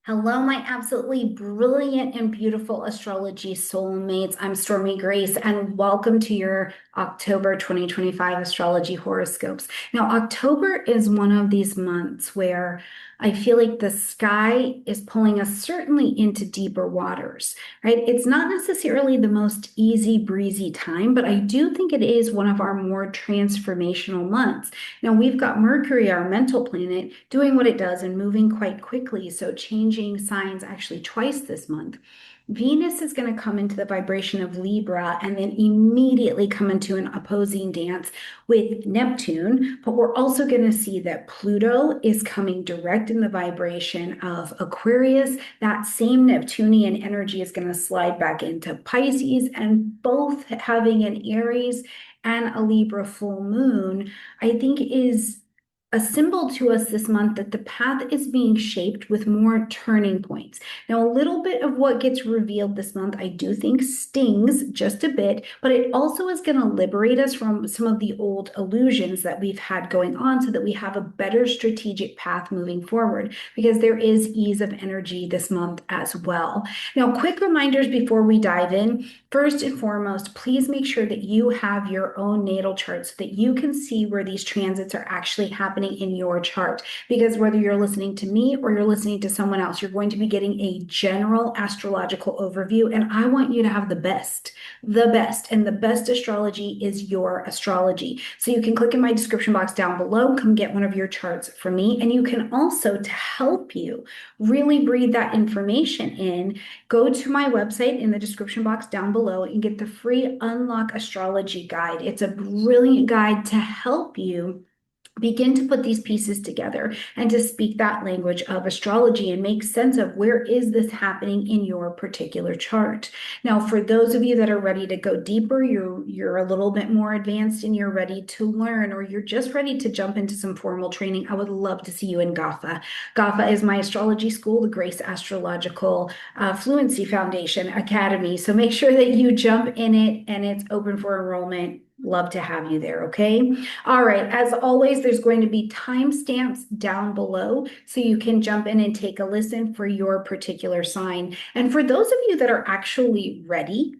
Hello, my absolutely brilliant and beautiful astrology soulmates. I'm Stormie Grace, and welcome to your October 2025 Astrology Horoscopes. Now, October is one of these months where I feel like the sky is pulling us certainly into deeper waters, right? It's not necessarily the most easy breezy time, but I do think it is one of our more transformational months. Now, we've got Mercury, our mental planet, doing what it does and moving quite quickly. So, changing signs actually twice this month. Venus is going to come into the vibration of Libra and then immediately come into an opposing dance with Neptune. But we're also going to see that Pluto is coming direct in the vibration of Aquarius. That same Neptunian energy is going to slide back into Pisces, and both having an Aries and a Libra full moon, I think is a symbol to us this month that the path is being shaped with more turning points. Now, a little bit of what gets revealed this month, I do think stings just a bit, but it also is going to liberate us from some of the old illusions that we've had going on so that we have a better strategic path moving forward, because there is ease of energy this month as well. Now, quick reminders before we dive in. First and foremost, please make sure that you have your own natal chart so that you can see where these transits are actually happening in your chart. Because whether you're listening to me or you're listening to someone else, you're going to be getting a general astrological overview. And I want you to have the best. And the best astrology is your astrology. So you can click in my description box down below, come get one of your charts from me. And you can also, to help you really breathe that information in, go to my website in the description box down below and get the free Unlock Astrology Guide. It's a brilliant guide to help you begin to put these pieces together and to speak that language of astrology and make sense of where is this happening in your particular chart. Now, for those of you that are ready to go deeper, you're a little bit more advanced and you're ready to learn, or you're just ready to jump into some formal training, I would love to see you in GAFA. GAFA is my astrology school, the Grace Astrological Fluency Foundation Academy. So make sure that you jump in it, and it's open for enrollment. Love to have you there, okay? All right, as always, there's going to be timestamps down below so you can jump in and take a listen for your particular sign. And for those of you that are actually ready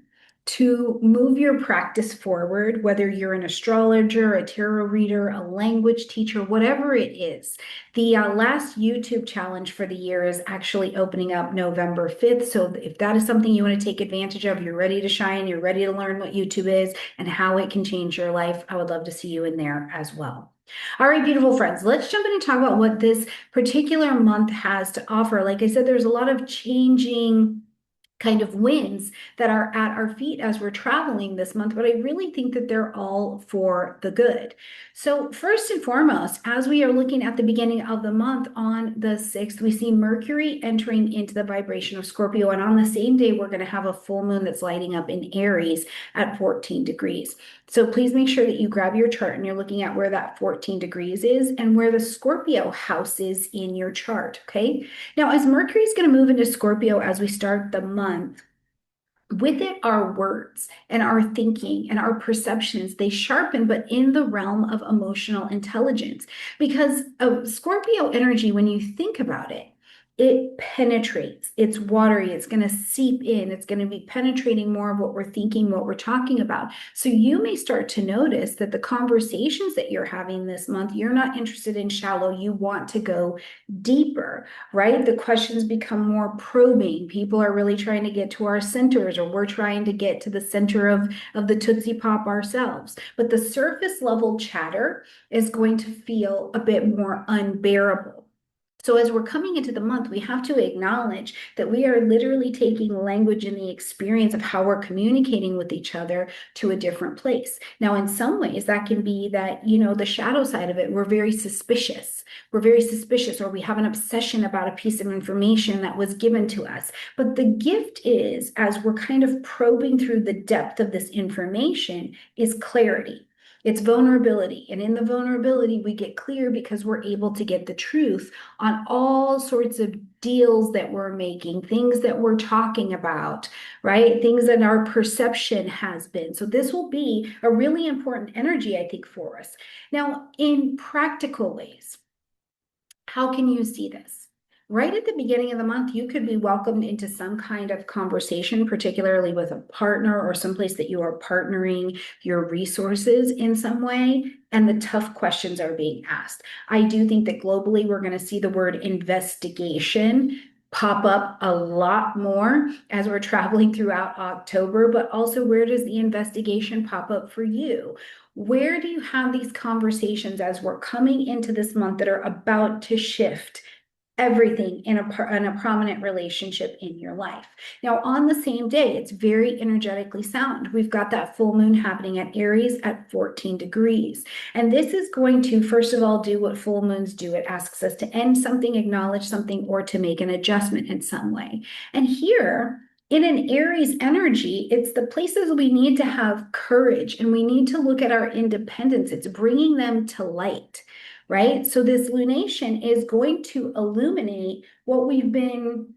to move your practice forward, whether you're an astrologer, a tarot reader, a language teacher, whatever it is, the last YouTube challenge for the year is actually opening up November 5th. So if that is something you want to take advantage of, you're ready to shine, you're ready to learn what YouTube is and how it can change your life, I would love to see you in there as well. All right, beautiful friends, let's jump in and talk about what this particular month has to offer. Like I said, there's a lot of changing kind of winds that are at our feet as we're traveling this month, but I really think that they're all for the good. So first and foremost, as we are looking at the beginning of the month on the 6th, we see Mercury entering into the vibration of Scorpio. And on the same day, we're going to have a full moon that's lighting up in Aries at 14 degrees. So please make sure that you grab your chart and you're looking at where that 14 degrees is and where the Scorpio house is in your chart, okay? Now, as Mercury is going to move into Scorpio as we start the month, with it, our words and our thinking and our perceptions, they sharpen, but in the realm of emotional intelligence. Because of Scorpio energy, when you think about it, it penetrates, it's watery, it's going to seep in, it's going to be penetrating more of what we're thinking, what we're talking about. So you may start to notice that the conversations that you're having this month, you're not interested in shallow, you want to go deeper, right? The questions become more probing. People are really trying to get to our centers, or we're trying to get to the center of the Tootsie Pop ourselves. But the surface level chatter is going to feel a bit more unbearable. So as we're coming into the month, we have to acknowledge that we are literally taking language and the experience of how we're communicating with each other to a different place. Now, in some ways, that can be that, the shadow side of it, we're very suspicious. We're very suspicious, or we have an obsession about a piece of information that was given to us. But the gift is, as we're kind of probing through the depth of this information, is clarity. It's vulnerability. And in the vulnerability, we get clear because we're able to get the truth on all sorts of deals that we're making, things that we're talking about, right? Things that our perception has been. So this will be a really important energy, I think, for us. Now, in practical ways, how can you see this? right at the beginning of the month, you could be welcomed into some kind of conversation, particularly with a partner or someplace that you are partnering your resources in some way, and the tough questions are being asked. I do think that globally, we're going to see the word investigation pop up a lot more as we're traveling throughout October, but also where does the investigation pop up for you? Where do you have these conversations as we're coming into this month that are about to shift everything in a prominent relationship in your life? Now, on the same day, it's very energetically sound. We've got that full moon happening at Aries at 14 degrees. And this is going to, first of all, do what full moons do. It asks us to end something, acknowledge something, or to make an adjustment in some way. And here, in an Aries energy, it's the places we need to have courage and we need to look at our independence. It's bringing them to light, right? So this lunation is going to illuminate what we've been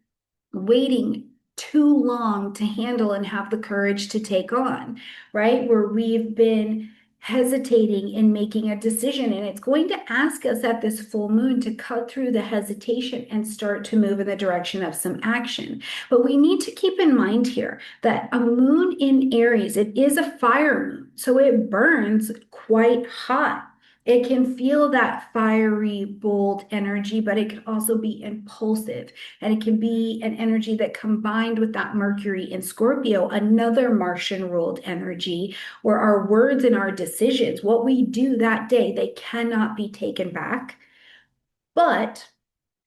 waiting too long to handle and have the courage to take on, right? Where we've been hesitating in making a decision. And it's going to ask us at this full moon to cut through the hesitation and start to move in the direction of some action. But we need to keep in mind here that a moon in Aries, it is a fire moon, so it burns quite hot. It can feel that fiery, bold energy, but it can also be impulsive. And it can be an energy that combined with that Mercury in Scorpio, another Martian ruled energy, where our words and our decisions, what we do that day, they cannot be taken back. But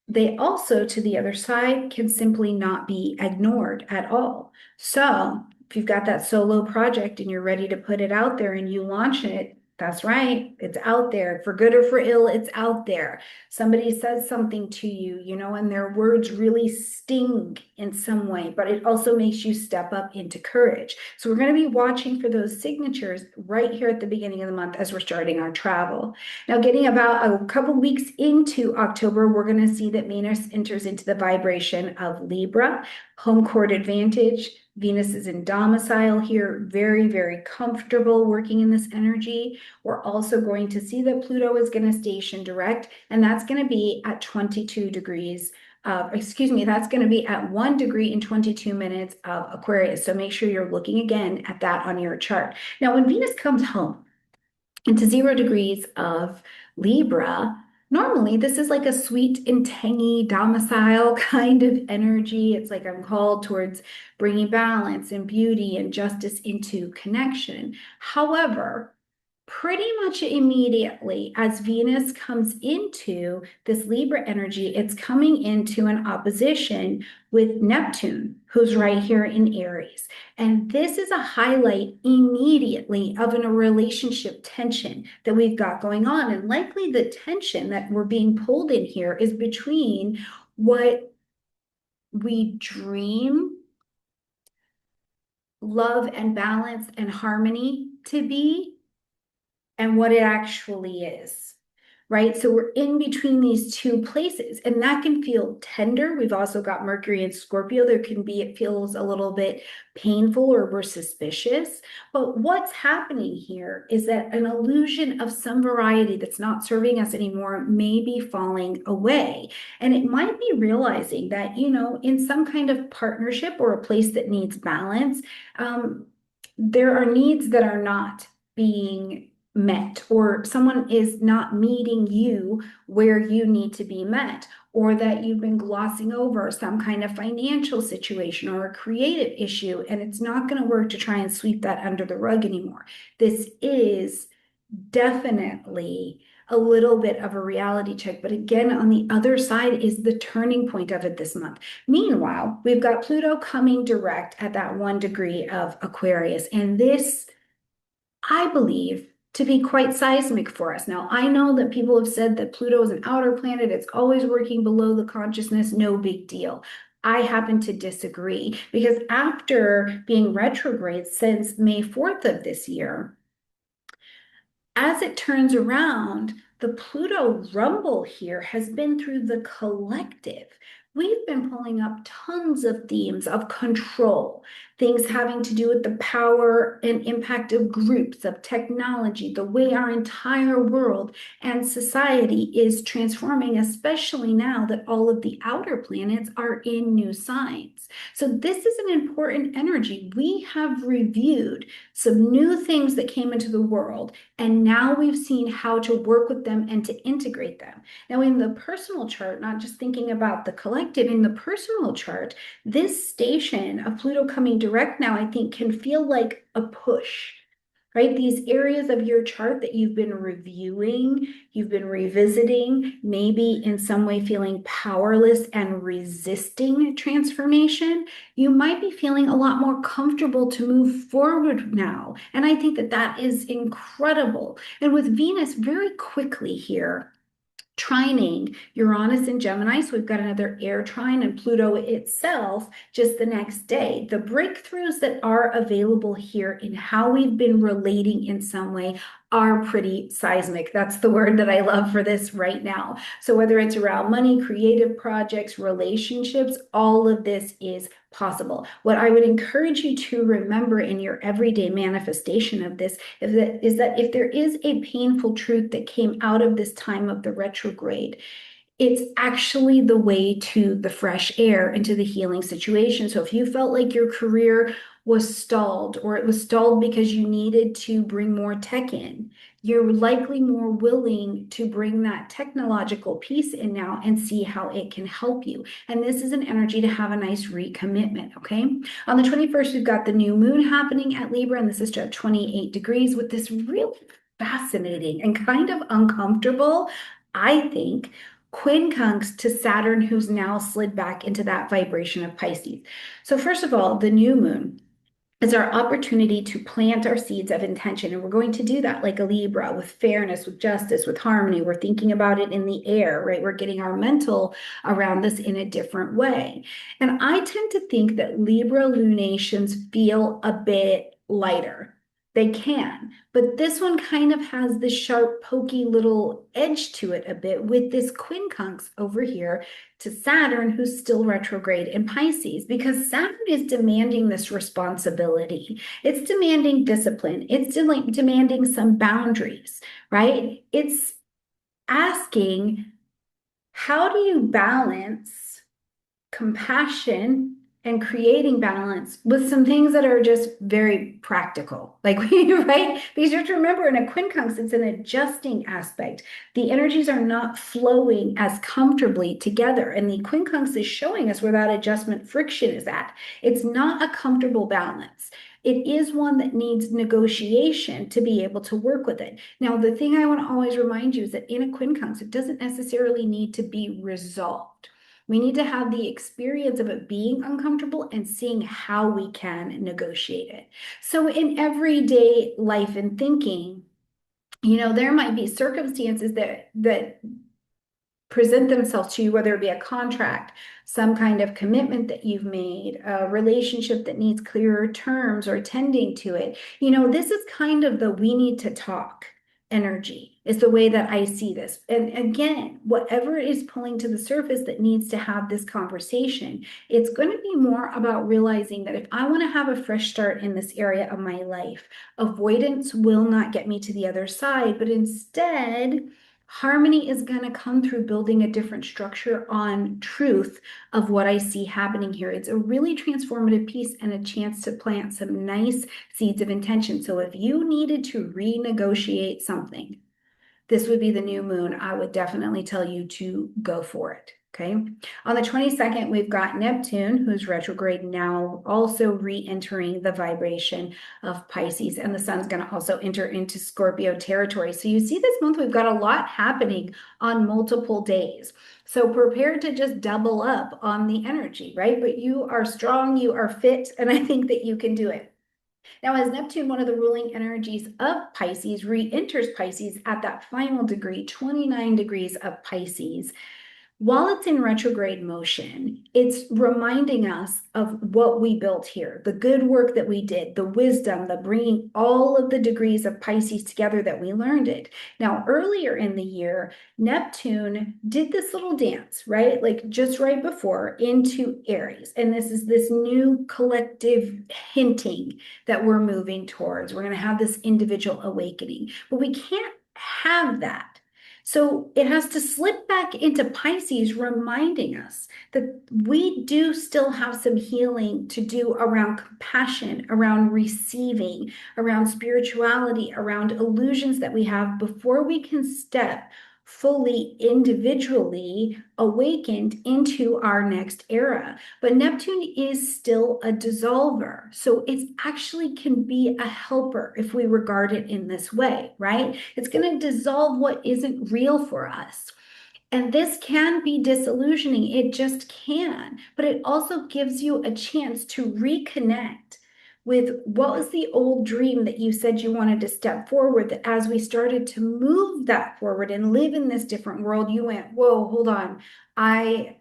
they also, to the other side, can simply not be ignored at all. So if you've got that solo project and you're ready to put it out there and you launch it, that's right, it's out there. For good or for ill, it's out there. Somebody says something to you, and their words really sting in some way, but it also makes you step up into courage. So we're going to be watching for those signatures right here at the beginning of the month as we're starting our travel. Now, getting about a couple weeks into October, we're going to see that Venus enters into the vibration of Libra, home court advantage. Venus is in domicile here, very, very comfortable working in this energy. We're also going to see that Pluto is going to station direct, and that's going to be at 22 degrees. That's going to be at 1 degree and 22 minutes of Aquarius. So make sure you're looking again at that on your chart. Now, when Venus comes home into 0 degrees of Libra, normally this is like a sweet and tangy domicile kind of energy. It's like I'm called towards bringing balance and beauty and justice into connection. However, pretty much immediately as Venus comes into this Libra energy, it's coming into an opposition with Neptune, who's right here in Aries. And this is a highlight immediately of a relationship tension that we've got going on. And likely the tension that we're being pulled in here is between what we dream love and balance and harmony to be and what it actually is, right? So we're in between these two places, and that can feel tender. We've also got Mercury in Scorpio. It feels a little bit painful or we're suspicious. But what's happening here is that an illusion of some variety that's not serving us anymore may be falling away. And it might be realizing that, in some kind of partnership or a place that needs balance, there are needs that are not being met, or someone is not meeting you where you need to be met, or that you've been glossing over some kind of financial situation or a creative issue, and it's not going to work to try and sweep that under the rug anymore. This is definitely a little bit of a reality check, but again, on the other side is the turning point of it this month. Meanwhile, we've got Pluto coming direct at that 1 degree of Aquarius, and this, I believe, to be quite seismic for us. Now, I know that people have said that Pluto is an outer planet, it's always working below the consciousness, no big deal. I happen to disagree, because after being retrograde since May 4th of this year, as it turns around, the Pluto rumble here has been through the collective. We've been pulling up tons of themes of control, things having to do with the power and impact of groups, of technology, the way our entire world and society is transforming, especially now that all of the outer planets are in new signs. So this is an important energy. We have reviewed some new things that came into the world, and now we've seen how to work with them and to integrate them. Now, in the personal chart, not just thinking about the collective, in the personal chart, this station of Pluto coming direct now, I think, can feel like a push, right? These areas of your chart that you've been reviewing, you've been revisiting, maybe in some way feeling powerless and resisting transformation, you might be feeling a lot more comfortable to move forward now. And I think that that is incredible. And with Venus very quickly here, trining Uranus and Gemini. So we've got another air trine, and Pluto itself just the next day. The breakthroughs that are available here in how we've been relating in some way are pretty seismic. That's the word that I love for this right now. So whether it's around money, creative projects, relationships, all of this is possible. What I would encourage you to remember in your everyday manifestation of this is that if there is a painful truth that came out of this time of the retrograde, it's actually the way to the fresh air into the healing situation. So if you felt like your career was stalled, or it was stalled because you needed to bring more tech in, you're likely more willing to bring that technological piece in now and see how it can help you. And this is an energy to have a nice recommitment, okay? On the 21st, we've got the new moon happening at Libra, and this is at 28 degrees with this really fascinating and kind of uncomfortable, I think, quincunx to Saturn, who's now slid back into that vibration of Pisces. So first of all, the new moon is our opportunity to plant our seeds of intention. And we're going to do that like a Libra, with fairness, with justice, with harmony. We're thinking about it in the air, right? We're getting our mental around this in a different way. And I tend to think that Libra lunations feel a bit lighter. They can, but this one kind of has this sharp, pokey little edge to it a bit, with this quincunx over here to Saturn, who's still retrograde in Pisces, because Saturn is demanding this responsibility. It's demanding discipline. It's demanding some boundaries, right? It's asking, how do you balance compassion and creating balance with some things that are just very practical, like right? Because you have to remember, in a quincunx, it's an adjusting aspect. The energies are not flowing as comfortably together, and the quincunx is showing us where that adjustment friction is at. It's not a comfortable balance. It is one that needs negotiation to be able to work with it. Now, the thing I want to always remind you is that in a quincunx, it doesn't necessarily need to be resolved. We need to have the experience of it being uncomfortable and seeing how we can negotiate it. So in everyday life and thinking, there might be circumstances that present themselves to you, whether it be a contract, some kind of commitment that you've made, a relationship that needs clearer terms or tending to it. This is kind of the we need to talk energy, is the way that I see this. And again, whatever is pulling to the surface that needs to have this conversation, it's going to be more about realizing that if I want to have a fresh start in this area of my life, avoidance will not get me to the other side, but instead, harmony is going to come through building a different structure on truth of what I see happening here. It's a really transformative piece and a chance to plant some nice seeds of intention. So if you needed to renegotiate something, this would be the new moon. I would definitely tell you to go for it. Okay. On the 22nd, we've got Neptune, who's retrograde now, also re-entering the vibration of Pisces, and the sun's going to also enter into Scorpio territory. So you see this month, we've got a lot happening on multiple days. So prepare to just double up on the energy, right? But you are strong, you are fit, and I think that you can do it. Now, as Neptune, one of the ruling energies of Pisces, re-enters Pisces at that final degree, 29 degrees of Pisces, while it's in retrograde motion, it's reminding us of what we built here, the good work that we did, the wisdom, the bringing all of the degrees of Pisces together that we learned it. Now, earlier in the year, Neptune did this little dance, right? Like just right before into Aries. And this is this new collective hinting that we're moving towards. We're going to have this individual awakening, but we can't have that. So it has to slip back into Pisces, reminding us that we do still have some healing to do around compassion, around receiving, around spirituality, around illusions that we have before we can step fully individually awakened into our next era. But Neptune is still a dissolver. So it actually can be a helper if we regard it in this way, right? It's going to dissolve what isn't real for us. And this can be disillusioning. It just can. But it also gives you a chance to reconnect with what was the old dream that you said you wanted to step forward, that as we started to move that forward and live in this different world, you went, whoa, hold on. I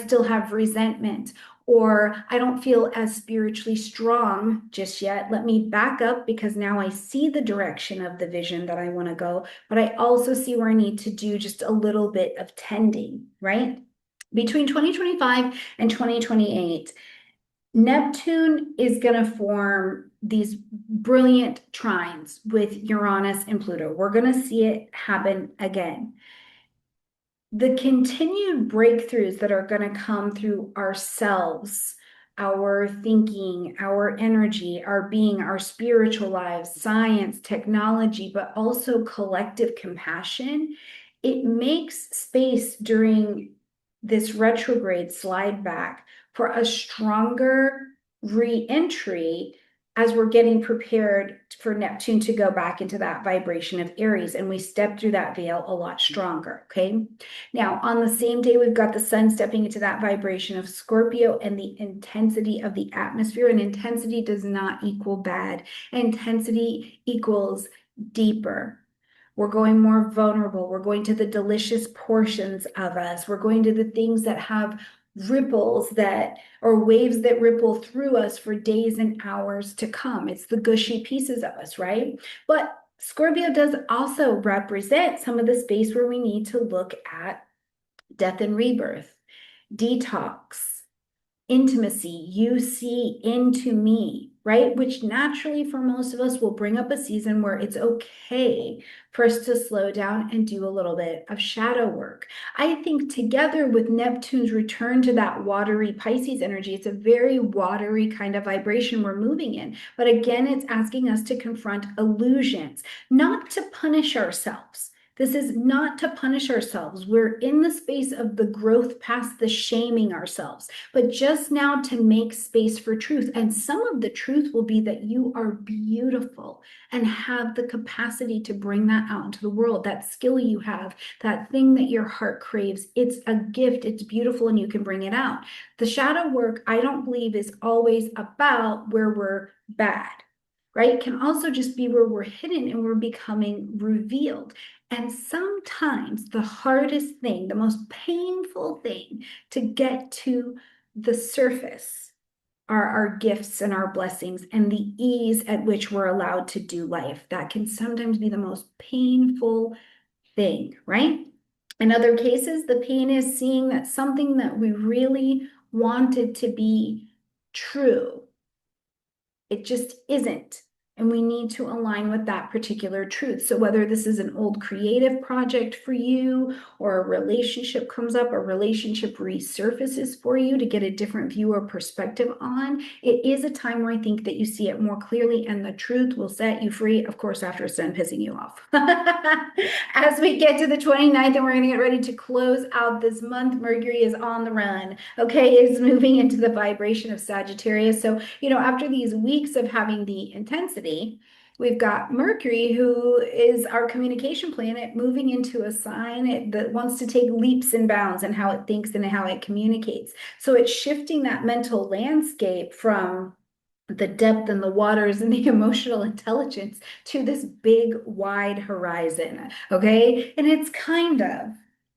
still have resentment, or I don't feel as spiritually strong just yet. Let me back up because now I see the direction of the vision that I want to go, but I also see where I need to do just a little bit of tending, right? Between 2025 and 2028, Neptune is going to form these brilliant trines with Uranus and Pluto. We're going to see it happen again. The continued breakthroughs that are going to come through ourselves, our thinking, our energy, our being, our spiritual lives, science, technology, but also collective compassion, it makes space during this retrograde slide back for a stronger re-entry as we're getting prepared for Neptune to go back into that vibration of Aries, and we step through that veil a lot stronger, okay? Now, on the same day, we've got the sun stepping into that vibration of Scorpio and the intensity of the atmosphere, and intensity does not equal bad. Intensity equals deeper. We're going more vulnerable. We're going to the delicious portions of us. We're going to the things that have ripples that or waves that ripple through us for days and hours to come. It's the gushy pieces of us, right? But Scorpio does also represent some of the space where we need to look at death and rebirth, detox, intimacy. You see into me, right? Which naturally for most of us will bring up a season where it's okay for us to slow down and do a little bit of shadow work. I think together with Neptune's return to that watery Pisces energy, it's a very watery kind of vibration we're moving in. But again, it's asking us to confront illusions, not to punish ourselves. This is not to punish ourselves. We're in the space of the growth past the shaming ourselves, but just now to make space for truth. And some of the truth will be that you are beautiful and have the capacity to bring that out into the world. That skill you have, that thing that your heart craves, it's a gift, it's beautiful, and you can bring it out. The shadow work, I don't believe, is always about where we're bad, right? It can also just be where we're hidden and we're becoming revealed. And sometimes the hardest thing, the most painful thing to get to the surface are our gifts and our blessings and the ease at which we're allowed to do life. That can sometimes be the most painful thing, right? In other cases, the pain is seeing that something that we really wanted to be true, it just isn't. And we need to align with that particular truth. So whether this is an old creative project for you, or a relationship comes up, a relationship resurfaces for you to get a different view or perspective on, it is a time where I think that you see it more clearly and the truth will set you free, of course, after it's done pissing you off. As we get to the 29th and we're going to get ready to close out this month, Mercury is on the run, okay? It's moving into the vibration of Sagittarius. So, after these weeks of having the intensity, we've got Mercury, who is our communication planet, moving into a sign that wants to take leaps and bounds in how it thinks and how it communicates. So it's shifting that mental landscape from the depth and the waters and the emotional intelligence to this big, wide horizon. Okay. And it's kind of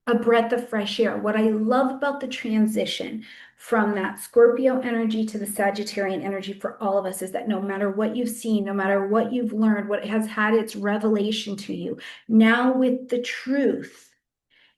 a breath of fresh air. What I love about the transition from that Scorpio energy to the Sagittarian energy for all of us is that no matter what you've seen, no matter what you've learned, what has had its revelation to you, now with the truth,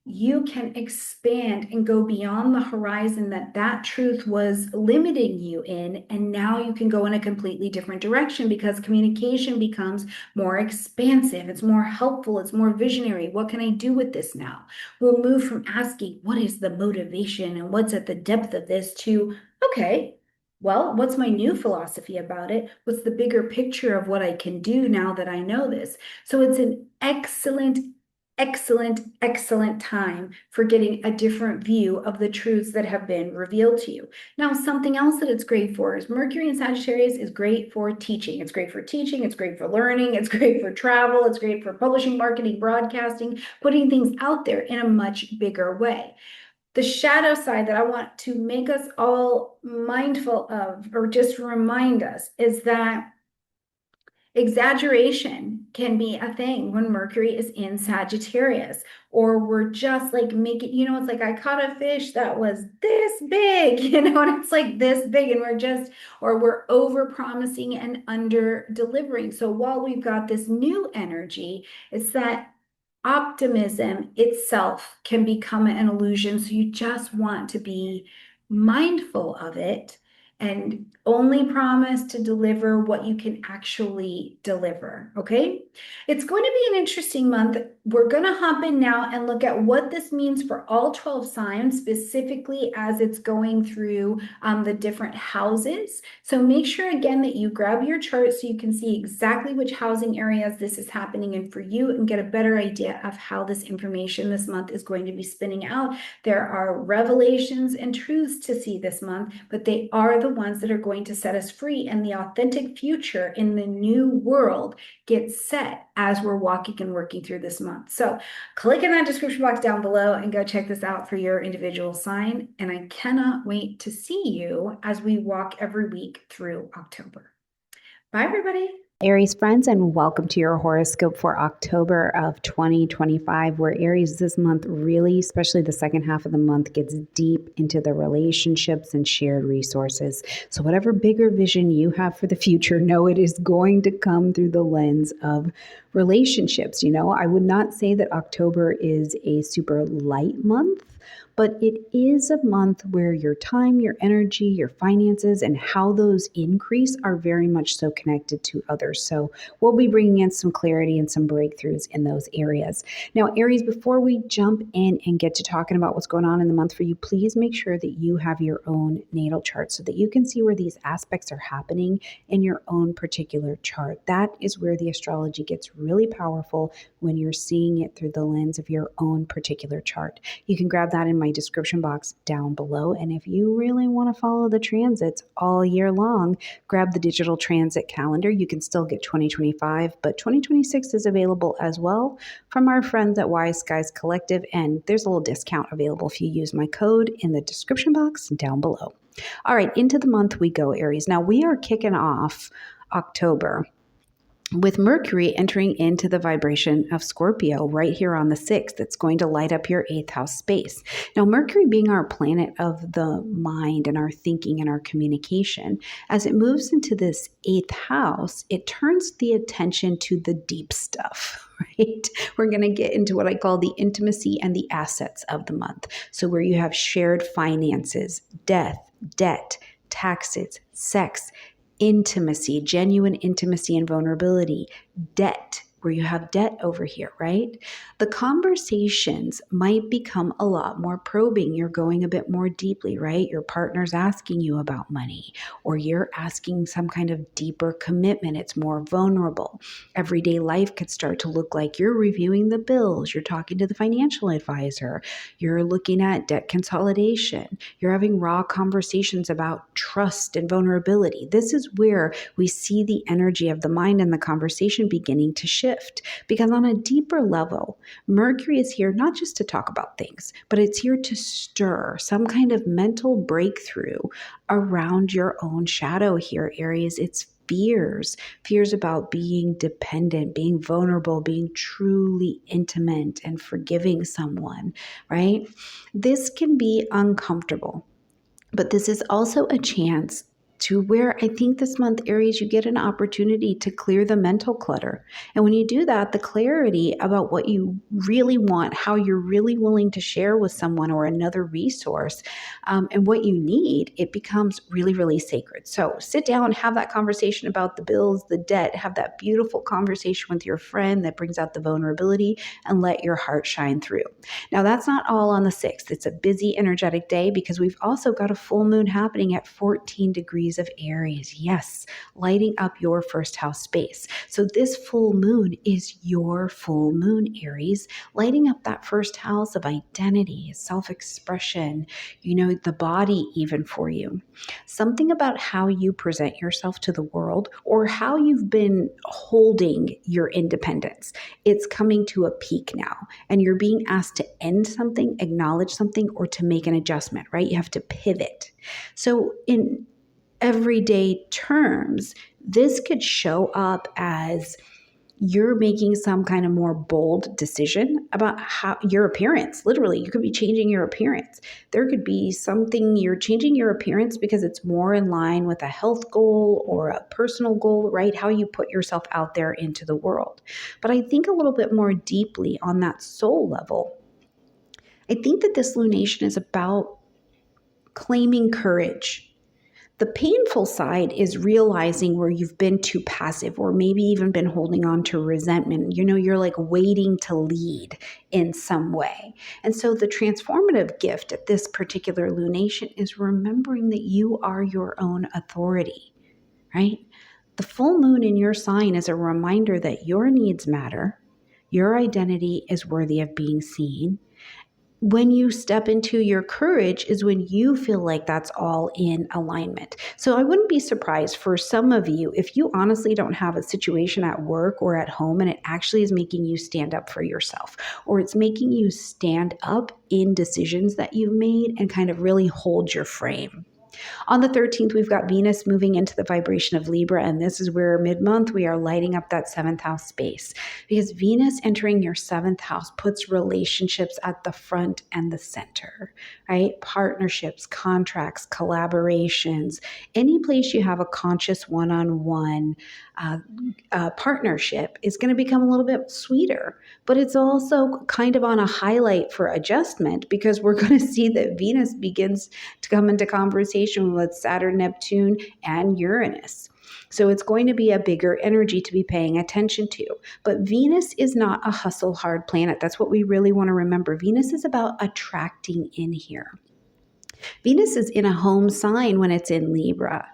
you can expand and go beyond the horizon that that truth was limiting you in. And now you can go in a completely different direction because communication becomes more expansive. It's more helpful. It's more visionary. What can I do with this now? We'll move from asking, what is the motivation and what's at the depth of this to, okay, well, what's my new philosophy about it? What's the bigger picture of what I can do now that I know this? So it's an excellent time for getting a different view of the truths that have been revealed to you. Now, something else that it's great for is Mercury in Sagittarius is great for teaching. It's great for teaching. It's great for learning. It's great for travel. It's great for publishing, marketing, broadcasting, putting things out there in a much bigger way. The shadow side that I want to make us all mindful of, or just remind us, is that exaggeration can be a thing when Mercury is in Sagittarius, or we're just like making, it's like I caught a fish that was this big, and it's like this big, and we're over promising and under delivering. So while we've got this new energy, it's that optimism itself can become an illusion. So you just want to be mindful of it and only promise to deliver what you can actually deliver. Okay. It's going to be an interesting month. We're going to hop in now and look at what this means for all 12 signs, specifically as it's going through the different houses. So make sure again that you grab your chart so you can see exactly which housing areas this is happening in for you and get a better idea of how this information this month is going to be spinning out. There are revelations and truths to see this month, but they are the ones that are going to set us free, and the authentic future in the new world gets set as we're walking and working through this month. So click in that description box down below and go check this out for your individual sign. And I cannot wait to see you as we walk every week through October. Bye, everybody. Aries friends, and welcome to your horoscope for October of 2025, where Aries this month really, especially the second half of the month, gets deep into the relationships and shared resources. So whatever bigger vision you have for the future, know it is going to come through the lens of relationships. I would not say that October is a super light month, but it is a month where your time, your energy, your finances, and how those increase are very much so connected to others. So we'll be bringing in some clarity and some breakthroughs in those areas. Now, Aries, before we jump in and get to talking about what's going on in the month for you, please make sure that you have your own natal chart so that you can see where these aspects are happening in your own particular chart. That is where the astrology gets really powerful, when you're seeing it through the lens of your own particular chart. You can grab that in my description box down below. And if you really want to follow the transits all year long, grab the digital transit calendar. You can still get 2025, but 2026 is available as well from our friends at Wise Skies Collective. And there's a little discount available if you use my code in the description box down below. All right, into the month we go, Aries. Now we are kicking off October with Mercury entering into the vibration of Scorpio right here on the 6th. It's going to light up your 8th house space. Now, Mercury being our planet of the mind and our thinking and our communication, as it moves into this 8th house, it turns the attention to the deep stuff, right? We're going to get into what I call the intimacy and the assets of the month. So where you have shared finances, death, debt, taxes, sex, intimacy, genuine intimacy and vulnerability, debt, where you have debt over here, right? The conversations might become a lot more probing. You're going a bit more deeply, right? Your partner's asking you about money, or you're asking some kind of deeper commitment. It's more vulnerable. Everyday life could start to look like you're reviewing the bills, you're talking to the financial advisor, you're looking at debt consolidation, you're having raw conversations about trust and vulnerability. This is where we see the energy of the mind and the conversation beginning to shift. Because on a deeper level, Mercury is here not just to talk about things, but it's here to stir some kind of mental breakthrough around your own shadow here, Aries. It's fears about being dependent, being vulnerable, being truly intimate and forgiving someone, right? This can be uncomfortable, but this is also a chance to where I think this month, Aries, you get an opportunity to clear the mental clutter. And when you do that, the clarity about what you really want, how you're really willing to share with someone or another resource, and what you need, it becomes really, really sacred. So sit down, have that conversation about the bills, the debt, have that beautiful conversation with your friend that brings out the vulnerability, and let your heart shine through. Now, that's not all on the 6th. It's a busy, energetic day because we've also got a full moon happening at 14 degrees of Aries. Yes, lighting up your first house space. So this full moon is your full moon, Aries, lighting up that first house of identity, self-expression, the body even for you. Something about how you present yourself to the world or how you've been holding your independence. It's coming to a peak now, and you're being asked to end something, acknowledge something, or to make an adjustment, right? You have to pivot. So in everyday terms, this could show up as you're making some kind of more bold decision about how your appearance. Literally, you could be changing your appearance. There could be something you're changing your appearance because it's more in line with a health goal or a personal goal, right? How you put yourself out there into the world. But I think a little bit more deeply on that soul level, I think that this lunation is about claiming courage. The painful side is realizing where you've been too passive or maybe even been holding on to resentment. You're like waiting to lead in some way. And so the transformative gift at this particular lunation is remembering that you are your own authority, right? The full moon in your sign is a reminder that your needs matter. Your identity is worthy of being seen. When you step into your courage is when you feel like that's all in alignment. So I wouldn't be surprised for some of you if you honestly don't have a situation at work or at home and it actually is making you stand up for yourself, or it's making you stand up in decisions that you've made and kind of really hold your frame. On the 13th, we've got Venus moving into the vibration of Libra, and this is where mid-month we are lighting up that 7th house space, because Venus entering your 7th house puts relationships at the front and the center, right? Partnerships, contracts, collaborations, any place you have a conscious one-on-one partnership is going to become a little bit sweeter, but it's also kind of on a highlight for adjustment because we're going to see that Venus begins to come into conversation with Saturn, Neptune, and Uranus. So it's going to be a bigger energy to be paying attention to. But Venus is not a hustle hard planet. That's what we really want to remember. Venus is about attracting in here. Venus is in a home sign when it's in Libra.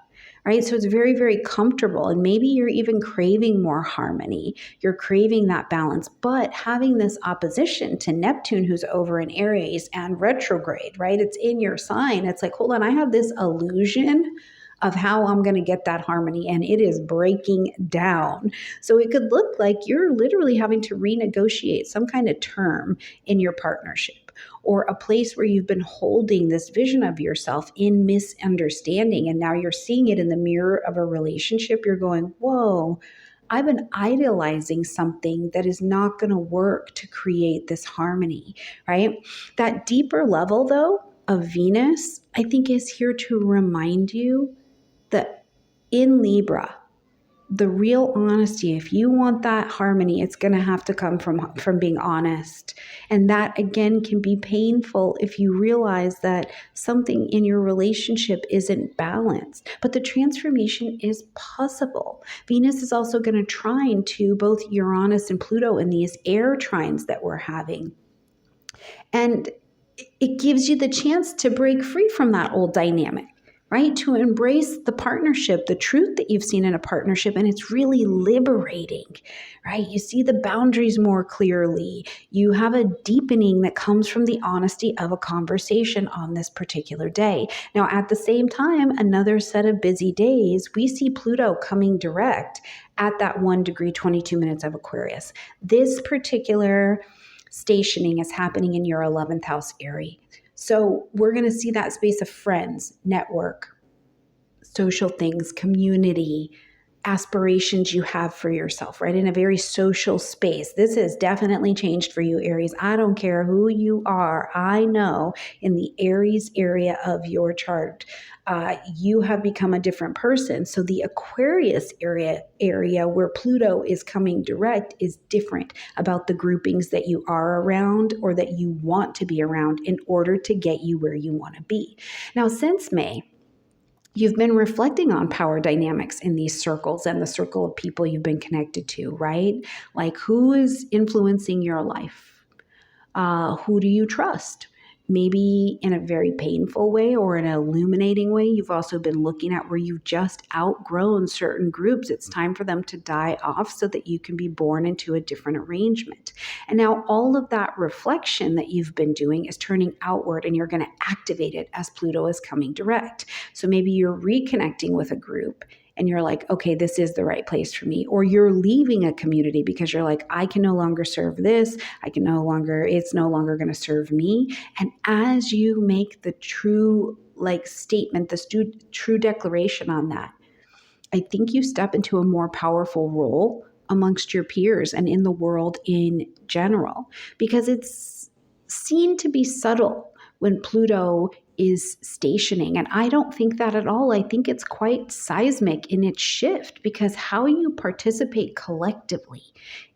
Right? So it's very, very comfortable. And maybe you're even craving more harmony. You're craving that balance, but having this opposition to Neptune, who's over in Aries and retrograde, right? It's in your sign. It's like, hold on, I have this illusion of how I'm going to get that harmony, and it is breaking down. So it could look like you're literally having to renegotiate some kind of term in your partnership, or a place where you've been holding this vision of yourself in misunderstanding, and now you're seeing it in the mirror of a relationship. You're going, whoa, I've been idealizing something that is not going to work to create this harmony, right? That deeper level, though, of Venus, I think is here to remind you that in Libra, the real honesty, if you want that harmony, it's going to have to come from being honest. And that, again, can be painful if you realize that something in your relationship isn't balanced. But the transformation is possible. Venus is also going to trine to both Uranus and Pluto in these air trines that we're having. And it gives you the chance to break free from that old dynamic, right? To embrace the partnership, the truth that you've seen in a partnership, and it's really liberating, right? You see the boundaries more clearly. You have a deepening that comes from the honesty of a conversation on this particular day. Now, at the same time, another set of busy days, we see Pluto coming direct at that 1 degree, 22 minutes of Aquarius. This particular stationing is happening in your 11th house, Aries. So we're going to see that space of friends, network, social things, community, aspirations you have for yourself, right? In a very social space. This has definitely changed for you, Aries. I don't care who you are. I know in the Aries area of your chart, you have become a different person. So the Aquarius area where Pluto is coming direct is different about the groupings that you are around or that you want to be around in order to get you where you want to be. Now, since May, you've been reflecting on power dynamics in these circles and the circle of people you've been connected to, right? Like, who is influencing your life? Who do you trust? Maybe in a very painful way or in an illuminating way. You've also been looking at where you've just outgrown certain groups. It's time for them to die off so that you can be born into a different arrangement. And now all of that reflection that you've been doing is turning outward, and you're going to activate it as Pluto is coming direct. So maybe you're reconnecting with a group and you're like, okay, this is the right place for me. Or you're leaving a community because you're like, I can no longer serve this. It's no longer going to serve me. And as you make the true statement, the true declaration on that, I think you step into a more powerful role amongst your peers and in the world in general, because it's seen to be subtle when Pluto is stationing. And I don't think that at all. I think it's quite seismic in its shift, because how you participate collectively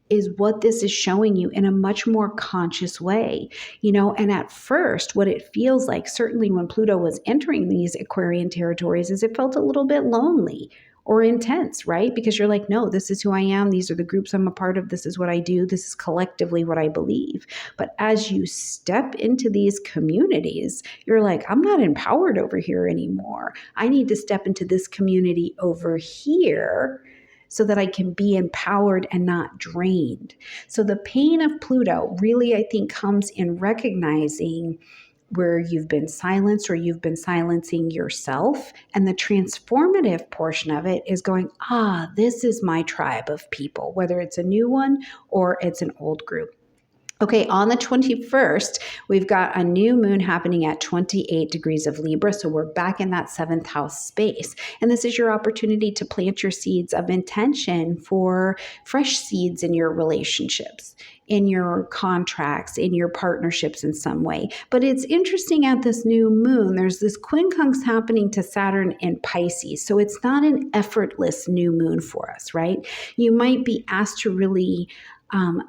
is what this is showing you in a much more conscious way, and at first what it feels like, certainly when Pluto was entering these Aquarian territories, is it felt a little bit lonely or intense, right? Because you're like, no, this is who I am. These are the groups I'm a part of. This is what I do. This is collectively what I believe. But as you step into these communities, you're like, I'm not empowered over here anymore. I need to step into this community over here so that I can be empowered and not drained. So the pain of Pluto really, I think, comes in recognizing where you've been silenced or you've been silencing yourself. And the transformative portion of it is going, this is my tribe of people, whether it's a new one or it's an old group. Okay, on the 21st, we've got a new moon happening at 28 degrees of Libra. So we're back in that 7th house space. And this is your opportunity to plant your seeds of intention for fresh seeds in your relationships, in your contracts, in your partnerships in some way. But it's interesting, at this new moon, there's this quincunx happening to Saturn in Pisces. So it's not an effortless new moon for us, right? You might be asked to really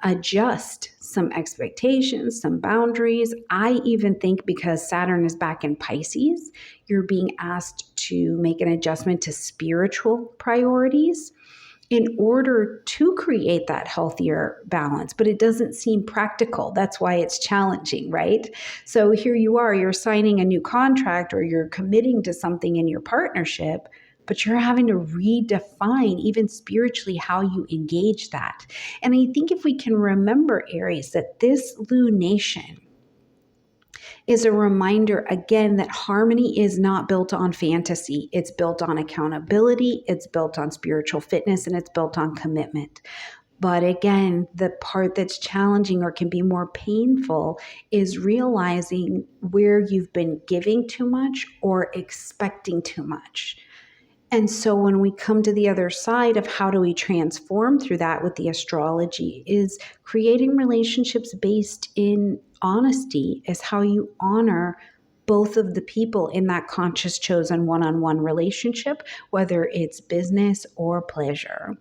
adjust some expectations, some boundaries. I even think because Saturn is back in Pisces, you're being asked to make an adjustment to spiritual priorities in order to create that healthier balance. But it doesn't seem practical. That's why it's challenging, right? So here you are, you're signing a new contract or you're committing to something in your partnership, but you're having to redefine even spiritually how you engage that. And I think if we can remember, Aries, that this lunation is a reminder again that harmony is not built on fantasy. It's built on accountability, it's built on spiritual fitness, and it's built on commitment. But again, the part that's challenging or can be more painful is realizing where you've been giving too much or expecting too much. And so when we come to the other side of how do we transform through that with the astrology, is creating relationships based in honesty is how you honor both of the people in that conscious chosen one-on-one relationship, whether it's business or pleasure.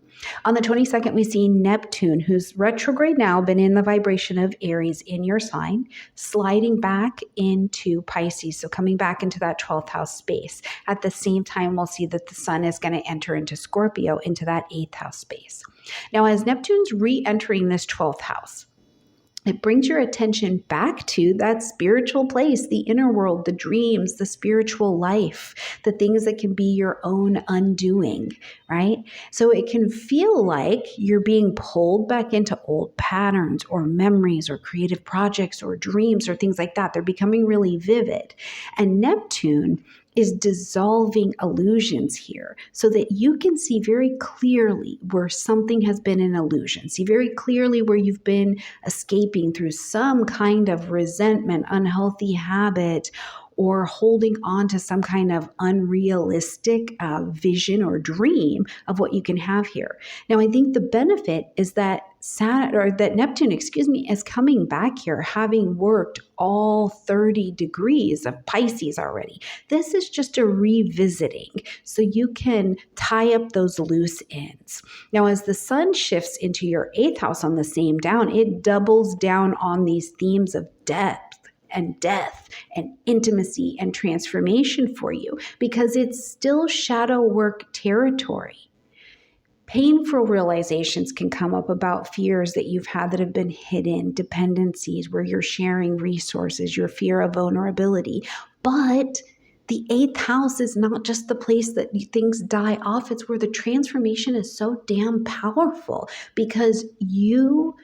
On the 22nd, we see Neptune, who's retrograde now, been in the vibration of Aries in your sign, sliding back into Pisces, so coming back into that 12th house space. At the same time, we'll see that the sun is going to enter into Scorpio, into that 8th house space. Now, as Neptune's re-entering this 12th house, it brings your attention back to that spiritual place, the inner world, the dreams, the spiritual life, the things that can be your own undoing, right? So it can feel like you're being pulled back into old patterns or memories or creative projects or dreams or things like that. They're becoming really vivid. And Neptune is dissolving illusions here so that you can see very clearly where something has been an illusion. See very clearly where you've been escaping through some kind of resentment, unhealthy habit, or holding on to some kind of unrealistic vision or dream of what you can have here. Now, I think the benefit is that Neptune, is coming back here, having worked all 30 degrees of Pisces already. This is just a revisiting, so you can tie up those loose ends. Now, as the sun shifts into your 8th house on the same down, it doubles down on these themes of depth and death and intimacy and transformation for you, because it's still shadow work territory. Painful realizations can come up about fears that you've had that have been hidden, dependencies where you're sharing resources, your fear of vulnerability. But the 8th house is not just the place that things die off. It's where the transformation is so damn powerful, because you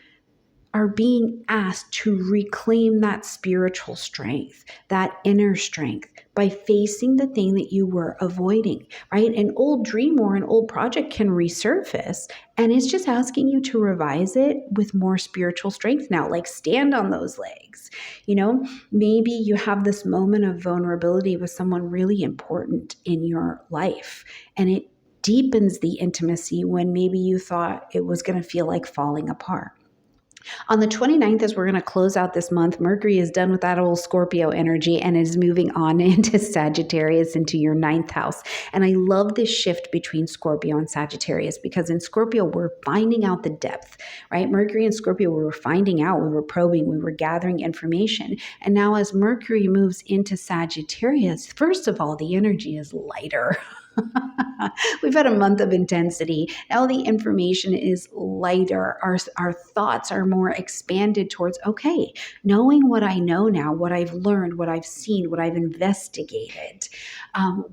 are being asked to reclaim that spiritual strength, that inner strength, by facing the thing that you were avoiding, right? An old dream or an old project can resurface, and it's just asking you to revise it with more spiritual strength now, like stand on those legs. Maybe you have this moment of vulnerability with someone really important in your life, and it deepens the intimacy when maybe you thought it was going to feel like falling apart. On the 29th, as we're going to close out this month, Mercury is done with that old Scorpio energy and is moving on into Sagittarius, into your 9th house. And I love this shift between Scorpio and Sagittarius, because in Scorpio, we're finding out the depth, right? Mercury and Scorpio, we were finding out, we were probing, we were gathering information. And now as Mercury moves into Sagittarius, first of all, the energy is lighter. We've had a month of intensity. Now the information is lighter. Our thoughts are more expanded towards, okay, knowing what I know now, what I've learned, what I've seen, what I've investigated.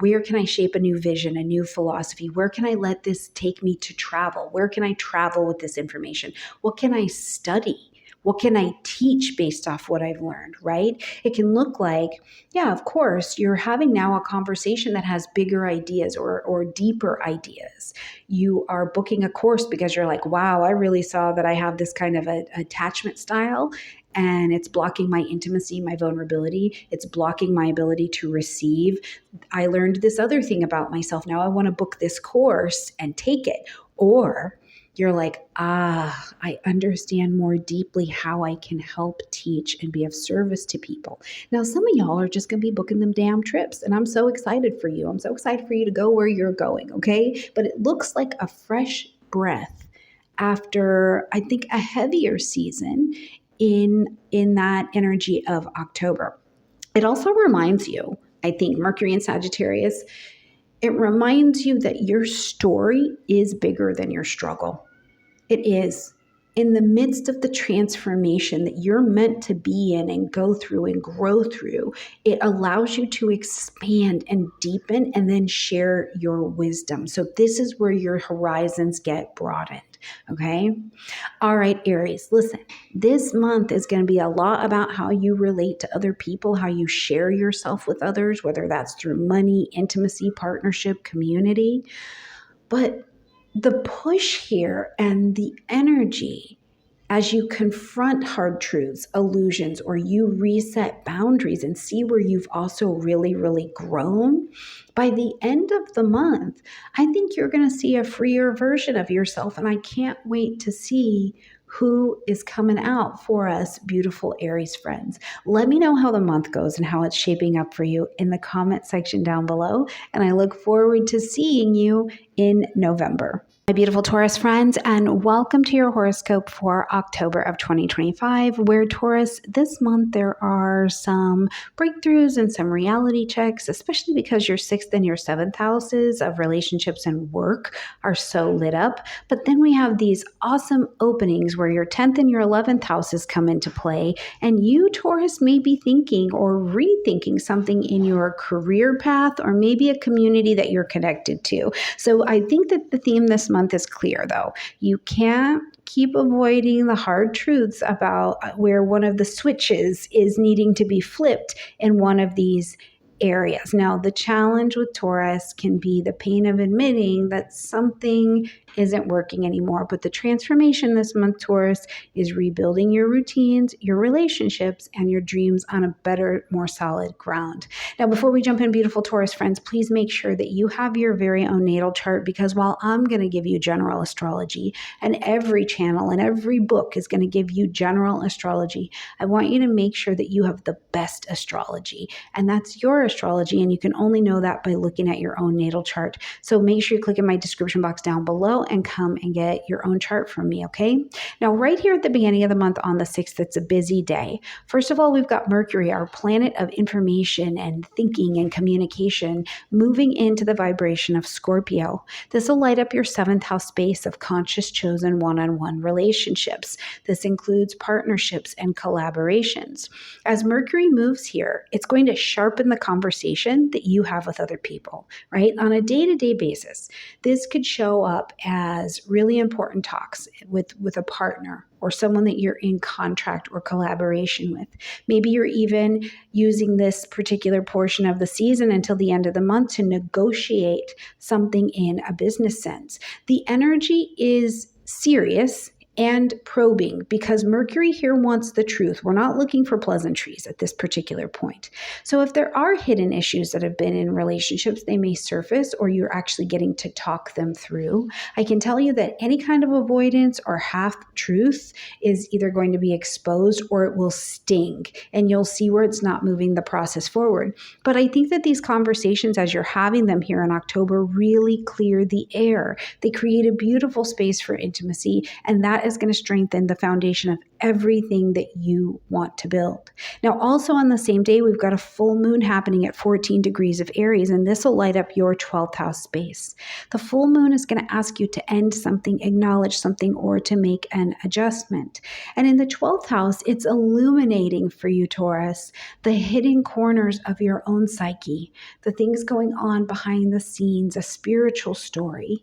Where can I shape a new vision, a new philosophy? Where can I let this take me to travel? Where can I travel with this information? What can I study? What can I teach based off what I've learned, right? It can look like, yeah, of course, you're having now a conversation that has bigger ideas or deeper ideas. You are booking a course because you're like, wow, I really saw that I have this kind of attachment style, and it's blocking my intimacy, my vulnerability. It's blocking my ability to receive. I learned this other thing about myself. Now I want to book this course and take it. Or you're like, I understand more deeply how I can help teach and be of service to people. Now, some of y'all are just going to be booking them damn trips, and I'm so excited for you. I'm so excited for you to go where you're going, okay? But it looks like a fresh breath after, I think, a heavier season in that energy of October. It also reminds you, I think, Mercury and Sagittarius, it reminds you that your story is bigger than your struggle. It is. In the midst of the transformation that you're meant to be in and go through and grow through, it allows you to expand and deepen and then share your wisdom. So this is where your horizons get broadened. Okay. All right, Aries, listen, this month is going to be a lot about how you relate to other people, how you share yourself with others, whether that's through money, intimacy, partnership, community. But the push here and the energy as you confront hard truths, illusions, or you reset boundaries and see where you've also really, really grown, by the end of the month, I think you're going to see a freer version of yourself. And I can't wait to see who is coming out for us, beautiful Aries friends. Let me know how the month goes and how it's shaping up for you in the comment section down below. And I look forward to seeing you in November. My beautiful Taurus friends, and welcome to your horoscope for October of 2025, where Taurus, this month there are some breakthroughs and some reality checks, especially because your 6th and your 7th houses of relationships and work are so lit up. But then we have these awesome openings where your 10th and your 11th houses come into play, and you, Taurus, may be thinking or rethinking something in your career path or maybe a community that you're connected to. So I think that the theme this month is clear, though. You can't keep avoiding the hard truths about where one of the switches is needing to be flipped in one of these areas. Now, the challenge with Taurus can be the pain of admitting that something isn't working anymore. But the transformation this month, Taurus, is rebuilding your routines, your relationships, and your dreams on a better, more solid ground. Now, before we jump in, beautiful Taurus friends, please make sure that you have your very own natal chart, because while I'm going to give you general astrology, and every channel and every book is going to give you general astrology, I want you to make sure that you have the best astrology, and that's your astrology, and you can only know that by looking at your own natal chart. So make sure you click in my description box down below and come and get your own chart from me, okay? Now, right here at the beginning of the month on the 6th, it's a busy day. First of all, we've got Mercury, our planet of information and thinking and communication, moving into the vibration of Scorpio. This will light up your 7th house space of conscious, chosen one-on-one relationships. This includes partnerships and collaborations. As Mercury moves here, it's going to sharpen the conversation that you have with other people, right? On a day-to-day basis, this could show up as really important talks with a partner or someone that you're in contract or collaboration with. Maybe you're even using this particular portion of the season until the end of the month to negotiate something in a business sense. The energy is serious and probing, because Mercury here wants the truth. We're not looking for pleasantries at this particular point. So if there are hidden issues that have been in relationships, they may surface, or you're actually getting to talk them through. I can tell you that any kind of avoidance or half truth is either going to be exposed or it will sting, and you'll see where it's not moving the process forward. But I think that these conversations, as you're having them here in October, really clear the air. They create a beautiful space for intimacy, and that is going to strengthen the foundation of everything that you want to build. Now, also on the same day, we've got a full moon happening at 14 degrees of Aries, and this will light up your 12th house space. The full moon is going to ask you to end something, acknowledge something, or to make an adjustment. And in the 12th house, it's illuminating for you, Taurus, the hidden corners of your own psyche, the things going on behind the scenes, a spiritual story,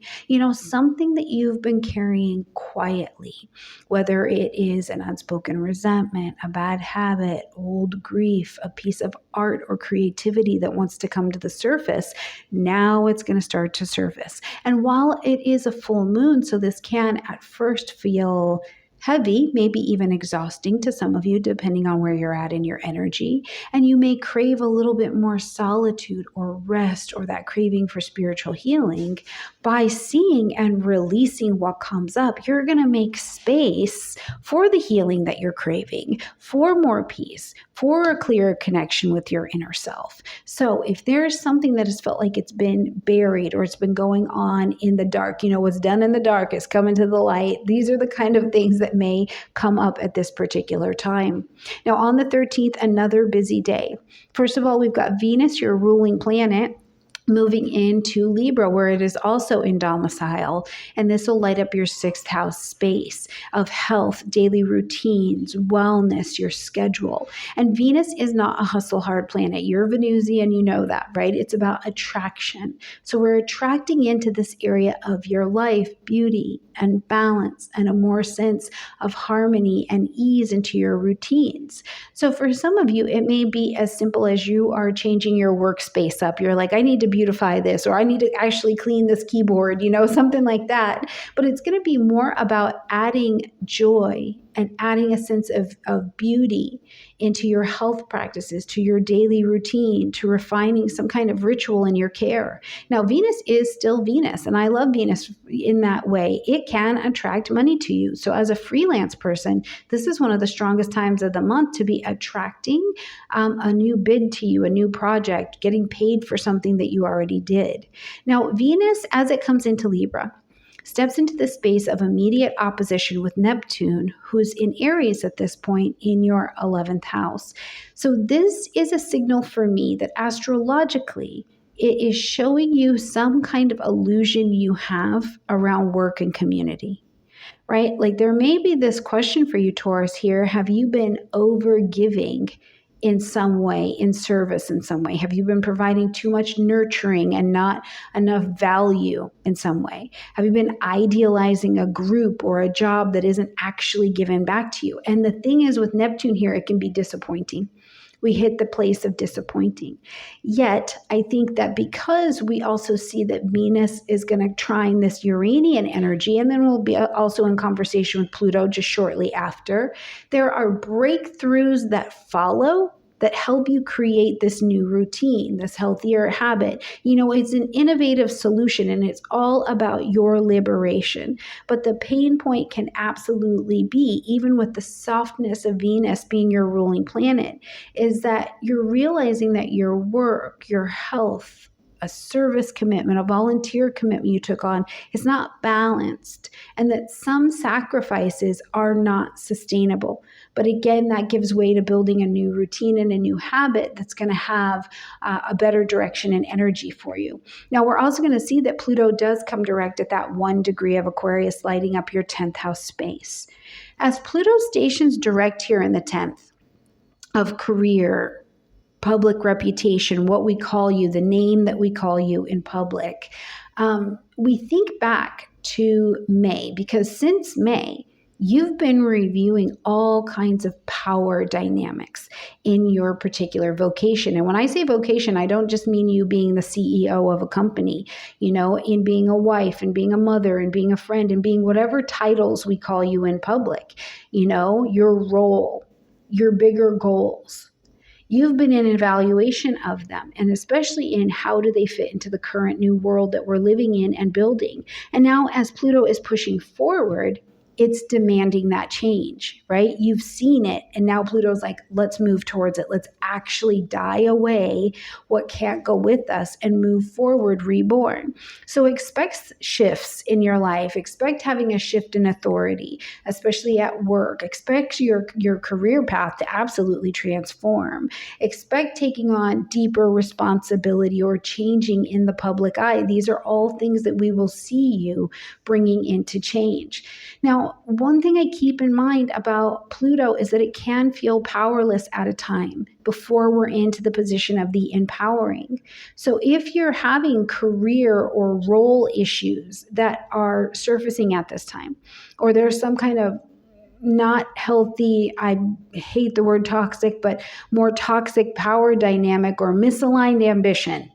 something that you've been carrying quietly. Whether it is an unspoken resentment, a bad habit, old grief, a piece of art or creativity that wants to come to the surface, now it's going to start to surface. And while it is a full moon, so this can at first feel heavy, maybe even exhausting to some of you, depending on where you're at in your energy. And you may crave a little bit more solitude or rest or that craving for spiritual healing. By seeing and releasing what comes up, you're going to make space for the healing that you're craving, for more peace, for a clearer connection with your inner self. So if there's something that has felt like it's been buried or it's been going on in the dark, what's done in the dark is coming to the light. These are the kind of things that may come up at this particular time. Now, on the 13th, another busy day. First of all, we've got Venus, your ruling planet, moving into Libra, where it is also in domicile. And this will light up your 6th house space of health, daily routines, wellness, your schedule. And Venus is not a hustle hard planet. You're Venusian, you know that, right? It's about attraction. So we're attracting into this area of your life beauty and balance and a more sense of harmony and ease into your routines. So for some of you, it may be as simple as you are changing your workspace up. You're like, I need to beautify this, or I need to actually clean this keyboard, something like that. But it's going to be more about adding joy and adding a sense of beauty into your health practices, to your daily routine, to refining some kind of ritual in your care. Now, Venus is still Venus, and I love Venus in that way. It can attract money to you. So as a freelance person, this is one of the strongest times of the month to be attracting a new bid to you, a new project, getting paid for something that you already did. Now, Venus, as it comes into Libra, steps into the space of immediate opposition with Neptune, who's in Aries at this point in your 11th house. So this is a signal for me that astrologically, it is showing you some kind of illusion you have around work and community, right? Like there may be this question for you, Taurus, here. Have you been over giving in some way, in service in some way? Have you been providing too much nurturing and not enough value in some way? Have you been idealizing a group or a job that isn't actually given back to you? And the thing is with Neptune here, it can be disappointing. We hit the place of disappointing. Yet, I think that because we also see that Venus is going to trine this Uranian energy, and then we'll be also in conversation with Pluto just shortly after, there are breakthroughs that follow that help you create this new routine, this healthier habit. It's an innovative solution and it's all about your liberation. But the pain point can absolutely be, even with the softness of Venus being your ruling planet, is that you're realizing that your work, your health, a service commitment, a volunteer commitment you took on is not balanced, and that some sacrifices are not sustainable. But again, that gives way to building a new routine and a new habit that's going to have a better direction and energy for you. Now, we're also going to see that Pluto does come direct at that 1 degree of Aquarius, lighting up your 10th house space. As Pluto stations direct here in the 10th of career, public reputation, what we call you, the name that we call you in public, we think back to May, because since May, you've been reviewing all kinds of power dynamics in your particular vocation. And when I say vocation, I don't just mean you being the CEO of a company, in being a wife and being a mother and being a friend and being whatever titles we call you in public, your role, your bigger goals. You've been in evaluation of them, and especially in how do they fit into the current new world that we're living in and building. And now as Pluto is pushing forward, it's demanding that change, right? You've seen it, and now Pluto's like, let's move towards it. Let's actually die away what can't go with us and move forward, reborn. So expect shifts in your life. Expect having a shift in authority, especially at work. Expect your career path to absolutely transform. Expect taking on deeper responsibility or changing in the public eye. These are all things that we will see you bringing into change. Now, one thing I keep in mind about Pluto is that it can feel powerless at a time before we're into the position of the empowering. So if you're having career or role issues that are surfacing at this time, or there's some kind of not healthy, I hate the word toxic, but more toxic power dynamic or misaligned ambition,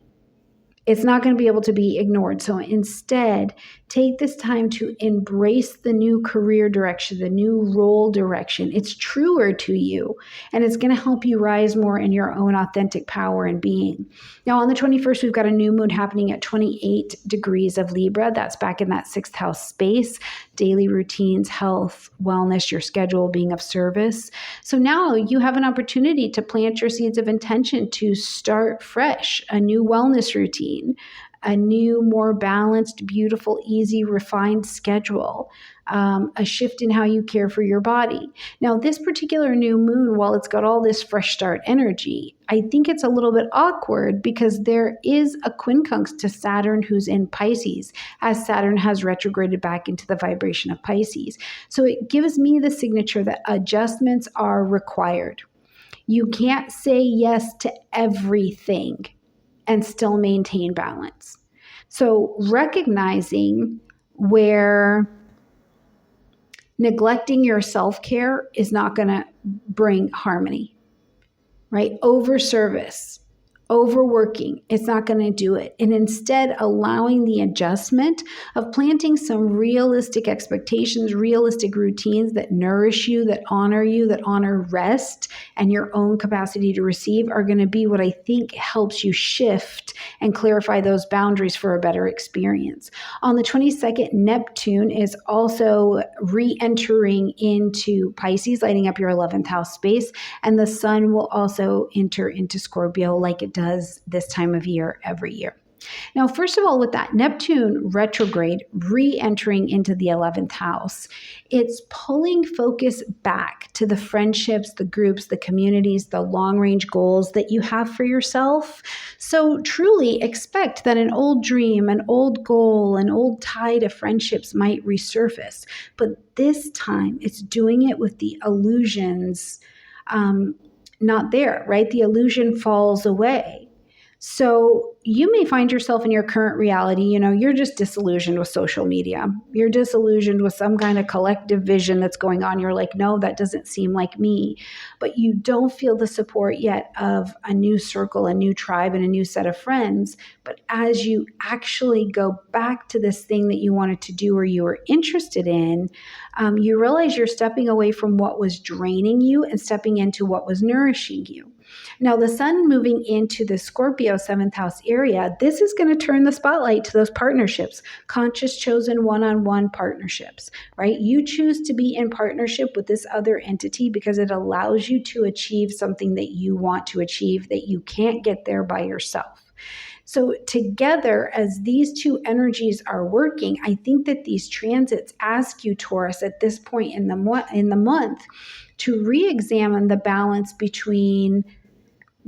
it's not going to be able to be ignored. So instead, take this time to embrace the new career direction, the new role direction. It's truer to you, and it's going to help you rise more in your own authentic power and being. Now, on the 21st, we've got a new moon happening at 28 degrees of Libra. That's back in that 6th house space, daily routines, health, wellness, your schedule, being of service. So now you have an opportunity to plant your seeds of intention to start fresh, a new wellness routine, a new, more balanced, beautiful, easy, refined schedule, a shift in how you care for your body. Now, this particular new moon, while it's got all this fresh start energy, I think it's a little bit awkward because there is a quincunx to Saturn who's in Pisces, as Saturn has retrograded back into the vibration of Pisces. So it gives me the signature that adjustments are required. You can't say yes to everything and still maintain balance. So recognizing where neglecting your self-care is not going to bring harmony, right? Over service, overworking, it's not going to do it. And instead allowing the adjustment of planting some realistic expectations, realistic routines that nourish you, that honor rest and your own capacity to receive are going to be what I think helps you shift and clarify those boundaries for a better experience. On the 22nd, Neptune is also re-entering into Pisces, lighting up your 11th house space, and the sun will also enter into Scorpio like it does this time of year every year. Now, first of all, with that Neptune retrograde re-entering into the 11th house, it's pulling focus back to the friendships, the groups, the communities, the long-range goals that you have for yourself. So truly expect that an old dream, an old goal, an old tie to friendships might resurface. But this time, it's doing it with the illusions not there, right? The illusion falls away. So you may find yourself in your current reality, you're just disillusioned with social media. You're disillusioned with some kind of collective vision that's going on. You're like, no, that doesn't seem like me. But you don't feel the support yet of a new circle, a new tribe, and a new set of friends. But as you actually go back to this thing that you wanted to do or you were interested in, you realize you're stepping away from what was draining you and stepping into what was nourishing you. Now, the sun moving into the Scorpio seventh house area, this is going to turn the spotlight to those partnerships, conscious, chosen, one-on-one partnerships, right? You choose to be in partnership with this other entity because it allows you to achieve something that you want to achieve that you can't get there by yourself. So together, as these two energies are working, I think that these transits ask you, Taurus, at this point in the month, to re-examine the balance between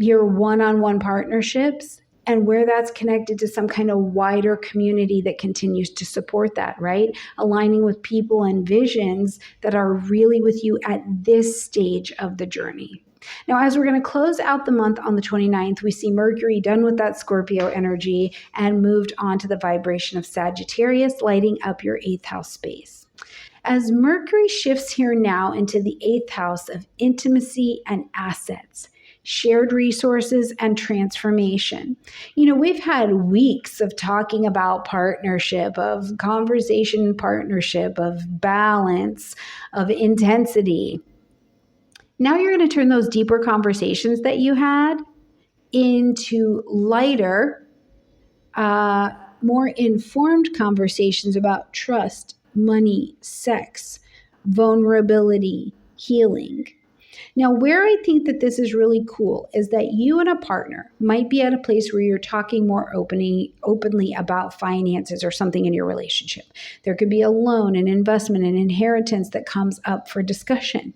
your one-on-one partnerships and where that's connected to some kind of wider community that continues to support that, right? Aligning with people and visions that are really with you at this stage of the journey. Now, as we're going to close out the month on the 29th, we see Mercury done with that Scorpio energy and moved on to the vibration of Sagittarius, lighting up your 8th house space. As Mercury shifts here now into the 8th house of intimacy and assets, shared resources, and transformation. We've had weeks of talking about partnership, of conversation partnership, of balance, of intensity. Now you're going to turn those deeper conversations that you had into lighter, more informed conversations about trust, money, sex, vulnerability, healing. Now, where I think that this is really cool is that you and a partner might be at a place where you're talking more openly about finances or something in your relationship. There could be a loan, an investment, an inheritance that comes up for discussion.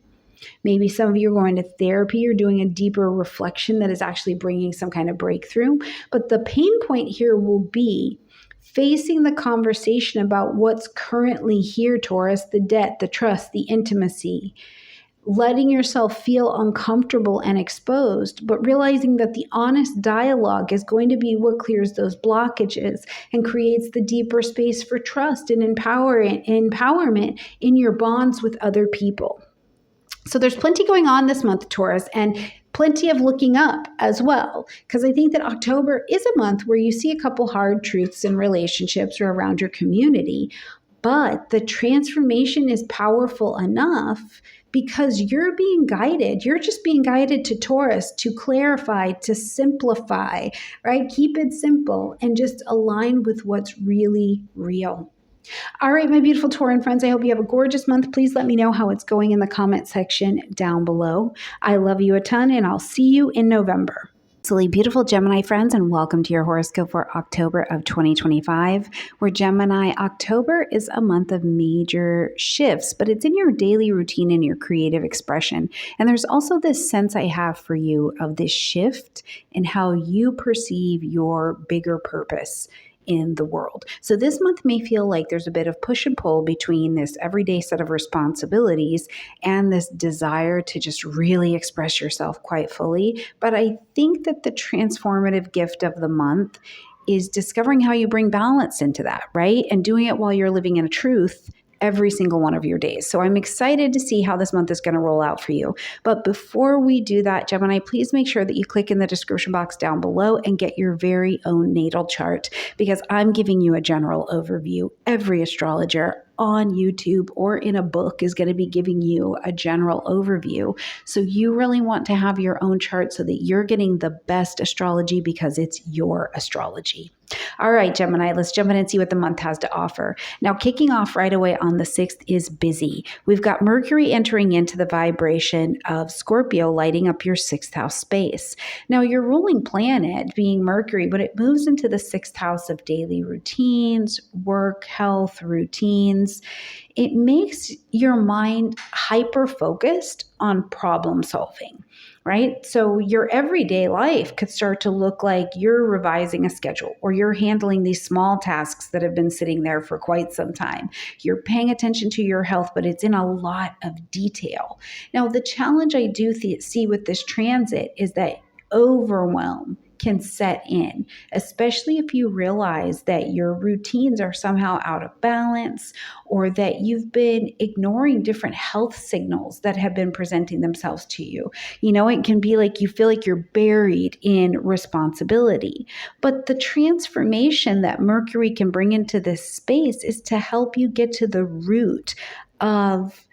Maybe some of you are going to therapy or doing a deeper reflection that is actually bringing some kind of breakthrough. But the pain point here will be facing the conversation about what's currently here, Taurus, the debt, the trust, the intimacy, letting yourself feel uncomfortable and exposed, but realizing that the honest dialogue is going to be what clears those blockages and creates the deeper space for trust and empowerment in your bonds with other people. So there's plenty going on this month, Taurus, and plenty of looking up as well, because I think that October is a month where you see a couple hard truths in relationships or around your community, but the transformation is powerful enough because you're being guided. You're just being guided to Taurus to clarify, to simplify, right? Keep it simple and just align with what's really real. All right, my beautiful Tauran friends, I hope you have a gorgeous month. Please let me know how it's going in the comment section down below. I love you a ton, and I'll see you in November. Absolutely beautiful Gemini friends, and welcome to your horoscope for October of 2025, where Gemini, October is a month of major shifts, but it's in your daily routine and your creative expression. And there's also this sense I have for you of this shift in how you perceive your bigger purpose in the world. So this month may feel like there's a bit of push and pull between this everyday set of responsibilities and this desire to just really express yourself quite fully. But I think that the transformative gift of the month is discovering how you bring balance into that, right? And doing it while you're living in a truth every single one of your days. So I'm excited to see how this month is going to roll out for you. But before we do that, Gemini, please make sure that you click in the description box down below and get your very own natal chart, because I'm giving you a general overview. Every astrologer on YouTube or in a book is going to be giving you a general overview. So you really want to have your own chart so that you're getting the best astrology because it's your astrology. All right, Gemini, let's jump in and see what the month has to offer. Now, kicking off right away on the 6th is busy. We've got Mercury entering into the vibration of Scorpio, lighting up your 6th house space. Now, your ruling planet being Mercury, but it moves into the 6th house of daily routines, work, health, routines. It makes your mind hyper-focused on problem solving, right? So your everyday life could start to look like you're revising a schedule or you're handling these small tasks that have been sitting there for quite some time. You're paying attention to your health, but it's in a lot of detail. Now, the challenge I do see with this transit is that overwhelm can set in, especially if you realize that your routines are somehow out of balance or that you've been ignoring different health signals that have been presenting themselves to you. You know, it can be like you feel like you're buried in responsibility. But the transformation that Mercury can bring into this space is to help you get to the root of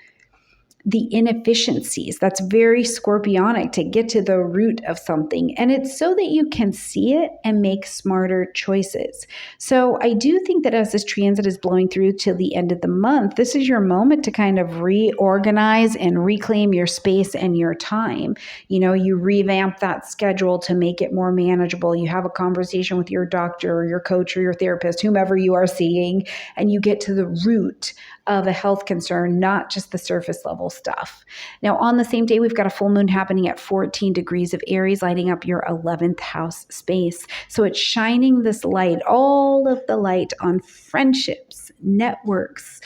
the inefficiencies. That's very scorpionic, to get to the root of something. And it's so that you can see it and make smarter choices. So I do think that as this transit is blowing through till the end of the month, this is your moment to kind of reorganize and reclaim your space and your time. You know, you revamp that schedule to make it more manageable. You have a conversation with your doctor or your coach or your therapist, whomever you are seeing, and you get to the root of a health concern, not just the surface level stuff. Now, on the same day, we've got a full moon happening at 14 degrees of Aries, lighting up your 11th house space. So it's shining this light, all of the light, on friendships, networks,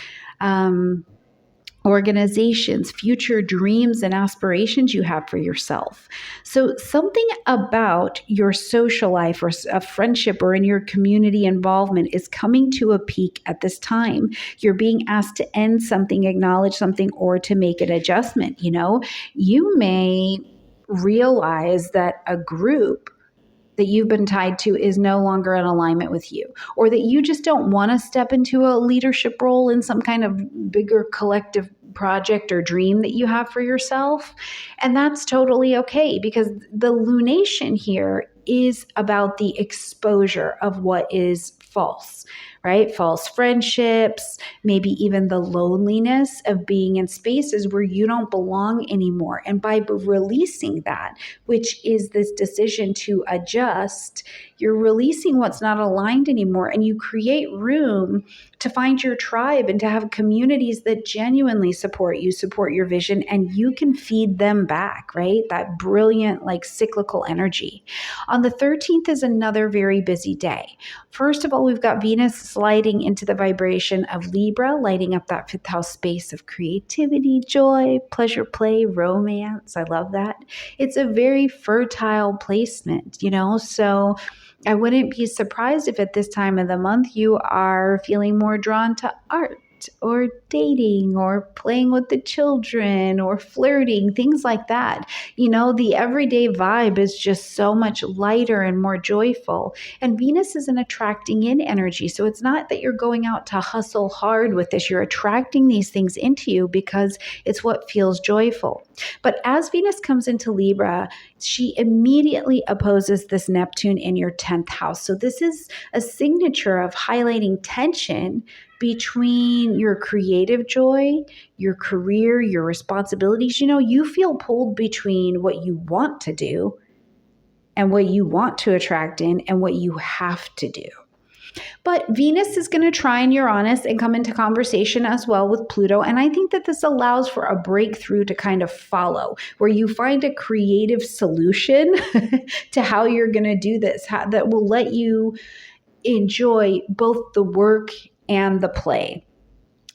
organizations, future dreams and aspirations you have for yourself. So something about your social life or a friendship or in your community involvement is coming to a peak at this time. You're being asked to end something, acknowledge something, or to make an adjustment. You know, you may realize that a group that you've been tied to is no longer in alignment with you, or that you just don't want to step into a leadership role in some kind of bigger collective project or dream that you have for yourself. And that's totally okay, because the lunation here is about the exposure of what is false, right? False friendships, maybe even the loneliness of being in spaces where you don't belong anymore. And by releasing that, which is this decision to adjust, you're releasing what's not aligned anymore, and you create room to find your tribe and to have communities that genuinely support you, support your vision, and you can feed them back, right? That brilliant, like cyclical energy. On the 13th is another very busy day. First of all, we've got Venus sliding into the vibration of Libra, lighting up that 5th house space of creativity, joy, pleasure, play, romance. I love that. It's a very fertile placement, you know, so I wouldn't be surprised if at this time of the month you are feeling more drawn to art or dating or playing with the children or flirting, things like that. You know, the everyday vibe is just so much lighter and more joyful. And Venus is an attracting in energy. So it's not that you're going out to hustle hard with this. You're attracting these things into you because it's what feels joyful. But as Venus comes into Libra, she immediately opposes this Neptune in your 10th house. So this is a signature of highlighting tension between your creative joy, your career, your responsibilities. You know, you feel pulled between what you want to do and what you want to attract in and what you have to do. But Venus is going to trine Uranus and come into conversation as well with Pluto. And I think that this allows for a breakthrough to kind of follow, where you find a creative solution to how you're going to do this, that will let you enjoy both the work and the play.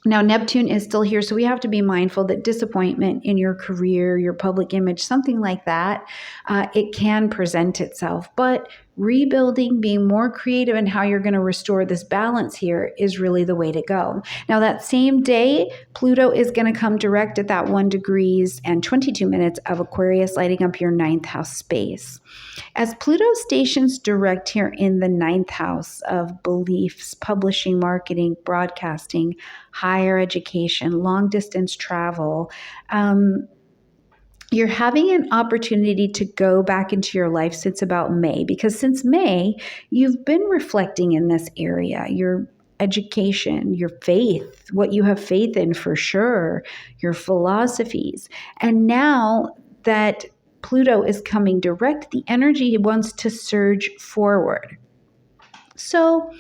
Now, Neptune is still here, so we have to be mindful that disappointment in your career, your public image, something like that, it can present itself. But rebuilding, being more creative in how you're going to restore this balance here is really the way to go. Now, that same day, Pluto is going to come direct at that 1 degrees and 22 minutes of Aquarius, lighting up your 9th house space. As Pluto stations direct here in the 9th house of beliefs, publishing, marketing, broadcasting, higher education, long distance travel, you're having an opportunity to go back into your life since about May, because since May, you've been reflecting in this area, your education, your faith, what you have faith in for sure, your philosophies. And now that Pluto is coming direct, the energy wants to surge forward. So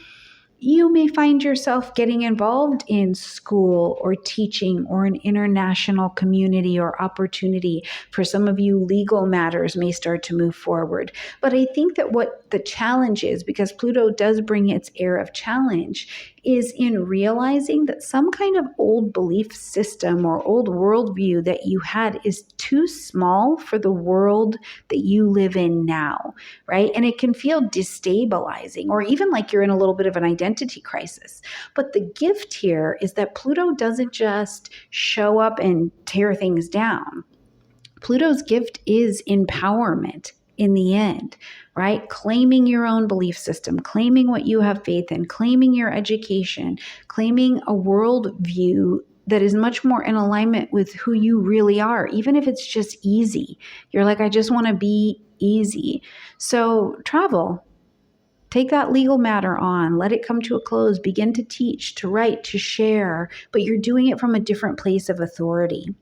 you may find yourself getting involved in school or teaching or an international community or opportunity. For some of you, legal matters may start to move forward. But I think that what the challenge is, because Pluto does bring its air of challenge, is in realizing that some kind of old belief system or old worldview that you had is too small for the world that you live in now, right? And it can feel destabilizing or even like you're in a little bit of an identity crisis. But the gift here is that Pluto doesn't just show up and tear things down. Pluto's gift is empowerment in the end, right? Claiming your own belief system, claiming what you have faith in, claiming your education, claiming a worldview that is much more in alignment with who you really are, even if it's just easy. You're like, I just want to be easy. So travel. Take that legal matter on, let it come to a close, begin to teach, to write, to share, but you're doing it from a different place of authority.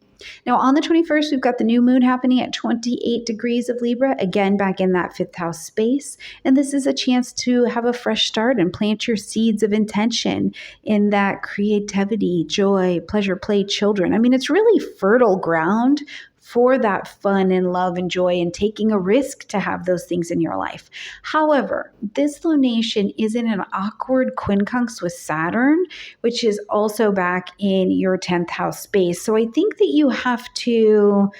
Now, on the 21st, we've got the new moon happening at 28 degrees of Libra, again, back in that fifth house space. And this is a chance to have a fresh start and plant your seeds of intention in that creativity, joy, pleasure, play, children. I mean, it's really fertile ground for that fun and love and joy and taking a risk to have those things in your life. However, this lunation is in an awkward quincunx with Saturn, which is also back in your 10th house space. So I think that you have to,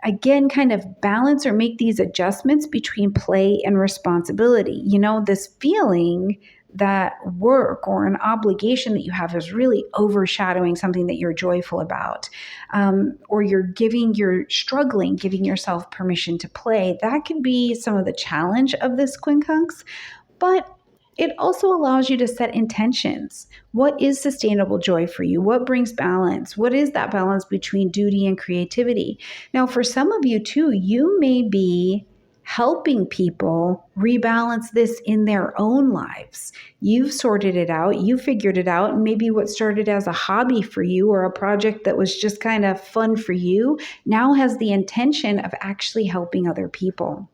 again, kind of balance or make these adjustments between play and responsibility. You know, this feeling that work or an obligation that you have is really overshadowing something that you're joyful about, or you're struggling, giving yourself permission to play. That can be some of the challenge of this quincunx, but it also allows you to set intentions. What is sustainable joy for you? What brings balance? What is that balance between duty and creativity? Now, for some of you too, you may be helping people rebalance this in their own lives. You've sorted it out, you figured it out, and maybe what started as a hobby for you or a project that was just kind of fun for you now has the intention of actually helping other people.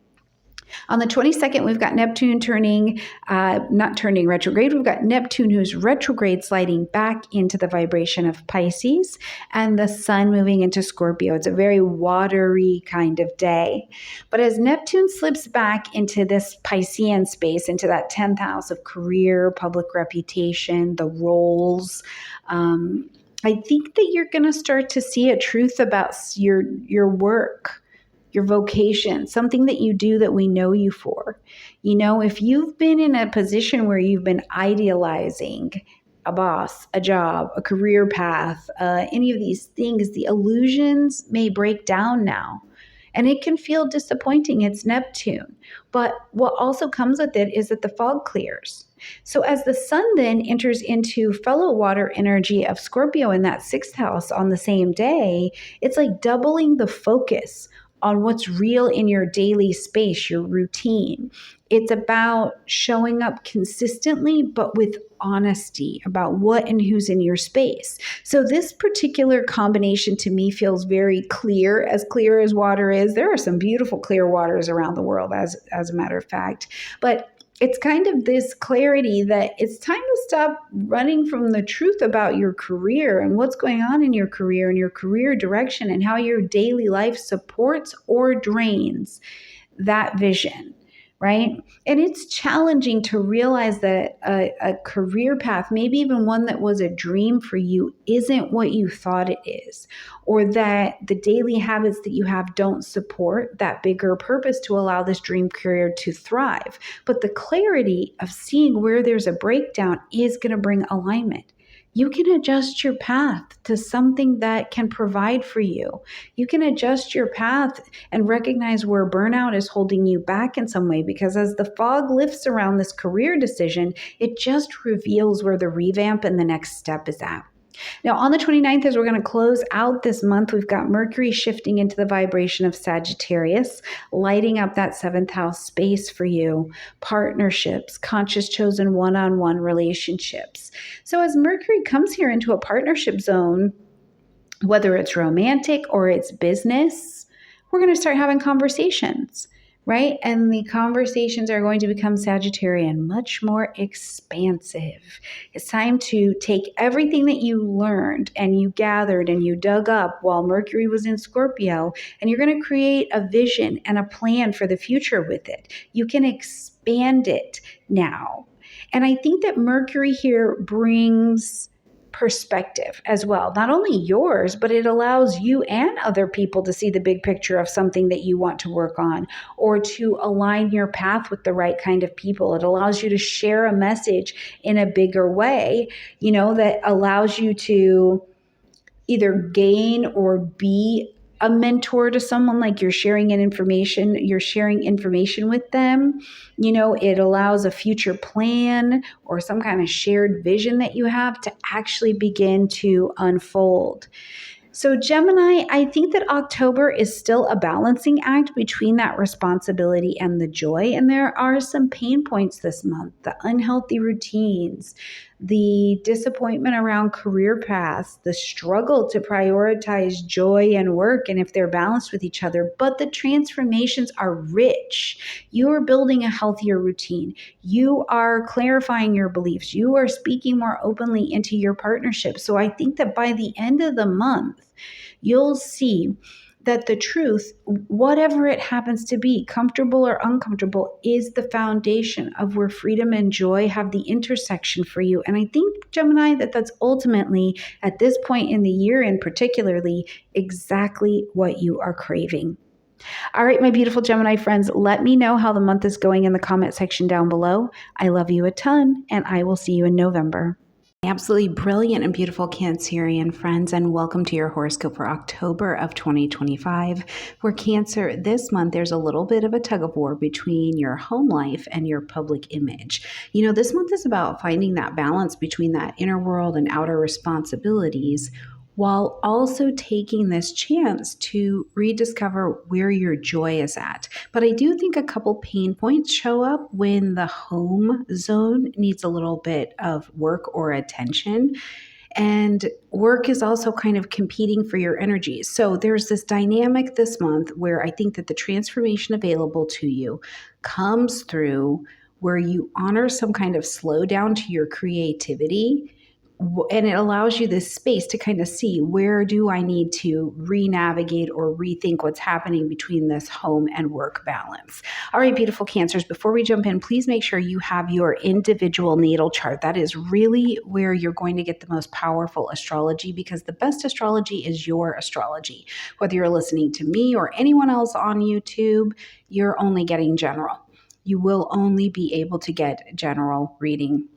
On the 22nd, we've got Neptune not turning retrograde. We've got Neptune who's retrograde sliding back into the vibration of Pisces and the sun moving into Scorpio. It's a very watery kind of day. But as Neptune slips back into this Piscean space, into that 10th house of career, public reputation, the roles, I think that you're going to start to see a truth about your work, your vocation, something that you do that we know you for. You know, if you've been in a position where you've been idealizing a boss, a job, a career path, any of these things, the illusions may break down now. And it can feel disappointing. It's Neptune. But what also comes with it is that the fog clears. So as the sun then enters into fellow water energy of Scorpio in that 6th house on the same day, it's like doubling the focus on what's real in your daily space, your routine. It's about showing up consistently, but with honesty about what and who's in your space. So this particular combination to me feels very clear as water is. There are some beautiful clear waters around the world, as a matter of fact. But it's kind of this clarity that it's time to stop running from the truth about your career and what's going on in your career and your career direction and how your daily life supports or drains that vision, right? And it's challenging to realize that a career path, maybe even one that was a dream for you, isn't what you thought it is, or that the daily habits that you have don't support that bigger purpose to allow this dream career to thrive. But the clarity of seeing where there's a breakdown is going to bring alignment. You can adjust your path to something that can provide for you. You can adjust your path and recognize where burnout is holding you back in some way, because as the fog lifts around this career decision, it just reveals where the revamp and the next step is at. Now, on the 29th, as we're going to close out this month, we've got Mercury shifting into the vibration of Sagittarius, lighting up that 7th house space for you, partnerships, conscious chosen one-on-one relationships. So as Mercury comes here into a partnership zone, whether it's romantic or it's business, we're going to start having conversations, right? And the conversations are going to become Sagittarian, much more expansive. It's time to take everything that you learned and you gathered and you dug up while Mercury was in Scorpio, and you're going to create a vision and a plan for the future with it. You can expand it now. And I think that Mercury here brings perspective as well, not only yours, but it allows you and other people to see the big picture of something that you want to work on, or to align your path with the right kind of people. It allows you to share a message in a bigger way, that allows you to either gain or be a mentor to someone. Like you're sharing information with them. It allows a future plan or some kind of shared vision that you have to actually begin to unfold. So Gemini, I think that October is still a balancing act between that responsibility and the joy. And there are some pain points this month: the unhealthy routines, the disappointment around career paths, the struggle to prioritize joy and work and if they're balanced with each other. But the transformations are rich. You are building a healthier routine. You are clarifying your beliefs. You are speaking more openly into your partnership. So I think that by the end of the month, you'll see that the truth, whatever it happens to be, comfortable or uncomfortable, is the foundation of where freedom and joy have the intersection for you. And I think, Gemini, that that's ultimately, at this point in the year and particularly, exactly what you are craving. All right, my beautiful Gemini friends, let me know how the month is going in the comment section down below. I love you a ton, and I will see you in November. Absolutely brilliant and beautiful Cancerian friends, and welcome to your horoscope for October of 2025. For Cancer, this month there's a little bit of a tug of war between your home life and your public image. This month is about finding that balance between that inner world and outer responsibilities, while also taking this chance to rediscover where your joy is at. But I do think a couple pain points show up when the home zone needs a little bit of work or attention. And work is also kind of competing for your energy. So there's this dynamic this month where I think that the transformation available to you comes through where you honor some kind of slowdown to your creativity. And it allows you this space to kind of see, where do I need to re-navigate or rethink what's happening between this home and work balance. All right, beautiful Cancers, before we jump in, please make sure you have your individual natal chart. That is really where you're going to get the most powerful astrology, because the best astrology is your astrology. Whether you're listening to me or anyone else on YouTube, you're only getting general. You will only be able to get general reading.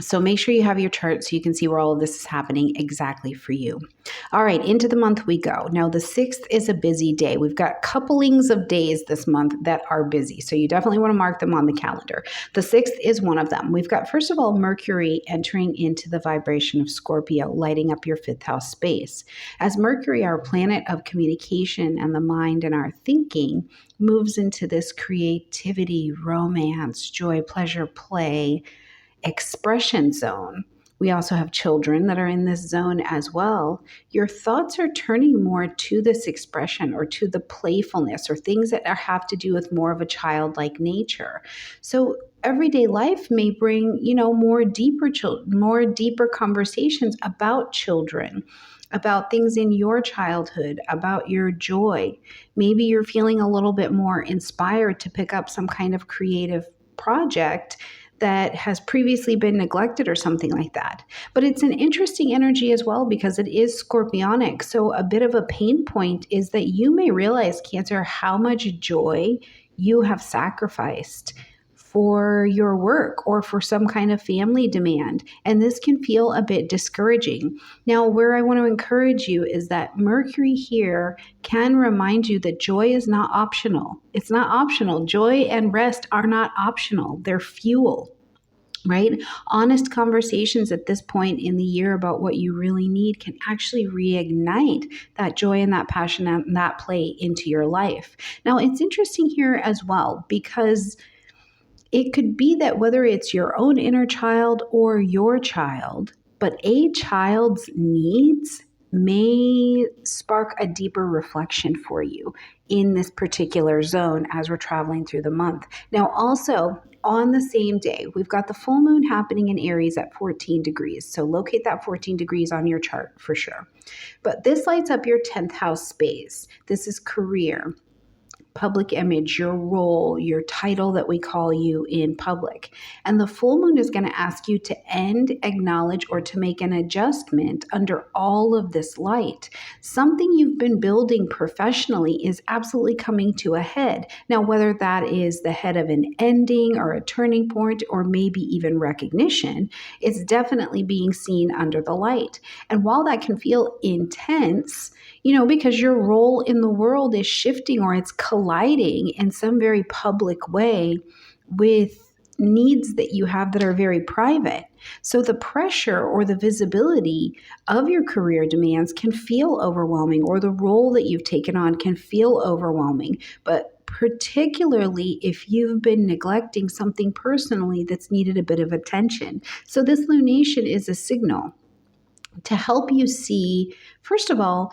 So make sure you have your chart so you can see where all of this is happening exactly for you. All right, into the month we go. Now, the 6th is a busy day. We've got couplings of days this month that are busy, so you definitely want to mark them on the calendar. The 6th is one of them. We've got, first of all, Mercury entering into the vibration of Scorpio, lighting up your 5th house space. As Mercury, our planet of communication and the mind and our thinking, moves into this creativity, romance, joy, pleasure, play, expression zone. We also have children that are in this zone as well. Your thoughts are turning more to this expression or to the playfulness or things that have to do with more of a childlike nature. So everyday life may bring, more deeper conversations about children, about things in your childhood, about your joy. Maybe you're feeling a little bit more inspired to pick up some kind of creative project that has previously been neglected or something like that. But it's an interesting energy as well because it is scorpionic. So a bit of a pain point is that you may realize, Cancer, how much joy you have sacrificed for your work or for some kind of family demand. And this can feel a bit discouraging. Now, where I want to encourage you is that Mercury here can remind you that joy is not optional. It's not optional. Joy and rest are not optional. They're fuel. Right? Honest conversations at this point in the year about what you really need can actually reignite that joy and that passion and that play into your life. Now, it's interesting here as well because it could be that whether it's your own inner child or your child, but a child's needs may spark a deeper reflection for you in this particular zone as we're traveling through the month. Now, also, on the same day, we've got the full moon happening in Aries at 14 degrees. So locate that 14 degrees on your chart for sure. But this lights up your 10th house space. This is career, public image, your role, your title that we call you in public. And the full moon is going to ask you to end, acknowledge, or to make an adjustment under all of this light. Something you've been building professionally is absolutely coming to a head. Now, whether that is the head of an ending or a turning point or maybe even recognition, it's definitely being seen under the light. And while that can feel intense, because your role in the world is shifting or it's colliding in some very public way with needs that you have that are very private. So the pressure or the visibility of your career demands can feel overwhelming, or the role that you've taken on can feel overwhelming. But particularly if you've been neglecting something personally that's needed a bit of attention. So this lunation is a signal to help you see, first of all,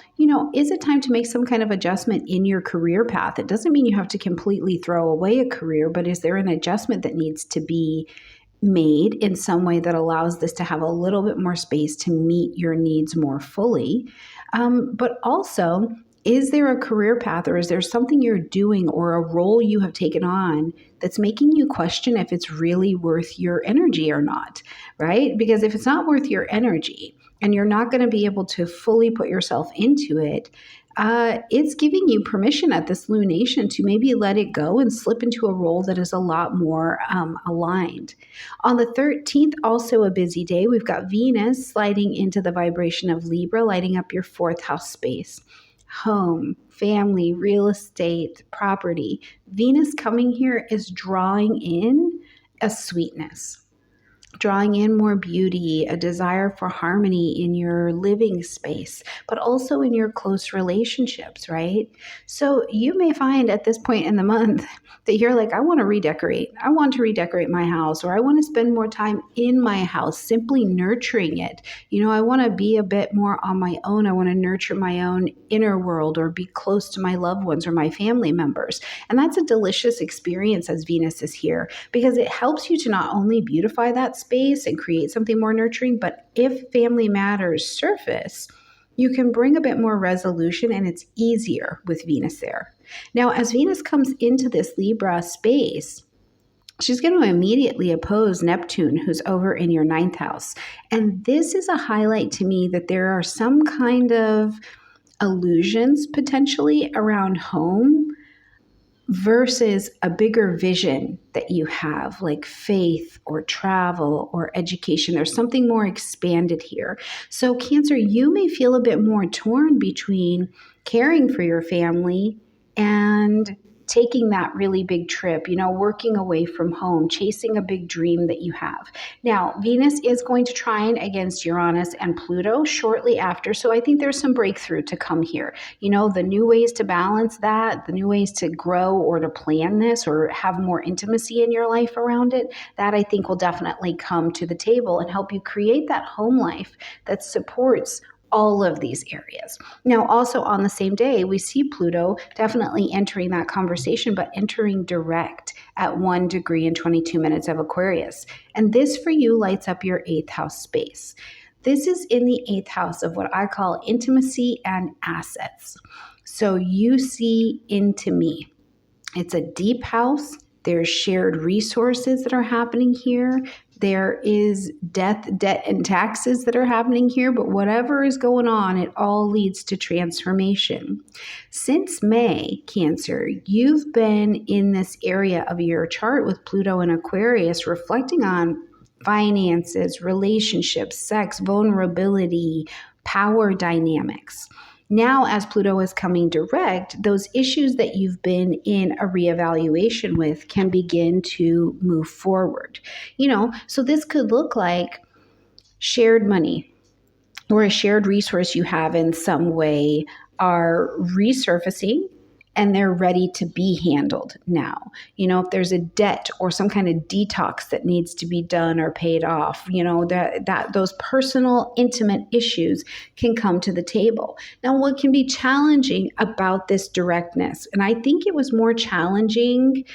is it time to make some kind of adjustment in your career path? It doesn't mean you have to completely throw away a career, but is there an adjustment that needs to be made in some way that allows this to have a little bit more space to meet your needs more fully? But also, is there a career path, or is there something you're doing or a role you have taken on that's making you question if it's really worth your energy or not, right? Because if it's not worth your energy and you're not going to be able to fully put yourself into it, it's giving you permission at this lunation to maybe let it go and slip into a role that is a lot more aligned. On the 13th, also a busy day, we've got Venus sliding into the vibration of Libra, lighting up your 4th house space. Home, family, real estate, property. Venus coming here is drawing in a sweetness, drawing in more beauty, a desire for harmony in your living space, but also in your close relationships, right? So you may find at this point in the month that you're like, I want to redecorate. I want to redecorate my house, or I want to spend more time in my house, simply nurturing it. I want to be a bit more on my own. I want to nurture my own inner world, or be close to my loved ones or my family members. And that's a delicious experience as Venus is here, because it helps you to not only beautify that space and create something more nurturing, but if family matters surface, you can bring a bit more resolution, and it's easier with Venus there. Now, as Venus comes into this Libra space, she's going to immediately oppose Neptune, who's over in your 9th house. And this is a highlight to me that there are some kind of illusions potentially around home versus a bigger vision that you have, like faith or travel or education. There's something more expanded here. So Cancer, you may feel a bit more torn between caring for your family and taking that really big trip, working away from home, chasing a big dream that you have. Now, Venus is going to trine against Uranus and Pluto shortly after. So I think there's some breakthrough to come here. The new ways to balance that, the new ways to grow or to plan this or have more intimacy in your life around it, that I think will definitely come to the table and help you create that home life that supports all of these areas. Now, also on the same day, we see Pluto definitely entering that conversation, but entering direct at 1 degree and 22 minutes of Aquarius. And this for you lights up your 8th house space. This is in the 8th house of what I call intimacy and assets. So you see into me. It's a deep house. There's shared resources that are happening here. There is death, debt, and taxes that are happening here, but whatever is going on, it all leads to transformation. Since May, Cancer, you've been in this area of your chart with Pluto and Aquarius, reflecting on finances, relationships, sex, vulnerability, power dynamics. Now, as Pluto is coming direct, those issues that you've been in a reevaluation with can begin to move forward. So this could look like shared money or a shared resource you have in some way are resurfacing, and they're ready to be handled now. If there's a debt or some kind of detox that needs to be done or paid off, that those personal, intimate issues can come to the table. Now, what can be challenging about this directness, and I think it was more challenging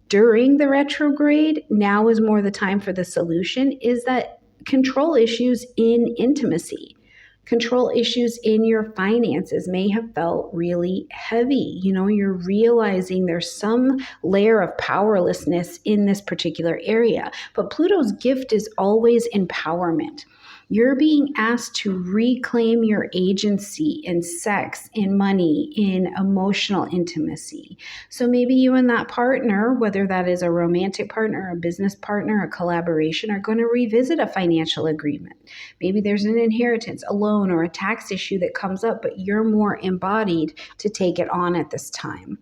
during the retrograde, now is more the time for the solution, is that control issues in intimacy. Control issues in your finances may have felt really heavy. You're realizing there's some layer of powerlessness in this particular area. But Pluto's gift is always empowerment. You're being asked to reclaim your agency in sex, in money, in emotional intimacy. So maybe you and that partner, whether that is a romantic partner, a business partner, a collaboration, are going to revisit a financial agreement. Maybe there's an inheritance, a loan, or a tax issue that comes up, but you're more embodied to take it on at this time.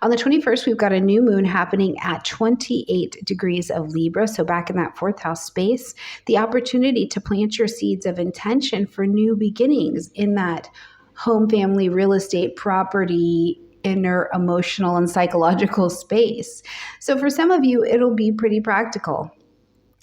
On the 21st, we've got a new moon happening at 28 degrees of Libra, so back in that fourth house space, the opportunity to plant your seeds of intention for new beginnings in that home, family, real estate, property, inner emotional and psychological space. So for some of you, it'll be pretty practical.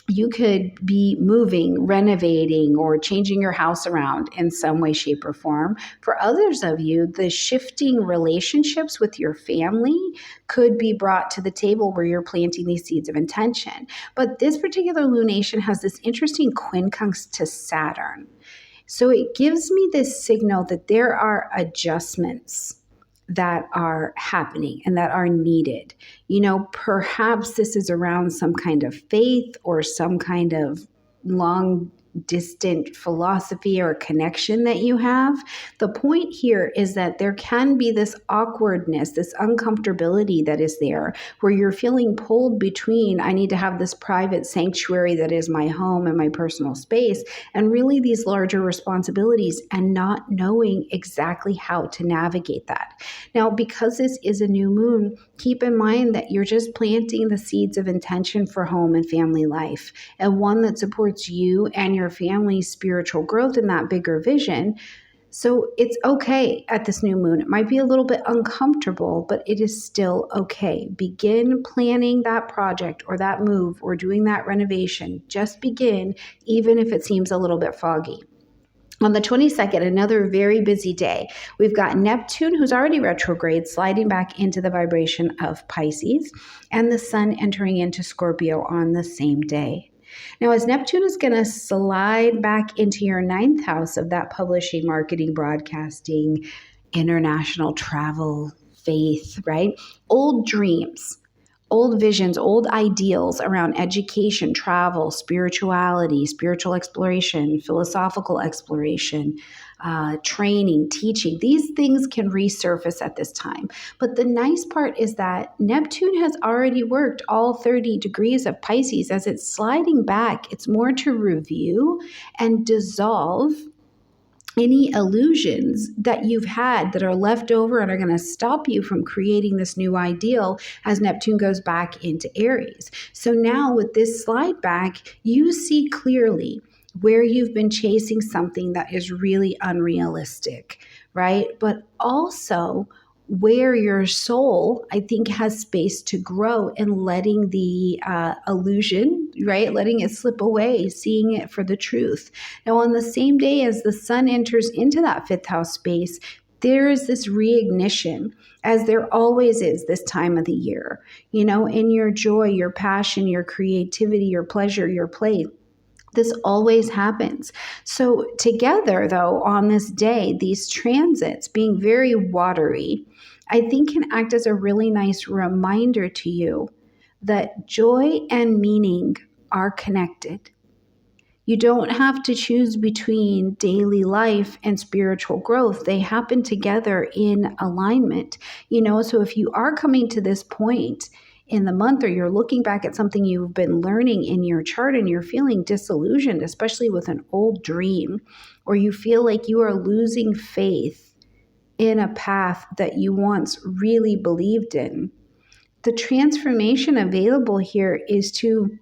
You could be moving, renovating, or changing your house around in some way, shape, or form. For others of you, the shifting relationships with your family could be brought to the table where you're planting these seeds of intention. But this particular lunation has this interesting quincunx to Saturn. So it gives me this signal that there are adjustments that are happening and that are needed. Perhaps this is around some kind of faith or some kind of long distant philosophy or connection that you have. The point here is that there can be this awkwardness, this uncomfortability that is there where you're feeling pulled between, I need to have this private sanctuary that is my home and my personal space, and really these larger responsibilities, and not knowing exactly how to navigate that. Now, because this is a new moon, keep in mind that you're just planting the seeds of intention for home and family life, and one that supports you and your family's spiritual growth in that bigger vision. So it's okay at this new moon. It might be a little bit uncomfortable, but it is still okay. Begin planning that project or that move or doing that renovation. Just begin, even if it seems a little bit foggy. On the 22nd, another very busy day. We've got Neptune, who's already retrograde, sliding back into the vibration of Pisces, and the Sun entering into Scorpio on the same day. Now, as Neptune is going to slide back into your ninth house of that publishing, marketing, broadcasting, international travel, faith, right? Old dreams, old visions, old ideals around education, travel, spirituality, spiritual exploration, philosophical exploration, training, teaching. These things can resurface at this time. But the nice part is that Neptune has already worked all 30 degrees of Pisces. As it's sliding back, it's more to review and dissolve any illusions that you've had that are left over and are going to stop you from creating this new ideal as Neptune goes back into Aries. So now with this slide back, you see clearly where you've been chasing something that is really unrealistic, right? But also where your soul, I think, has space to grow and letting the illusion, right? Letting it slip away, seeing it for the truth. Now, on the same day as the Sun enters into that fifth house space, there is this reignition, as there always is this time of the year, in your joy, your passion, your creativity, your pleasure, your play. This always happens. So together, though, on this day, these transits being very watery, I think can act as a really nice reminder to you that joy and meaning are connected. You don't have to choose between daily life and spiritual growth. They happen together in alignment. So if you are coming to this point in the month, or you're looking back at something you've been learning in your chart and you're feeling disillusioned, especially with an old dream, or you feel like you are losing faith in a path that you once really believed in, the transformation available here is to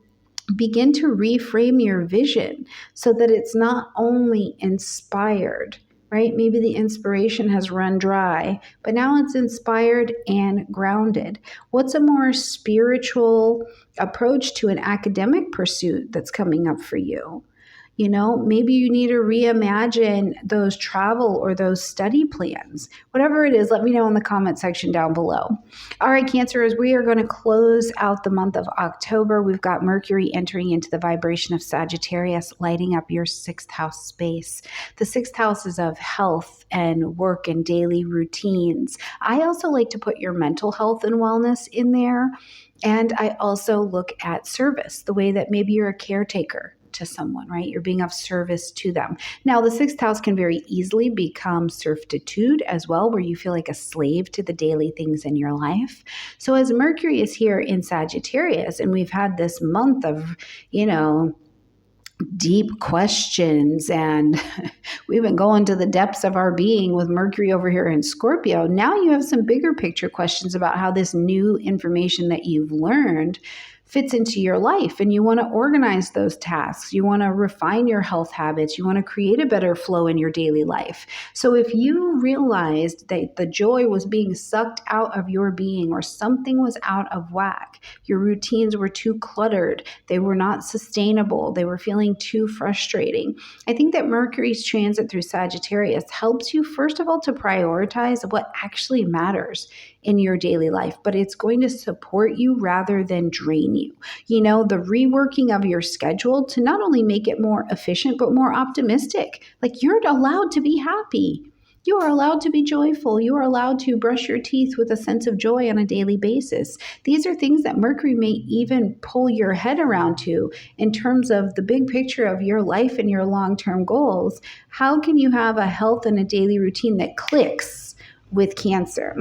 begin to reframe your vision so that it's not only inspired, right? Maybe the inspiration has run dry, but now it's inspired and grounded. What's a more spiritual approach to an academic pursuit that's coming up for you? Maybe you need to reimagine those travel or those study plans. Whatever it is, let me know in the comment section down below. All right, Cancers, we are going to close out the month of October. We've got Mercury entering into the vibration of Sagittarius, lighting up your 6th house space. The 6th house is of health and work and daily routines. I also like to put your mental health and wellness in there. And I also look at service, the way that maybe you're a caretaker to someone, right? You're being of service to them. Now, the 6th house can very easily become servitude as well, where you feel like a slave to the daily things in your life. So as Mercury is here in Sagittarius, and we've had this month of, deep questions, and we've been going to the depths of our being with Mercury over here in Scorpio. Now you have some bigger picture questions about how this new information that you've learned fits into your life, and you want to organize those tasks. You want to refine your health habits. You want to create a better flow in your daily life. So if you realized that the joy was being sucked out of your being, or something was out of whack, your routines were too cluttered, they were not sustainable, they were feeling too frustrating, I think that Mercury's transit through Sagittarius helps you, first of all, to prioritize what actually matters in your daily life, but it's going to support you rather than drain you. The reworking of your schedule to not only make it more efficient, but more optimistic. Like, you're allowed to be happy. You are allowed to be joyful. You are allowed to brush your teeth with a sense of joy on a daily basis. These are things that Mercury may even pull your head around to in terms of the big picture of your life and your long-term goals. How can you have a health and a daily routine that clicks with Cancer?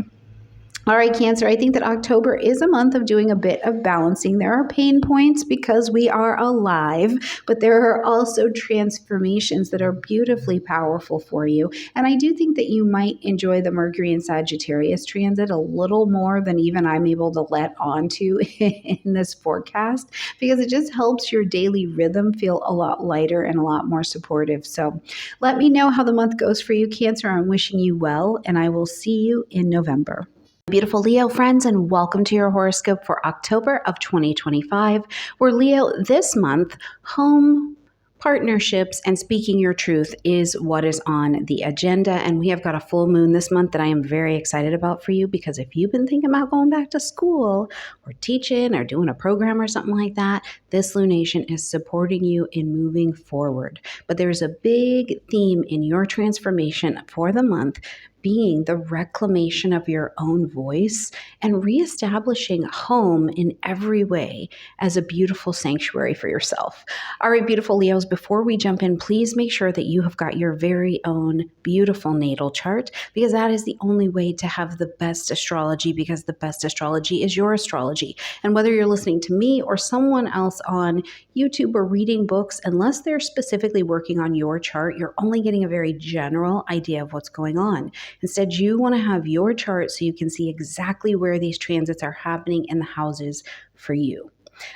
All right, Cancer, I think that October is a month of doing a bit of balancing. There are pain points because we are alive, but there are also transformations that are beautifully powerful for you. And I do think that you might enjoy the Mercury and Sagittarius transit a little more than even I'm able to let on to in this forecast, because it just helps your daily rhythm feel a lot lighter and a lot more supportive. So let me know how the month goes for you, Cancer. I'm wishing you well, and I will see you in November. Beautiful Leo friends, and welcome to your horoscope for October of 2025. Where Leo, this month, home, partnerships, and speaking your truth is what is on the agenda. And we have got a full moon this month that I am very excited about for you, because if you've been thinking about going back to school or teaching or doing a program or something like that, this lunation is supporting you in moving forward. But there's a big theme in your transformation for the month being the reclamation of your own voice and reestablishing home in every way as a beautiful sanctuary for yourself. All right, beautiful Leos, before we jump in, please make sure that you have got your very own beautiful natal chart, because that is the only way to have the best astrology, because the best astrology is your astrology. And whether you're listening to me or someone else on YouTube or reading books, unless they're specifically working on your chart, you're only getting a very general idea of what's going on. Instead, you want to have your chart so you can see exactly where these transits are happening in the houses for you.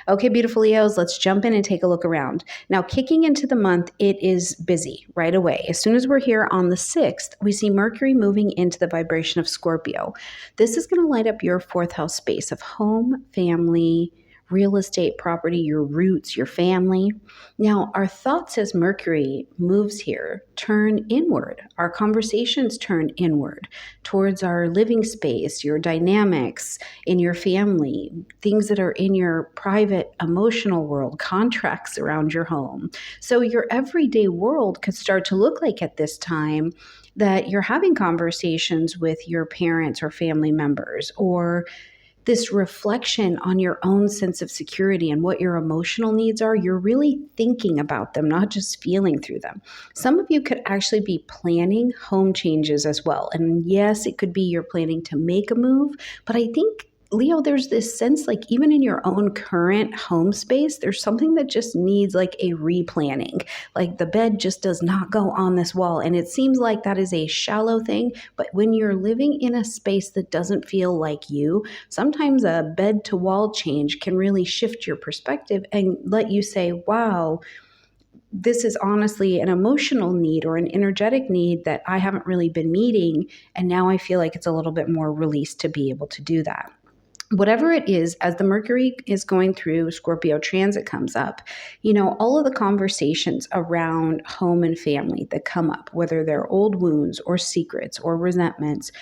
Okay, beautiful Leos, let's jump in and take a look around. Now, kicking into the month, it is busy right away. As soon as we're here on the 6th, we see Mercury moving into the vibration of Scorpio. This is going to light up your 4th house space of home, family, real estate, property, your roots, your family. Now, our thoughts as Mercury moves here turn inward. Our conversations turn inward towards our living space, your dynamics in your family, things that are in your private emotional world, contracts around your home. So your everyday world could start to look like at this time that you're having conversations with your parents or family members, or this reflection on your own sense of security and what your emotional needs are. You're really thinking about them, not just feeling through them. Some of you could actually be planning home changes as well. And yes, it could be you're planning to make a move, but I think, Leo, there's this sense like even in your own current home space, there's something that just needs like a replanning. Like the bed just does not go on this wall. And it seems like that is a shallow thing. But when you're living in a space that doesn't feel like you, sometimes a bed to wall change can really shift your perspective and let you say, wow, this is honestly an emotional need or an energetic need that I haven't really been meeting. And now I feel like it's a little bit more released to be able to do that. whatever it is, as the Mercury is going through Scorpio transit comes up, all of the conversations around home and family that come up, whether they're old wounds or secrets or resentments,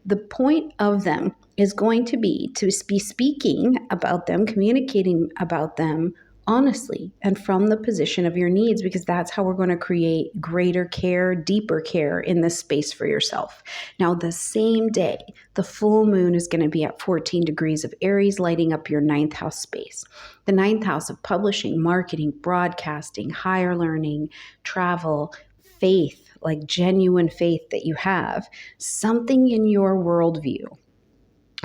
the point of them is going to be speaking about them, communicating about them honestly and from the position of your needs, because that's how we're going to create greater care, deeper care in this space for yourself. Now, the same day, the full moon is going to be at 14 degrees of Aries, lighting up your ninth house space. The ninth house of publishing, marketing, broadcasting, higher learning, travel, faith, like genuine faith that you have, something in your worldview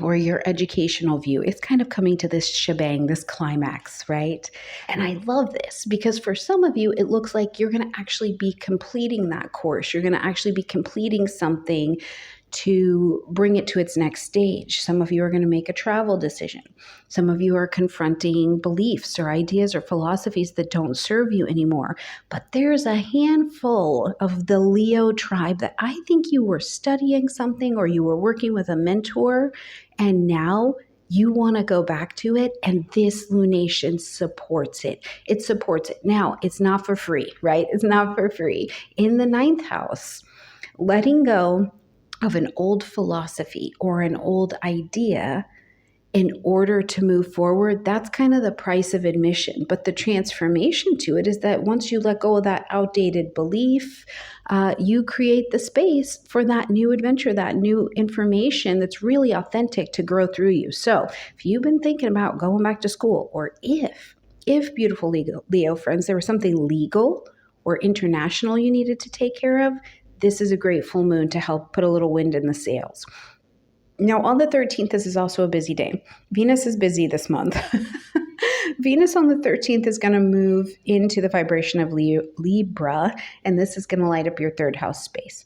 or your educational view, it's kind of coming to this shebang, this climax, right? And I love this because for some of you, it looks like you're going to actually be completing that course. You're going to actually be completing something to bring it to its next stage. Some of you are going to make a travel decision. Some of you are confronting beliefs or ideas or philosophies that don't serve you anymore. But there's a handful of the Leo tribe that I think you were studying something or you were working with a mentor, and now you want to go back to it, and this lunation supports it. It supports it. Now, it's not for free, right? It's not for free. In the ninth house, letting go of an old philosophy or an old idea in order to move forward, that's kind of the price of admission. But the transformation to it is that once you let go of that outdated belief, you create the space for that new adventure, that new information that's really authentic to grow through you. So if you've been thinking about going back to school, or if beautiful Leo friends, there was something legal or international you needed to take care of, this is a great full moon to help put a little wind in the sails. Now, on the 13th, this is also a busy day. Venus is busy this month. Venus on the 13th is going to move into the vibration of Libra, and this is going to light up your third house space.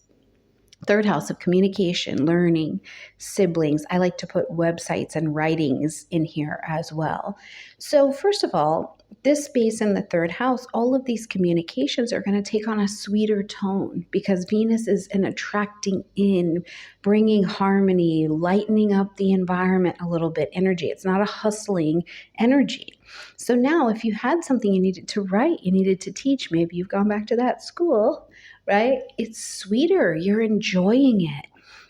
Third house of communication, learning, siblings. I like to put websites and writings in here as well. So first of all, this space in the third house, all of these communications are going to take on a sweeter tone because Venus is an attracting in, bringing harmony, lightening up the environment a little bit energy. It's not a hustling energy. So now if you had something you needed to write, you needed to teach, maybe you've gone back to that school, right? It's sweeter. You're enjoying it.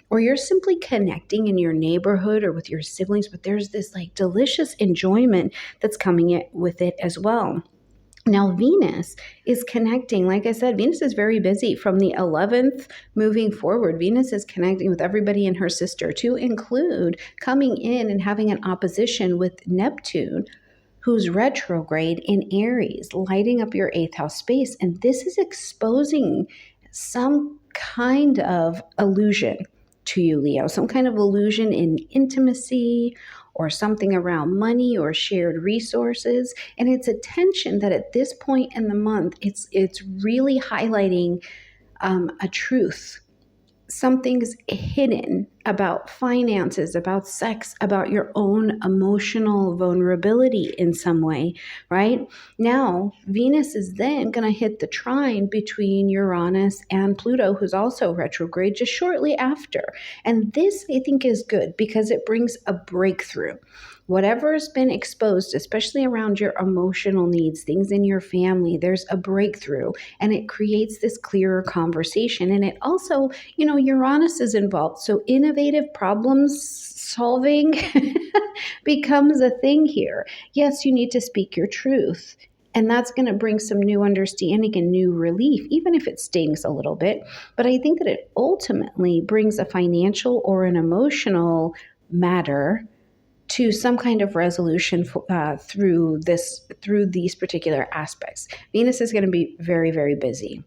Or you're simply connecting in your neighborhood or with your siblings, but there's this like delicious enjoyment that's coming with it as well. Now, Venus is connecting. Like I said, Venus is very busy from the 11th moving forward. Venus is connecting with everybody and her sister, to include coming in and having an opposition with Neptune, who's retrograde in Aries, lighting up your 8th house space. And this is exposing some kind of illusion to you, Leo, some kind of illusion in intimacy or something around money or shared resources. And it's a tension that at this point in the month, it's really highlighting a truth. Something's hidden about finances, about sex, about your own emotional vulnerability in some way, right? Now, Venus is then going to hit the trine between Uranus and Pluto, who's also retrograde, just shortly after. And this, I think, is good because it brings a breakthrough. Whatever's been exposed, especially around your emotional needs, things in your family, there's a breakthrough and it creates this clearer conversation. And it also, Uranus is involved. So innovative problem solving becomes a thing here. Yes, you need to speak your truth. And that's going to bring some new understanding and new relief, even if it stings a little bit. But I think that it ultimately brings a financial or an emotional matter to some kind of resolution through these particular aspects. Venus is going to be very, very busy.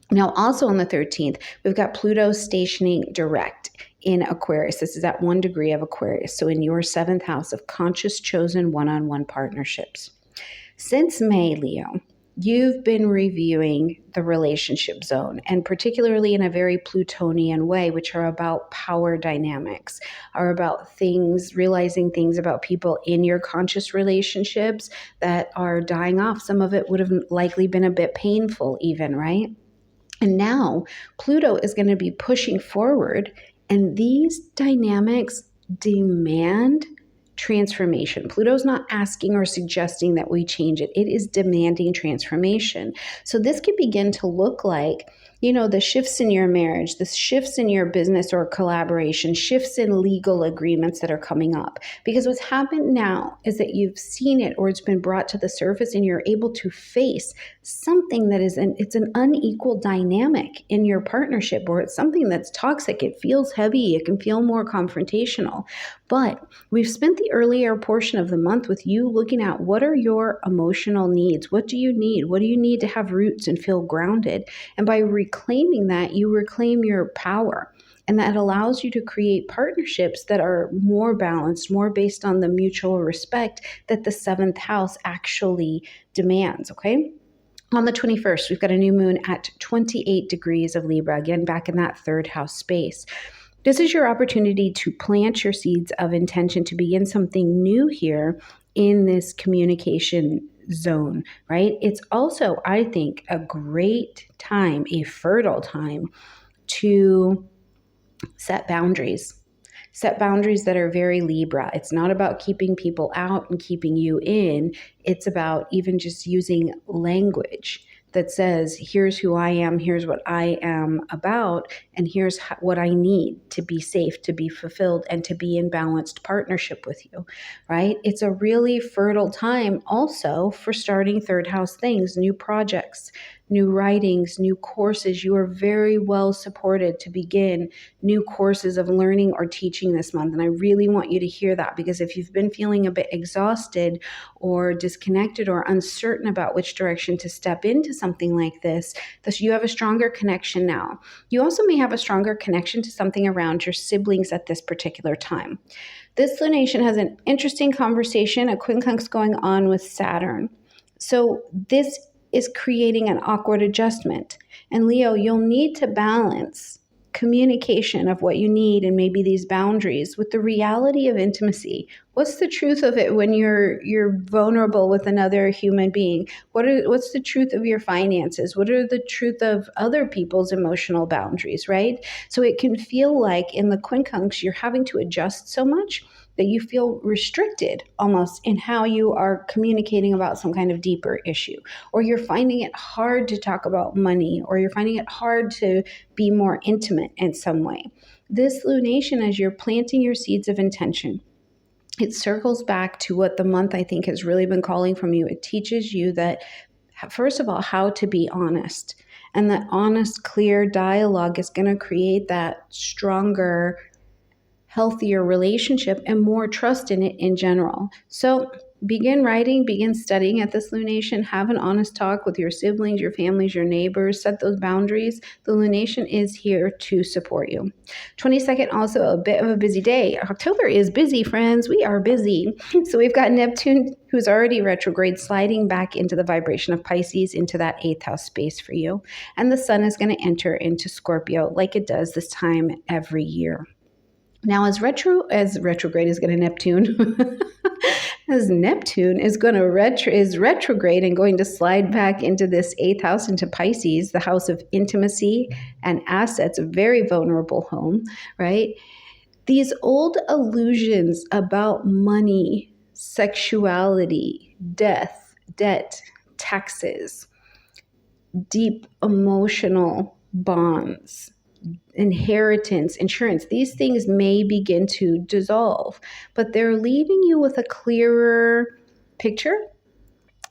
Now, also on the 13th, we've got Pluto stationing direct in Aquarius. This is at 1 degree of Aquarius. So in your 7th house of conscious, chosen one-on-one partnerships. Since May, Leo, you've been reviewing the relationship zone, and particularly in a very Plutonian way, which are about power dynamics, are about things, realizing things about people in your conscious relationships that are dying off. Some of it would have likely been a bit painful even, right? And now Pluto is going to be pushing forward, and these dynamics demand transformation. Pluto's not asking or suggesting that we change it. It is demanding transformation. So this could begin to look like, the shifts in your marriage, the shifts in your business or collaboration, shifts in legal agreements that are coming up. Because what's happened now is that you've seen it, or it's been brought to the surface, and you're able to face something that it's an unequal dynamic in your partnership, or it's something that's toxic. It feels heavy. It can feel more confrontational. But we've spent the earlier portion of the month with you looking at what are your emotional needs? What do you need? What do you need to have roots and feel grounded? And by reclaiming that, you reclaim your power. And that allows you to create partnerships that are more balanced, more based on the mutual respect that the seventh house actually demands, okay? On the 21st, we've got a new moon at 28 degrees of Libra, again, back in that third house space. This is your opportunity to plant your seeds of intention to begin something new here in this communication zone, right? It's also, I think, a great time, a fertile time to set boundaries. Set boundaries that are very Libra. It's not about keeping people out and keeping you in. It's about even just using language that says, here's who I am, here's what I am about, and here's what I need to be safe, to be fulfilled, and to be in balanced partnership with you, right? It's a really fertile time also for starting third house things, new projects, new writings, new courses. You are very well supported to begin new courses of learning or teaching this month. And I really want you to hear that, because if you've been feeling a bit exhausted or disconnected or uncertain about which direction to step into something like this, you have a stronger connection now. You also may have a stronger connection to something around your siblings at this particular time. This lunation has an interesting conversation, a quincunx going on with Saturn. So this is creating an awkward adjustment. And Leo, you'll need to balance communication of what you need and maybe these boundaries with the reality of intimacy. What's the truth of it when you're vulnerable with another human being? What's the truth of your finances? What are the truth of other people's emotional boundaries, right? So it can feel like in the quincunx you're having to adjust so much that you feel restricted almost in how you are communicating about some kind of deeper issue, or you're finding it hard to talk about money, or you're finding it hard to be more intimate in some way. This lunation, as you're planting your seeds of intention, it circles back to what the month I think has really been calling from you. It teaches you that, first of all, how to be honest. And that honest, clear dialogue is going to create that stronger, healthier relationship and more trust in it in general. So begin writing, begin studying at this lunation, have an honest talk with your siblings, your families, your neighbors, set those boundaries. The lunation is here to support you. 22nd, also a bit of a busy day. October is busy, friends. We are busy. So we've got Neptune, who's already retrograde, sliding back into the vibration of Pisces, into that 8th house space for you. And the sun is going to enter into Scorpio like it does this time every year. Now, as retrograde is going to Neptune, as Neptune is going to retrograde and going to slide back into this 8th house, into Pisces, the house of intimacy and assets, a very vulnerable home, right? These old illusions about money, sexuality, death, debt, taxes, deep emotional bonds, inheritance, insurance, these things may begin to dissolve, but they're leaving you with a clearer picture,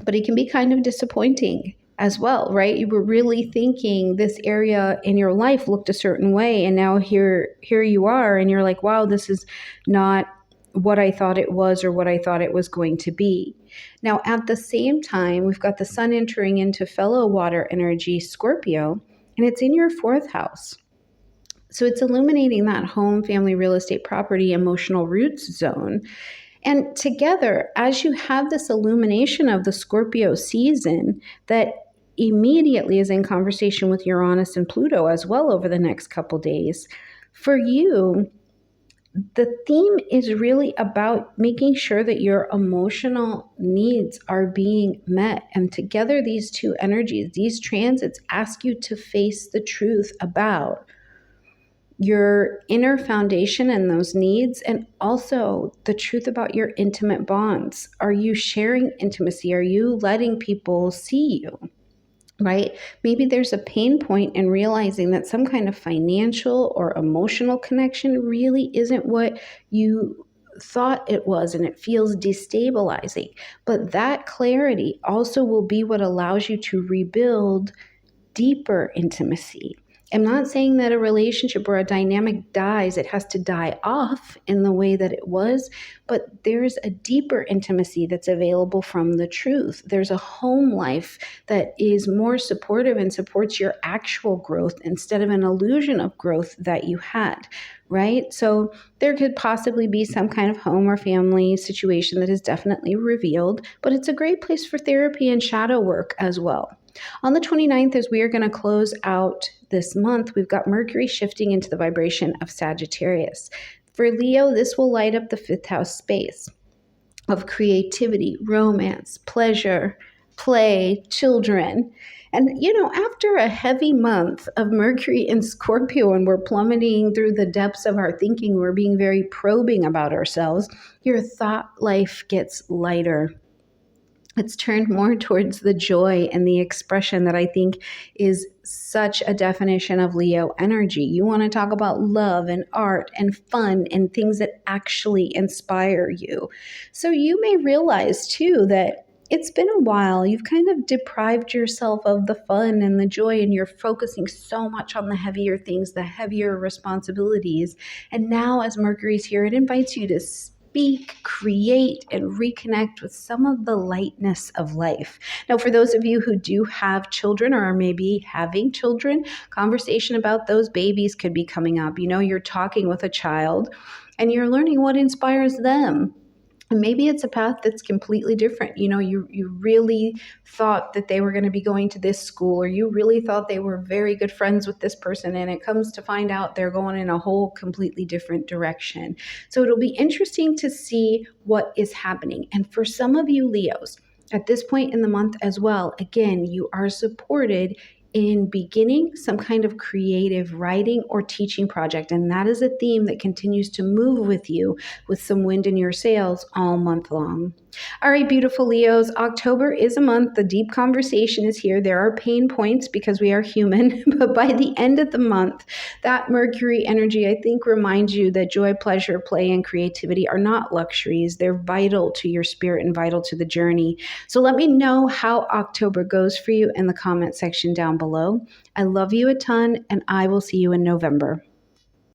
but it can be kind of disappointing as well, right? You were really thinking this area in your life looked a certain way, and now here you are, and you're like, wow, this is not what I thought it was or what I thought it was going to be. Now, at the same time, we've got the sun entering into fellow water energy, Scorpio, and it's in your 4th house. So it's illuminating that home, family, real estate, property, emotional roots zone. And together, as you have this illumination of the Scorpio season that immediately is in conversation with Uranus and Pluto as well over the next couple days, for you, the theme is really about making sure that your emotional needs are being met. And together, these two energies, these transits, ask you to face the truth about your inner foundation and those needs, and also the truth about your intimate bonds. Are you sharing intimacy? Are you letting people see you? Right? Maybe there's a pain point in realizing that some kind of financial or emotional connection really isn't what you thought it was, and it feels destabilizing. But that clarity also will be what allows you to rebuild deeper intimacy. I'm not saying that a relationship or a dynamic dies, it has to die off in the way that it was, but there's a deeper intimacy that's available from the truth. There's a home life that is more supportive and supports your actual growth instead of an illusion of growth that you had, right? So there could possibly be some kind of home or family situation that is definitely revealed, but it's a great place for therapy and shadow work as well. On the 29th, as we are going to close out this month, we've got Mercury shifting into the vibration of Sagittarius. For Leo, this will light up the fifth house space of creativity, romance, pleasure, play, children. And, after a heavy month of Mercury in Scorpio, and we're plummeting through the depths of our thinking, we're being very probing about ourselves, your thought life gets lighter. It's turned more towards the joy and the expression that I think is such a definition of Leo energy. You want to talk about love and art and fun and things that actually inspire you. So you may realize too that it's been a while. You've kind of deprived yourself of the fun and the joy, and you're focusing so much on the heavier things, the heavier responsibilities. And now, as Mercury's here, it invites you to speak, create, and reconnect with some of the lightness of life. Now, for those of you who do have children or are maybe having children, conversation about those babies could be coming up. You're talking with a child and you're learning what inspires them. And maybe it's a path that's completely different. You really thought that they were going to be going to this school, or you really thought they were very good friends with this person, and it comes to find out they're going in a whole completely different direction. So it'll be interesting to see what is happening. And for some of you Leos, at this point in the month as well, again, you are supported in beginning some kind of creative writing or teaching project. And that is a theme that continues to move with you with some wind in your sails all month long. All right, beautiful Leos, October is a month. The deep conversation is here. There are pain points because we are human, but by the end of the month, that Mercury energy, I think, reminds you that joy, pleasure, play, and creativity are not luxuries. They're vital to your spirit and vital to the journey. So let me know how October goes for you in the comment section down below. I love you a ton, and I will see you in November.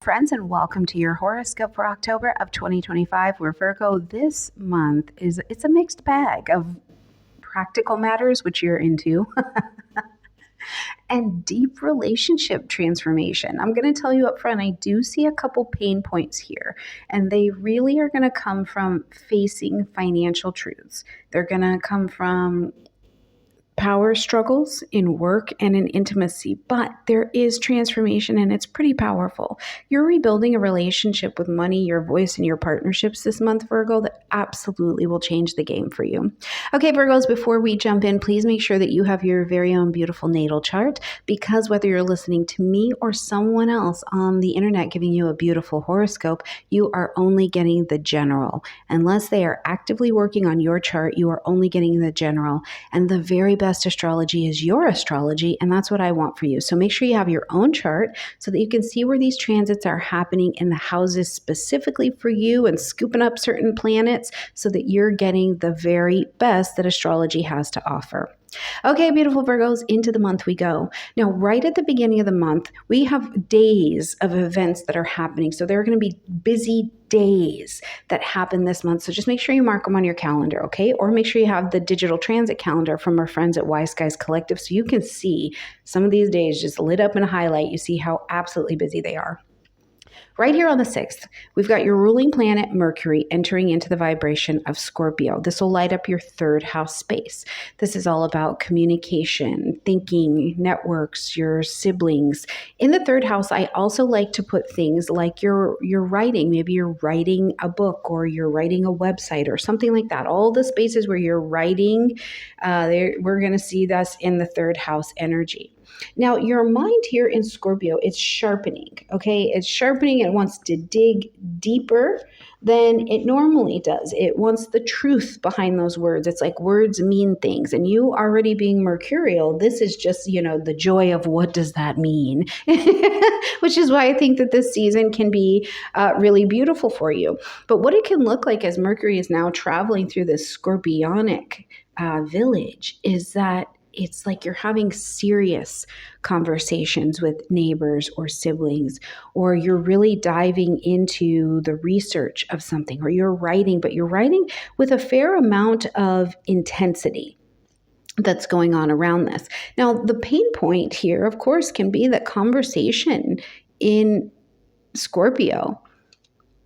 Friends, and welcome to your horoscope for October of 2025, where Virgo this month it's a mixed bag of practical matters, which you're into, and deep relationship transformation. I'm going to tell you up front, I do see a couple pain points here, and they really are going to come from facing financial truths. They're going to come from power struggles in work and in intimacy, but there is transformation and it's pretty powerful. You're rebuilding a relationship with money, your voice, and your partnerships this month, Virgo, that absolutely will change the game for you. Okay, Virgos, before we jump in, please make sure that you have your very own beautiful natal chart, because whether you're listening to me or someone else on the internet giving you a beautiful horoscope, you are only getting the general. Unless they are actively working on your chart, you are only getting the general. And the very best astrology is your astrology, and that's what I want for you. So make sure you have your own chart so that you can see where these transits are happening in the houses specifically for you, and scooping up certain planets so that you're getting the very best that astrology has to offer. Okay, beautiful Virgos, into the month we go. Now, right at the beginning of the month, we have days of events that are happening. So there are going to be busy days that happen this month. So just make sure you mark them on your calendar, okay? Or make sure you have the digital transit calendar from our friends at Wise Skies Collective so you can see some of these days just lit up in a highlight. You see how absolutely busy they are. Right here on the 6th, we've got your ruling planet Mercury entering into the vibration of Scorpio. This will light up your third house space. This is all about communication, thinking, networks, your siblings. In the third house, I also like to put things like your writing. Maybe you're writing a book or you're writing a website or something like that. All the spaces where you're writing, we're going to see this in the third house energy. Now, your mind here in Scorpio, it's sharpening, okay? It's sharpening. It wants to dig deeper than it normally does. It wants the truth behind those words. It's like words mean things. And you already being mercurial, this is just, the joy of what does that mean? Which is why I think that this season can be really beautiful for you. But what it can look like as Mercury is now traveling through this scorpionic village is that it's like you're having serious conversations with neighbors or siblings, or you're really diving into the research of something, or you're writing, but you're writing with a fair amount of intensity that's going on around this. Now, the pain point here, of course, can be that conversation in Scorpio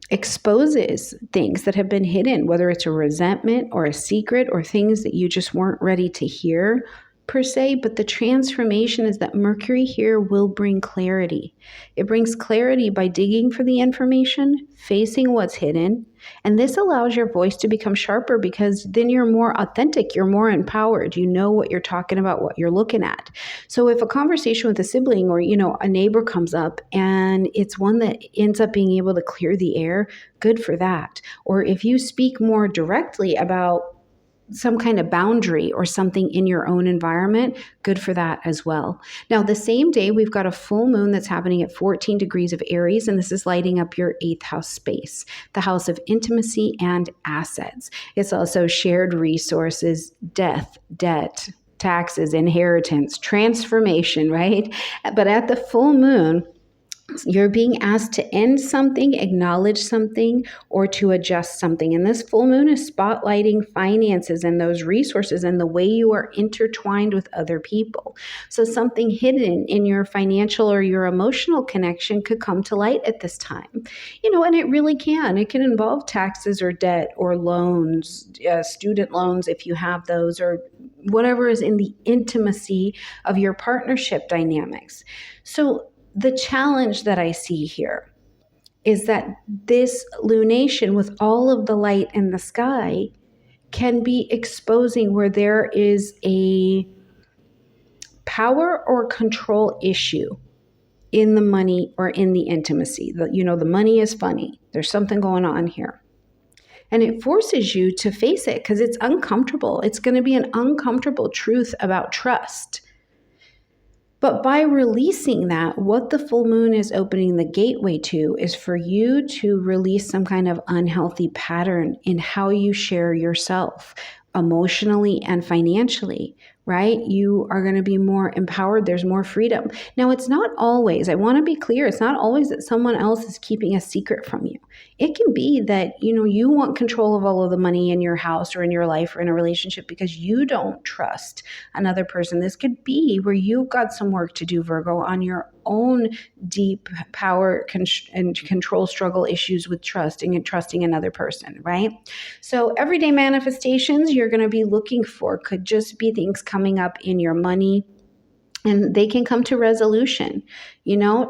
exposes things that have been hidden, whether it's a resentment or a secret or things that you just weren't ready to hear per se. But the transformation is that Mercury here will bring clarity. It brings clarity by digging for the information, facing what's hidden. And this allows your voice to become sharper because then you're more authentic, you're more empowered. You know what you're talking about, what you're looking at. So if a conversation with a sibling or, a neighbor comes up and it's one that ends up being able to clear the air, good for that. Or if you speak more directly about some kind of boundary or something in your own environment, good for that as well. Now, the same day, we've got a full moon that's happening at 14 degrees of Aries, and this is lighting up your 8th house space, the house of intimacy and assets. It's also shared resources, death, debt, taxes, inheritance, transformation, right? But at the full moon, you're being asked to end something, acknowledge something, or to adjust something. And this full moon is spotlighting finances and those resources and the way you are intertwined with other people. So something hidden in your financial or your emotional connection could come to light at this time. And it really can. It can involve taxes or debt or loans, student loans if you have those, or whatever is in the intimacy of your partnership dynamics. So the challenge that I see here is that this lunation with all of the light in the sky can be exposing where there is a power or control issue in the money or in the intimacy. The money is funny. There's something going on here. And it forces you to face it because it's uncomfortable. It's going to be an uncomfortable truth about trust. But by releasing that, what the full moon is opening the gateway to is for you to release some kind of unhealthy pattern in how you share yourself emotionally and financially, right? You are going to be more empowered. There's more freedom. Now, it's not always, I want to be clear, it's not always that someone else is keeping a secret from you. It can be that, you want control of all of the money in your house or in your life or in a relationship because you don't trust another person. This could be where you've got some work to do, Virgo, on your own deep power and control struggle issues with trusting another person, right? So everyday manifestations you're going to be looking for could just be things coming up in your money, and they can come to resolution.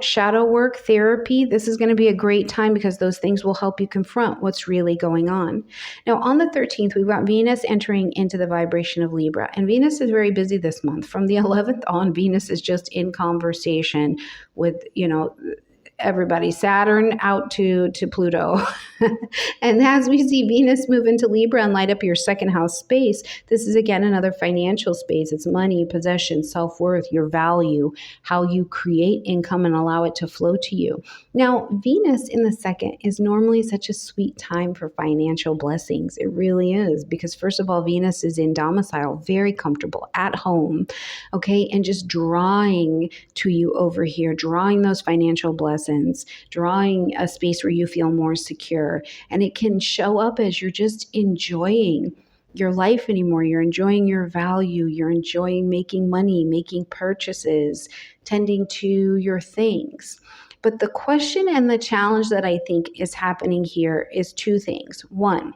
Shadow work, therapy, this is going to be a great time because those things will help you confront what's really going on. Now, on the 13th, we've got Venus entering into the vibration of Libra, and Venus is very busy this month. From the 11th on, Venus is just in conversation with, everybody, Saturn out to Pluto. And as we see Venus move into Libra and light up your 2nd house space, this is again another financial space. It's money, possession, self-worth, your value, how you create income and allow it to flow to you. Now, Venus in the 2nd is normally such a sweet time for financial blessings. It really is, because first of all, Venus is in domicile, very comfortable, at home, okay, and just drawing to you over here, drawing those financial blessings, drawing a space where you feel more secure. And it can show up as you're just enjoying your life anymore. You're enjoying your value. You're enjoying making money, making purchases, tending to your things. But the question and the challenge that I think is happening here is two things. One,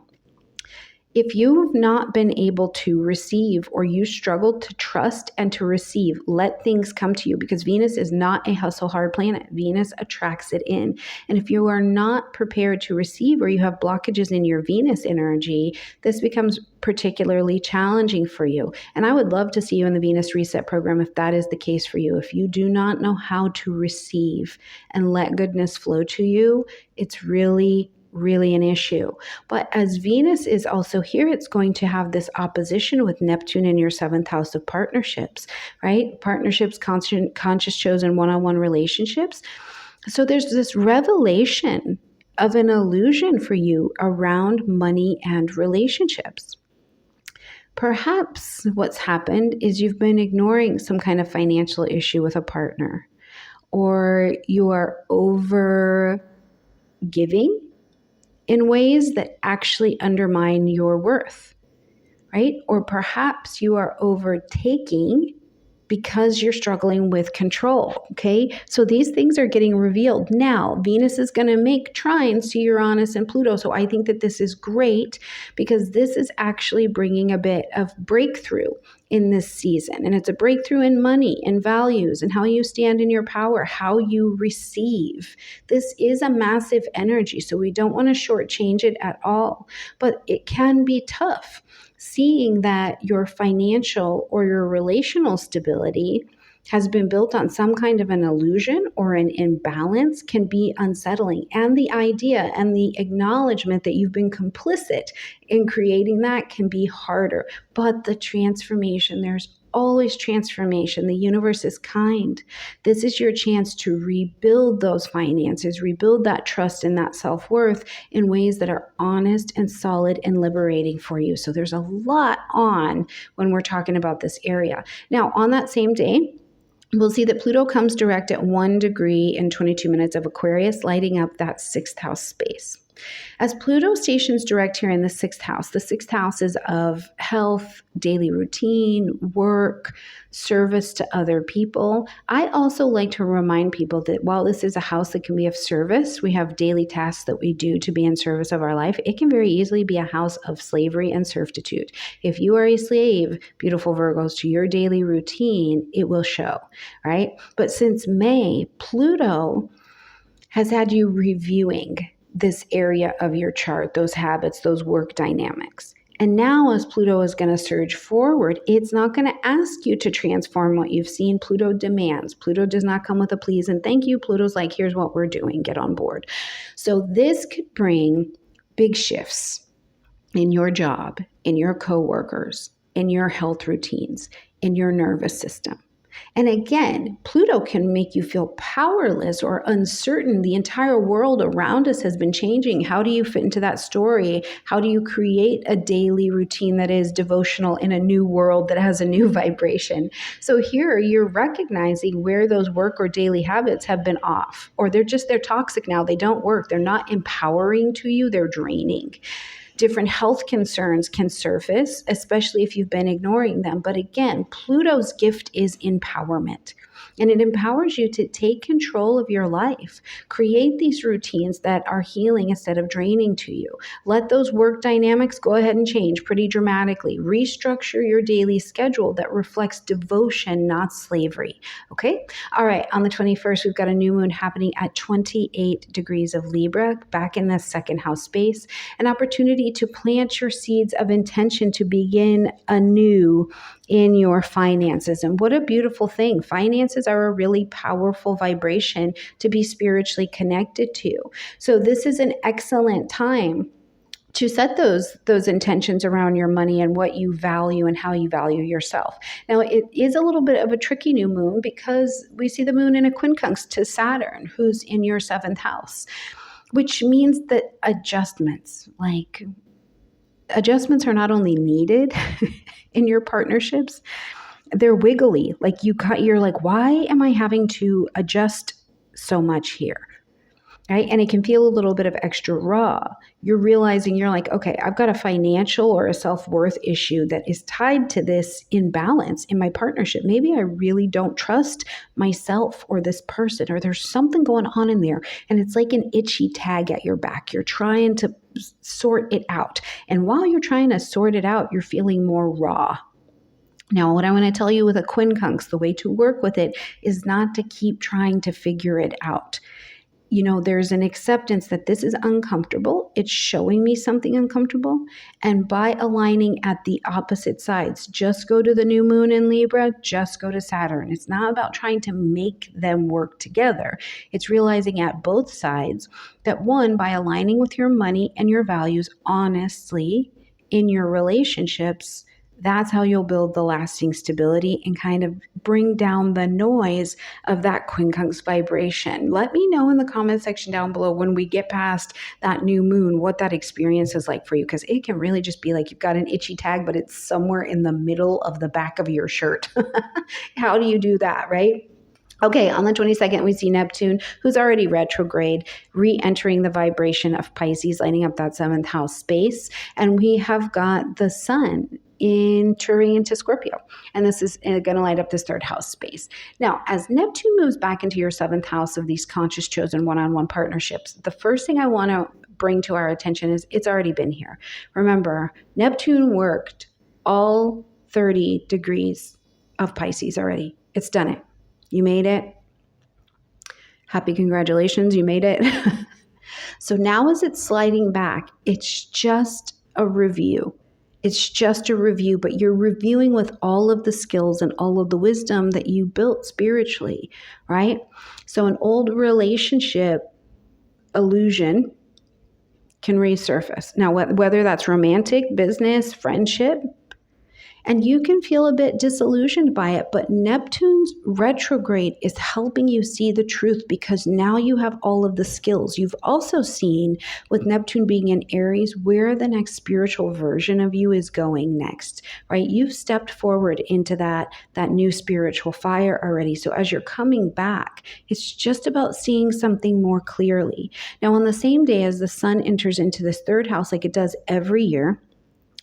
If you have not been able to receive, or you struggle to trust and to receive, let things come to you, because Venus is not a hustle hard planet. Venus attracts it in. And if you are not prepared to receive, or you have blockages in your Venus energy, this becomes particularly challenging for you. And I would love to see you in the Venus Reset program if that is the case for you. If you do not know how to receive and let goodness flow to you, it's really an issue. But as Venus is also here, it's going to have this opposition with Neptune in your 7th house of partnerships, right? Partnerships, conscious chosen one-on-one relationships. So there's this revelation of an illusion for you around money and relationships. Perhaps what's happened is you've been ignoring some kind of financial issue with a partner, or you are over giving in ways that actually undermine your worth, right? Or perhaps you are overtaking because you're struggling with control, okay? So these things are getting revealed. Now, Venus is going to make trines to Uranus and Pluto. So I think that this is great, because this is actually bringing a bit of breakthrough in this season. And it's a breakthrough in money and values and how you stand in your power, how you receive. This is a massive energy, so we don't want to shortchange it at all. But it can be tough seeing that your financial or your relational stability has been built on some kind of an illusion or an imbalance can be unsettling. And the idea and the acknowledgement that you've been complicit in creating that can be harder. But the transformation, there's always transformation. The universe is kind. This is your chance to rebuild those finances, rebuild that trust and that self-worth in ways that are honest and solid and liberating for you. So there's a lot on when we're talking about this area. Now, on that same day, we'll see that Pluto comes direct at 1 degree and 22 minutes of Aquarius, lighting up that 6th house space. As Pluto stations direct here in the 6th house, the 6th house is of health, daily routine, work, service to other people. I also like to remind people that while this is a house that can be of service, we have daily tasks that we do to be in service of our life. It can very easily be a house of slavery and servitude. If you are a slave, beautiful Virgos, to your daily routine, it will show, right? But since May, Pluto has had you reviewing this area of your chart, those habits, those work dynamics. And now as Pluto is going to surge forward, it's not going to ask you to transform what you've seen. Pluto demands. Pluto does not come with a please and thank you. Pluto's like, here's what we're doing, get on board. So this could bring big shifts in your job, in your coworkers, in your health routines, in your nervous system. And again, Pluto can make you feel powerless or uncertain. The entire world around us has been changing. How do you fit into that story? How do you create a daily routine that is devotional in a new world that has a new vibration? So here you're recognizing where those work or daily habits have been off, or they're toxic now. They don't work. They're not empowering to you. They're draining. Different health concerns can surface, especially if you've been ignoring them. But again, Pluto's gift is empowerment. And it empowers you to take control of your life. Create these routines that are healing instead of draining to you. Let those work dynamics go ahead and change pretty dramatically. Restructure your daily schedule that reflects devotion, not slavery. Okay? All right. On the 21st, we've got a new moon happening at 28 degrees of Libra, back in the 2nd house space. An opportunity to plant your seeds of intention to begin anew in your finances. And what a beautiful thing. Finances are a really powerful vibration to be spiritually connected to. So this is an excellent time to set those intentions around your money and what you value and how you value yourself. Now, it is a little bit of a tricky new moon because we see the moon in a quincunx to Saturn, who's in your 7th house, which means that adjustments are not only needed in your partnerships, they're wiggly. Like you're like, why am I having to adjust so much here? right? And it can feel a little bit of extra raw. You're realizing you're like, okay, I've got a financial or a self-worth issue that is tied to this imbalance in my partnership. Maybe I really don't trust myself or this person, or there's something going on in there. And it's like an itchy tag at your back. You're trying to sort it out. And while you're trying to sort it out, you're feeling more raw. Now, what I want to tell you with a quincunx, the way to work with it is not to keep trying to figure it out. There's an acceptance that this is uncomfortable. It's showing me something uncomfortable. And by aligning at the opposite sides, just go to the new moon in Libra, just go to Saturn. It's not about trying to make them work together. It's realizing at both sides that one, by aligning with your money and your values honestly in your relationships, that's how you'll build the lasting stability and kind of bring down the noise of that quincunx vibration. Let me know in the comment section down below when we get past that new moon what that experience is like for you, because it can really just be like you've got an itchy tag, but it's somewhere in the middle of the back of your shirt. How do you do that, right? Okay, on the 22nd, we see Neptune, who's already retrograde, re-entering the vibration of Pisces, lighting up that 7th house space. And we have got the sun entering into Scorpio. And this is going to light up this 3rd house space. Now, as Neptune moves back into your 7th house of these conscious chosen one-on-one partnerships, the first thing I want to bring to our attention is it's already been here. Remember, Neptune worked all 30 degrees of Pisces already. It's done it. You made it. Happy congratulations, you made it. So now as it's sliding back, it's just a review. It's just a review, but you're reviewing with all of the skills and all of the wisdom that you built spiritually, right? So an old relationship illusion can resurface. Now, whether that's romantic, business, friendship, and you can feel a bit disillusioned by it, but Neptune's retrograde is helping you see the truth because now you have all of the skills. You've also seen with Neptune being in Aries where the next spiritual version of you is going next, right? You've stepped forward into that new spiritual fire already. So as you're coming back, it's just about seeing something more clearly. Now, on the same day as the sun enters into this 3rd house, like it does every year,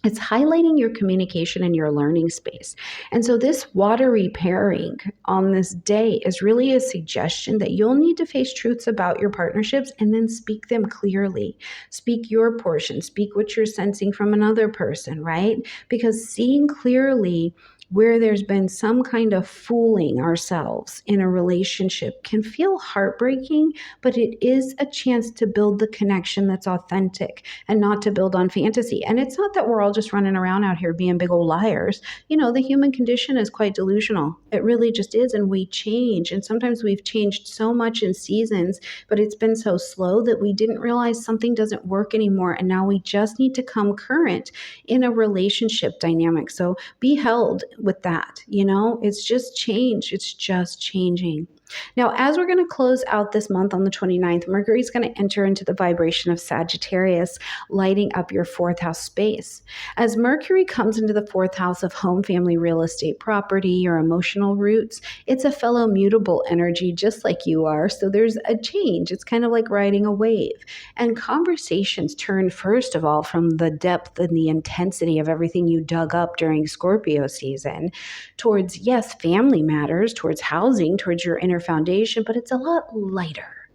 it's highlighting your communication and your learning space. And so this watery pairing on this day is really a suggestion that you'll need to face truths about your partnerships and then speak them clearly. Speak your portion, speak what you're sensing from another person, right? Because seeing clearly where there's been some kind of fooling ourselves in a relationship can feel heartbreaking, but it is a chance to build the connection that's authentic and not to build on fantasy. And it's not that we're all just running around out here being big old liars. The human condition is quite delusional. It really just is. And we change. And sometimes we've changed so much in seasons, but it's been so slow that we didn't realize something doesn't work anymore. And now we just need to come current in a relationship dynamic. So be held with that. It's just change. It's just changing. Now, as we're going to close out this month on the 29th, Mercury is going to enter into the vibration of Sagittarius, lighting up your 4th house space. As Mercury comes into the 4th house of home, family, real estate, property, your emotional roots, it's a fellow mutable energy just like you are. So there's a change. It's kind of like riding a wave. And conversations turn, first of all, from the depth and the intensity of everything you dug up during Scorpio season towards, yes, family matters, towards housing, towards your inner foundation, but it's a lot lighter.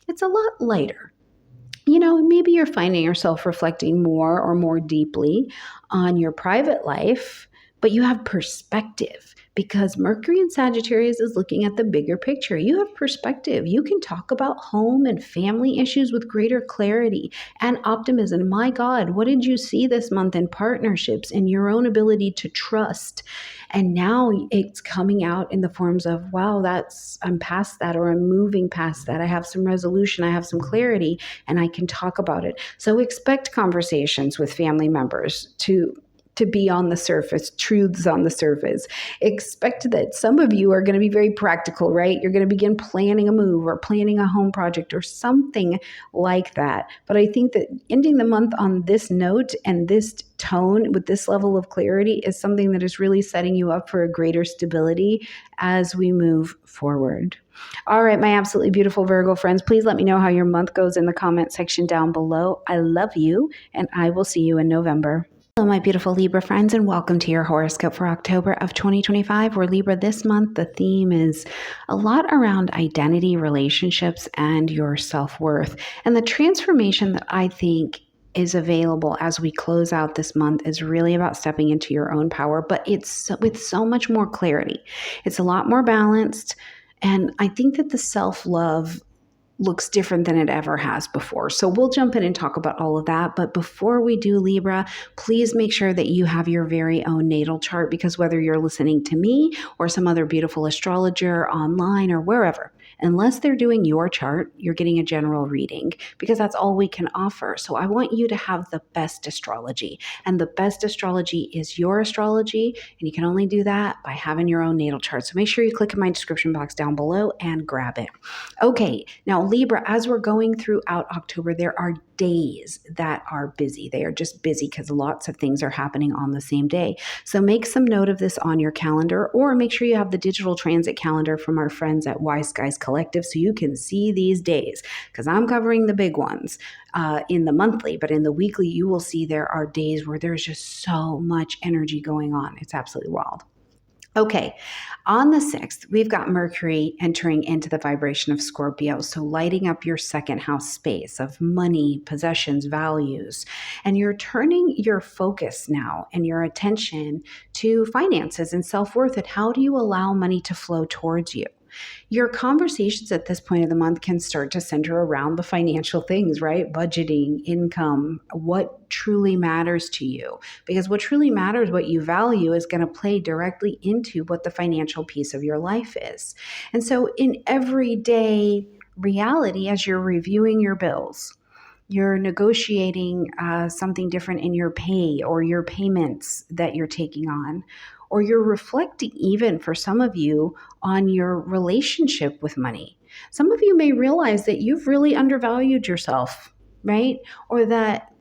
It's a lot lighter. Maybe you're finding yourself reflecting more deeply on your private life, but you have perspective because Mercury in Sagittarius is looking at the bigger picture. You have perspective. You can talk about home and family issues with greater clarity and optimism. My God, what did you see this month in partnerships and your own ability to trust? And now it's coming out in the forms of, wow, I'm past that, or I'm moving past that. I have some resolution, I have some clarity, and I can talk about it. So expect conversations with family members to to be on the surface, truths on the surface. Expect that some of you are going to be very practical, right? You're going to begin planning a move or planning a home project or something like that. But I think that ending the month on this note and this tone with this level of clarity is something that is really setting you up for a greater stability as we move forward. All right, my absolutely beautiful Virgo friends, please let me know how your month goes in the comment section down below. I love you, and I will see you in November. Hello, my beautiful Libra friends, and welcome to your horoscope for October of 2025, where Libra this month, the theme is a lot around identity, relationships, and your self-worth. And the transformation that I think is available as we close out this month is really about stepping into your own power, but it's with so much more clarity. It's a lot more balanced, and I think that the self-love looks different than it ever has before. So we'll jump in and talk about all of that. But before we do, Libra, please make sure that you have your very own natal chart, because whether you're listening to me or some other beautiful astrologer online or wherever, unless they're doing your chart, you're getting a general reading, because that's all we can offer. So I want you to have the best astrology, and the best astrology is your astrology. And you can only do that by having your own natal chart. So make sure you click in my description box down below and grab it. Okay, now Libra, as we're going throughout October, there are days that are busy. They are just busy because lots of things are happening on the same day. So make some note of this on your calendar, or make sure you have the digital transit calendar from our friends at Wise Skies Collective so you can see these days, because I'm covering the big ones in the monthly, but in the weekly, you will see there are days where there's just so much energy going on. It's absolutely wild. Okay, on the 6th, we've got Mercury entering into the vibration of Scorpio, so lighting up your second house space of money, possessions, values, and you're turning your focus now and your attention to finances and self-worth, and how do you allow money to flow towards you? Your conversations at this point of the month can start to center around the financial things, right? Budgeting, income, what truly matters to you. Because what truly matters, what you value, is going to play directly into what the financial piece of your life is. And so in everyday reality, as you're reviewing your bills, you're negotiating something different in your pay or your payments that you're taking on, or you're reflecting, even for some of you, on your relationship with money. Some of you may realize that you've really undervalued yourself, right? Or that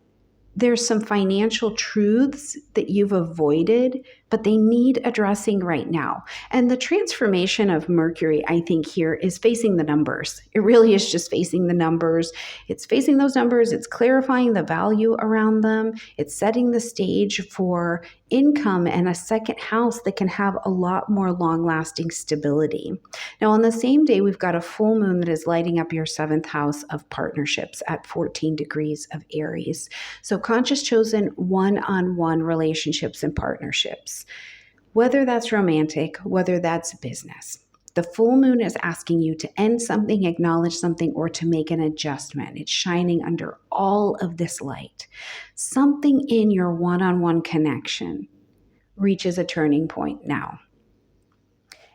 there's some financial truths that you've avoided, but they need addressing right now. And the transformation of Mercury, I think, here is facing the numbers. It really is just facing the numbers. It's facing those numbers. It's clarifying the value around them. It's setting the stage for income and a second house that can have a lot more long-lasting stability. Now, on the same day, we've got a full moon that is lighting up your 7th house of partnerships at 14 degrees of Aries. So conscious chosen one-on-one relationships and partnerships, whether that's romantic, whether that's business. The full moon is asking you to end something, acknowledge something, or to make an adjustment. It's shining under all of this light. Something in your one-on-one connection reaches a turning point now.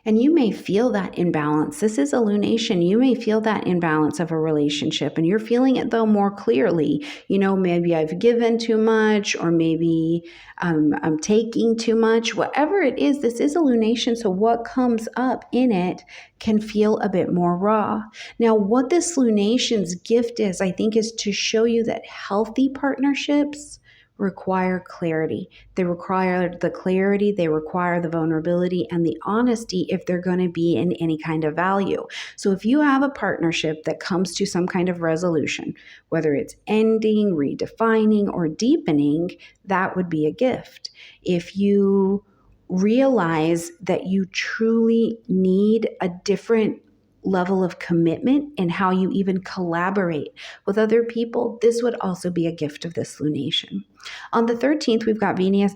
And you may feel that imbalance. This is a lunation. You may feel that imbalance of a relationship, and you're feeling it, though, more clearly. You know, maybe I've given too much, or maybe I'm taking too much. Whatever it is, this is a lunation. So what comes up in it can feel a bit more raw. Now, what this lunation's gift is, I think, is to show you that healthy partnerships require clarity. They require the clarity, they require the vulnerability and the honesty if they're going to be in any kind of value. So if you have a partnership that comes to some kind of resolution, whether it's ending, redefining, or deepening, that would be a gift. If you realize that you truly need a different level of commitment in how you even collaborate with other people, this would also be a gift of this lunation. On the 13th, we've got Venus,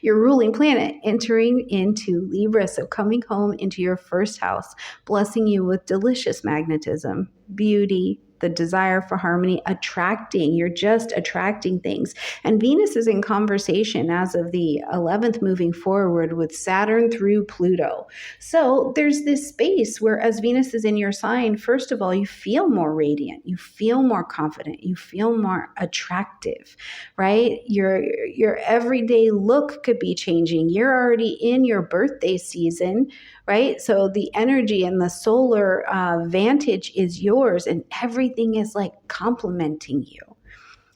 your ruling planet, entering into Libra, so coming home into your first house, blessing you with delicious magnetism. beauty, the desire for harmony, attracting. You're just attracting things. And Venus is in conversation as of the 11th moving forward with Saturn through Pluto. So there's this space where as Venus is in your sign, first of all, you feel more radiant, you feel more confident, you feel more attractive, right? Your everyday look could be changing. You're already in your birthday season, right? So the energy and the solar vantage is yours, and everything is like complimenting you.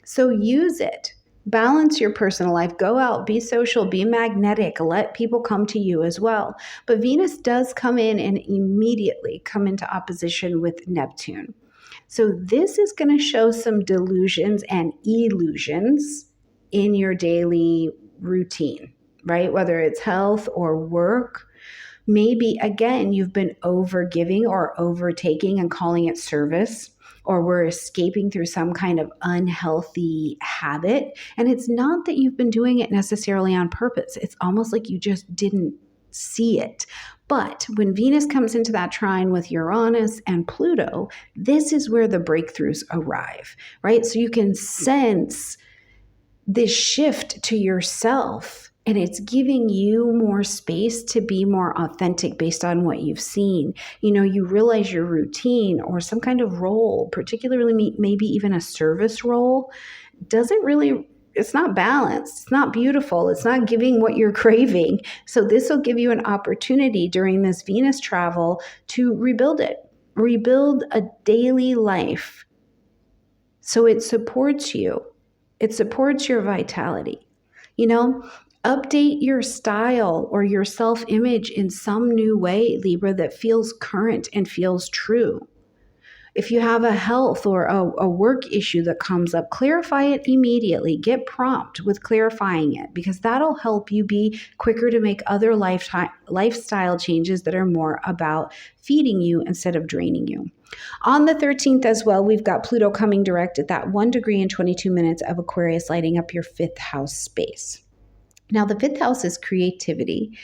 So use it. Balance your personal life. Go out, be social, be magnetic. Let people come to you as well. But Venus does come in and immediately come into opposition with Neptune. So this is going to show some delusions and illusions in your daily routine, right? Whether it's health or work. Maybe, again, you've been overgiving or overtaking and calling it service, or we're escaping through some kind of unhealthy habit. And it's not that you've been doing it necessarily on purpose. It's almost like you just didn't see it. But when Venus comes into that trine with Uranus and Pluto, this is where the breakthroughs arrive, right? So you can sense this shift to yourself. And it's giving you more space to be more authentic based on what you've seen. You know, you realize your routine or some kind of role, particularly maybe even a service role, it's not balanced. It's not beautiful. It's not giving what you're craving. So this will give you an opportunity during this Venus travel to rebuild it, rebuild a daily life so it supports you. It supports your vitality. You know, update your style or your self-image in some new way, Libra, that feels current and feels true. If you have a health or a work issue that comes up, clarify it immediately. Get prompt with clarifying it, because that'll help you be quicker to make other lifestyle changes that are more about feeding you instead of draining you. On the 13th as well, we've got Pluto coming direct at that 1 degree and 22 minutes of Aquarius, lighting up your 5th house space. Now, the 5th house is creativity,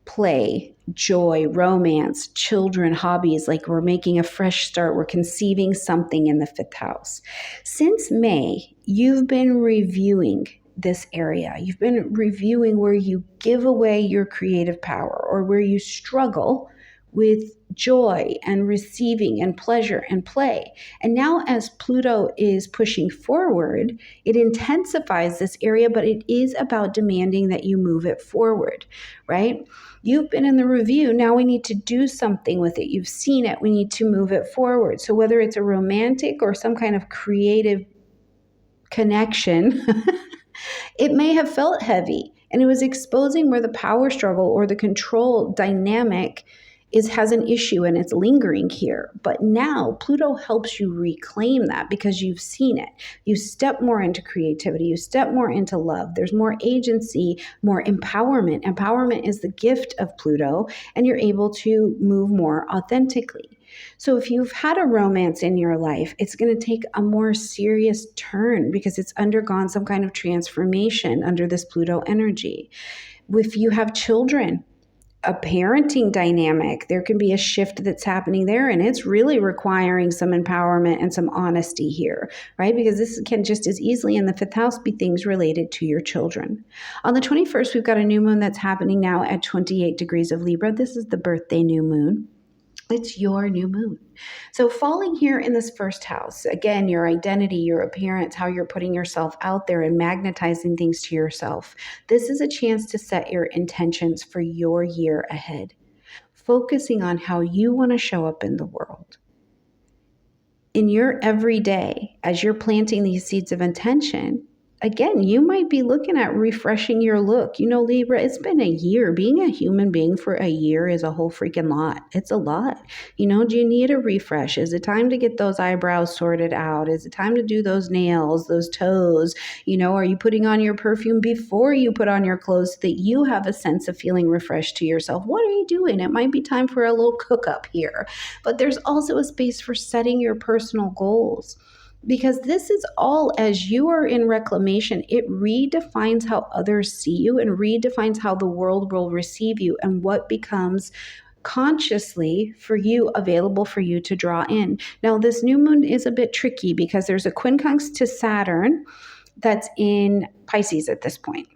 play, joy, romance, children, hobbies. Like we're making a fresh start. We're conceiving something in the 5th house. Since May, you've been reviewing this area. You've been reviewing where you give away your creative power or where you struggle with joy and receiving and pleasure and play. And now as Pluto is pushing forward, it intensifies this area, but it is about demanding that you move it forward, right? You've been in the review. Now we need to do something with it. You've seen it. We need to move it forward. So whether it's a romantic or some kind of creative connection, it may have felt heavy, and it was exposing where the power struggle or the control dynamic has an issue and it's lingering here. But now Pluto helps you reclaim that because you've seen it. You step more into creativity. You step more into love. There's more agency, more empowerment. Empowerment is the gift of Pluto, and you're able to move more authentically. So if you've had a romance in your life, it's going to take a more serious turn because it's undergone some kind of transformation under this Pluto energy. If you have children, a parenting dynamic, there can be a shift that's happening there, and it's really requiring some empowerment and some honesty here, right? Because this can just as easily in the 5th house be things related to your children. On the 21st, we've got a new moon that's happening now at 28 degrees of Libra. This is the birthday new moon. It's your new moon. So falling here in this 1st house, again, your identity, your appearance, how you're putting yourself out there and magnetizing things to yourself. This is a chance to set your intentions for your year ahead, focusing on how you want to show up in the world. In your everyday, as you're planting these seeds of intention, again, you might be looking at refreshing your look. You know, Libra, it's been a year. Being a human being for a year is a whole freaking lot. It's a lot. You know, do you need a refresh? Is it time to get those eyebrows sorted out? Is it time to do those nails, those toes? You know, are you putting on your perfume before you put on your clothes so that you have a sense of feeling refreshed to yourself? What are you doing? It might be time for a little cook up here. But there's also a space for setting your personal goals. Because this is all, as you are in reclamation, it redefines how others see you and redefines how the world will receive you and what becomes consciously for you, available for you to draw in. Now, this new moon is a bit tricky because there's a quincunx to Saturn that's in Pisces at this point.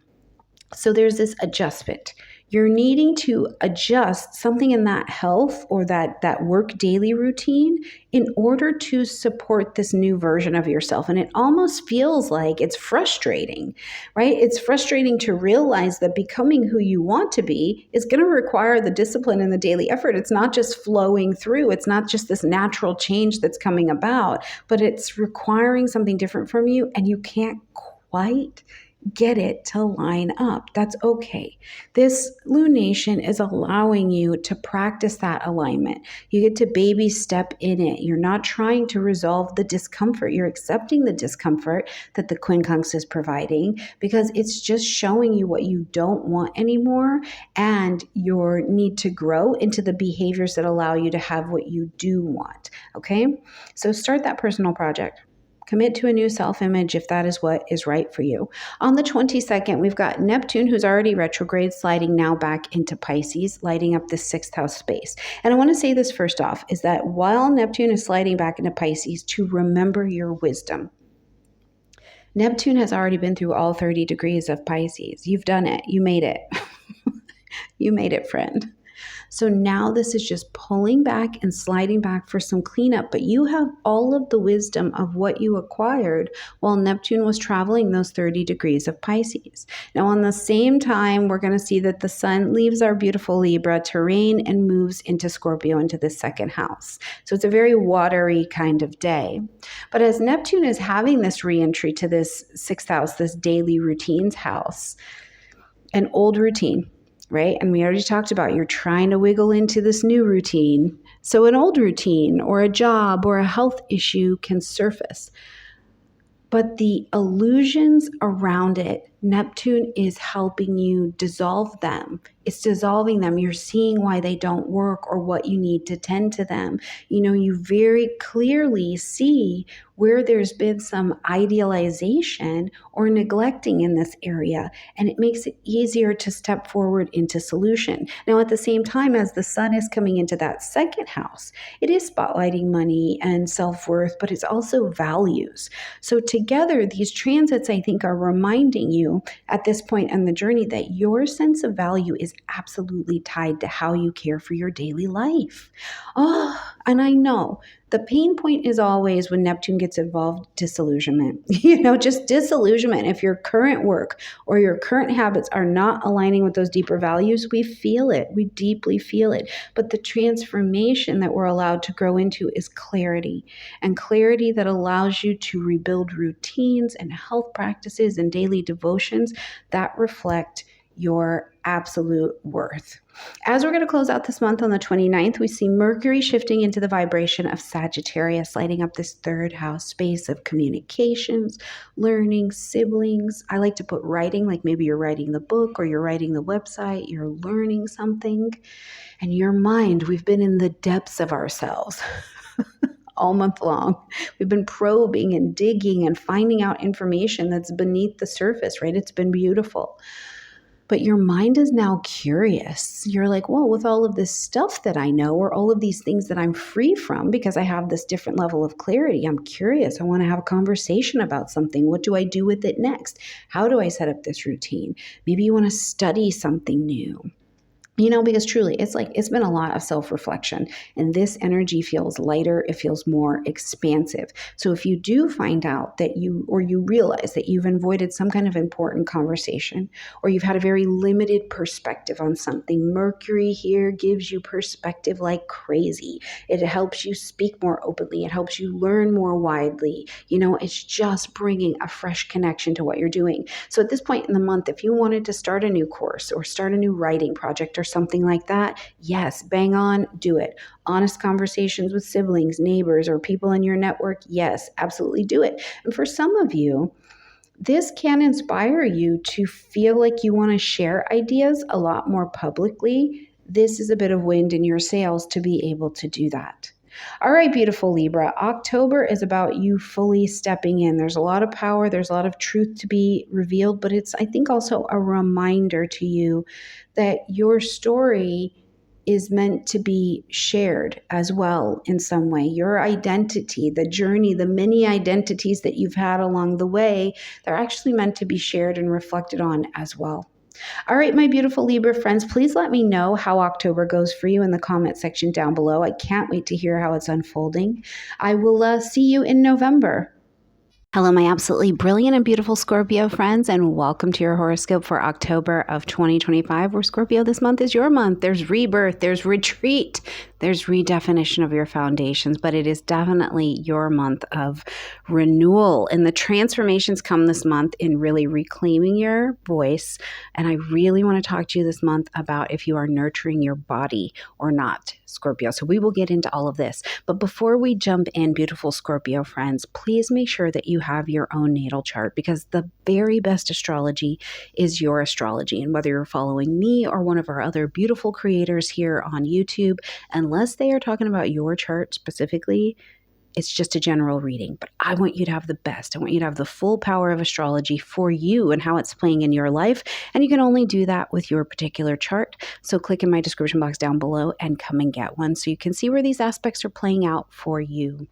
So there's this adjustment. You're needing to adjust something in that health or that work daily routine in order to support this new version of yourself. And it almost feels like it's frustrating, right? It's frustrating to realize that becoming who you want to be is going to require the discipline and the daily effort. It's not just flowing through. It's not just this natural change that's coming about, but it's requiring something different from you, and you can't quite get it to line up. That's okay. This lunation is allowing you to practice that alignment. You get to baby step in it. You're not trying to resolve the discomfort. You're accepting the discomfort that the quincunx is providing because it's just showing you what you don't want anymore and your need to grow into the behaviors that allow you to have what you do want. Okay? So start that personal project. Commit to a new self-image if that is what is right for you. On the 22nd, we've got Neptune, who's already retrograde, sliding now back into Pisces, lighting up the 6th house space. And I want to say this first off, is that while Neptune is sliding back into Pisces, to remember your wisdom. Neptune has already been through all 30 degrees of Pisces. You've done it. You made it. You made it, friend. So now this is just pulling back and sliding back for some cleanup, but you have all of the wisdom of what you acquired while Neptune was traveling those 30 degrees of Pisces. Now, on the same time, we're going to see that the sun leaves our beautiful Libra terrain and moves into Scorpio, into the 2nd house. So it's a very watery kind of day. But as Neptune is having this reentry to this 6th house, this daily routines house, an old routine, right? And we already talked about you're trying to wiggle into this new routine. So an old routine or a job or a health issue can surface. But the illusions around it, Neptune is helping you dissolve them. It's dissolving them. You're seeing why they don't work or what you need to tend to them. You know, you very clearly see where there's been some idealization or neglecting in this area, and it makes it easier to step forward into solution. Now, at the same time, as the sun is coming into that 2nd house, it is spotlighting money and self-worth, but it's also values. So together, these transits, I think, are reminding you at this point in the journey that your sense of value is absolutely tied to how you care for your daily life. Oh, and I know the pain point is always when Neptune gets involved, disillusionment. Just disillusionment. If your current work or your current habits are not aligning with those deeper values, we feel it. We deeply feel it. But the transformation that we're allowed to grow into is clarity, and clarity that allows you to rebuild routines and health practices and daily devotions that reflect your absolute worth. As we're going to close out this month on the 29th, we see Mercury shifting into the vibration of Sagittarius, lighting up this 3rd house space of communications, learning, siblings. I like to put writing, like maybe you're writing the book or you're writing the website, you're learning something. And your mind, we've been in the depths of ourselves all month long. We've been probing and digging and finding out information that's beneath the surface, right? It's been beautiful. But your mind is now curious. You're like, well, with all of this stuff that I know, or all of these things that I'm free from because I have this different level of clarity, I'm curious. I want to have a conversation about something. What do I do with it next? How do I set up this routine? Maybe you want to study something new. Because truly, it's been a lot of self-reflection, and this energy feels lighter. It feels more expansive. So if you do find out that you realize that you've avoided some kind of important conversation, or you've had a very limited perspective on something, Mercury here gives you perspective like crazy. It helps you speak more openly. It helps you learn more widely. It's just bringing a fresh connection to what you're doing. So at this point in the month, if you wanted to start a new course or start a new writing project or something like that, yes, bang on, do it. Honest conversations with siblings, neighbors, or people in your network, yes, absolutely do it. And for some of you, this can inspire you to feel like you want to share ideas a lot more publicly. This is a bit of wind in your sails to be able to do that. All right, beautiful Libra, October is about you fully stepping in. There's a lot of power. There's a lot of truth to be revealed, but it's, I think, also a reminder to you that your story is meant to be shared as well in some way. Your identity, the journey, the many identities that you've had along the way, they're actually meant to be shared and reflected on as well. All right, my beautiful Libra friends, please let me know how October goes for you in the comment section down below. I can't wait to hear how it's unfolding. I will see you in November. Hello, my absolutely brilliant and beautiful Scorpio friends, and welcome to your horoscope for October of 2025, where Scorpio, this month is your month. There's rebirth, there's retreat, there's redefinition of your foundations, but it is definitely your month of renewal. And the transformations come this month in really reclaiming your voice. And I really want to talk to you this month about if you are nurturing your body or not, Scorpio. So we will get into all of this. But before we jump in, beautiful Scorpio friends, please make sure that you have your own natal chart, because the very best astrology is your astrology. And whether you're following me or one of our other beautiful creators here on YouTube, unless they are talking about your chart specifically, it's just a general reading. But I want you to have the best. I want you to have the full power of astrology for you and how it's playing in your life. And you can only do that with your particular chart. So click in my description box down below and come and get one so you can see where these aspects are playing out for you.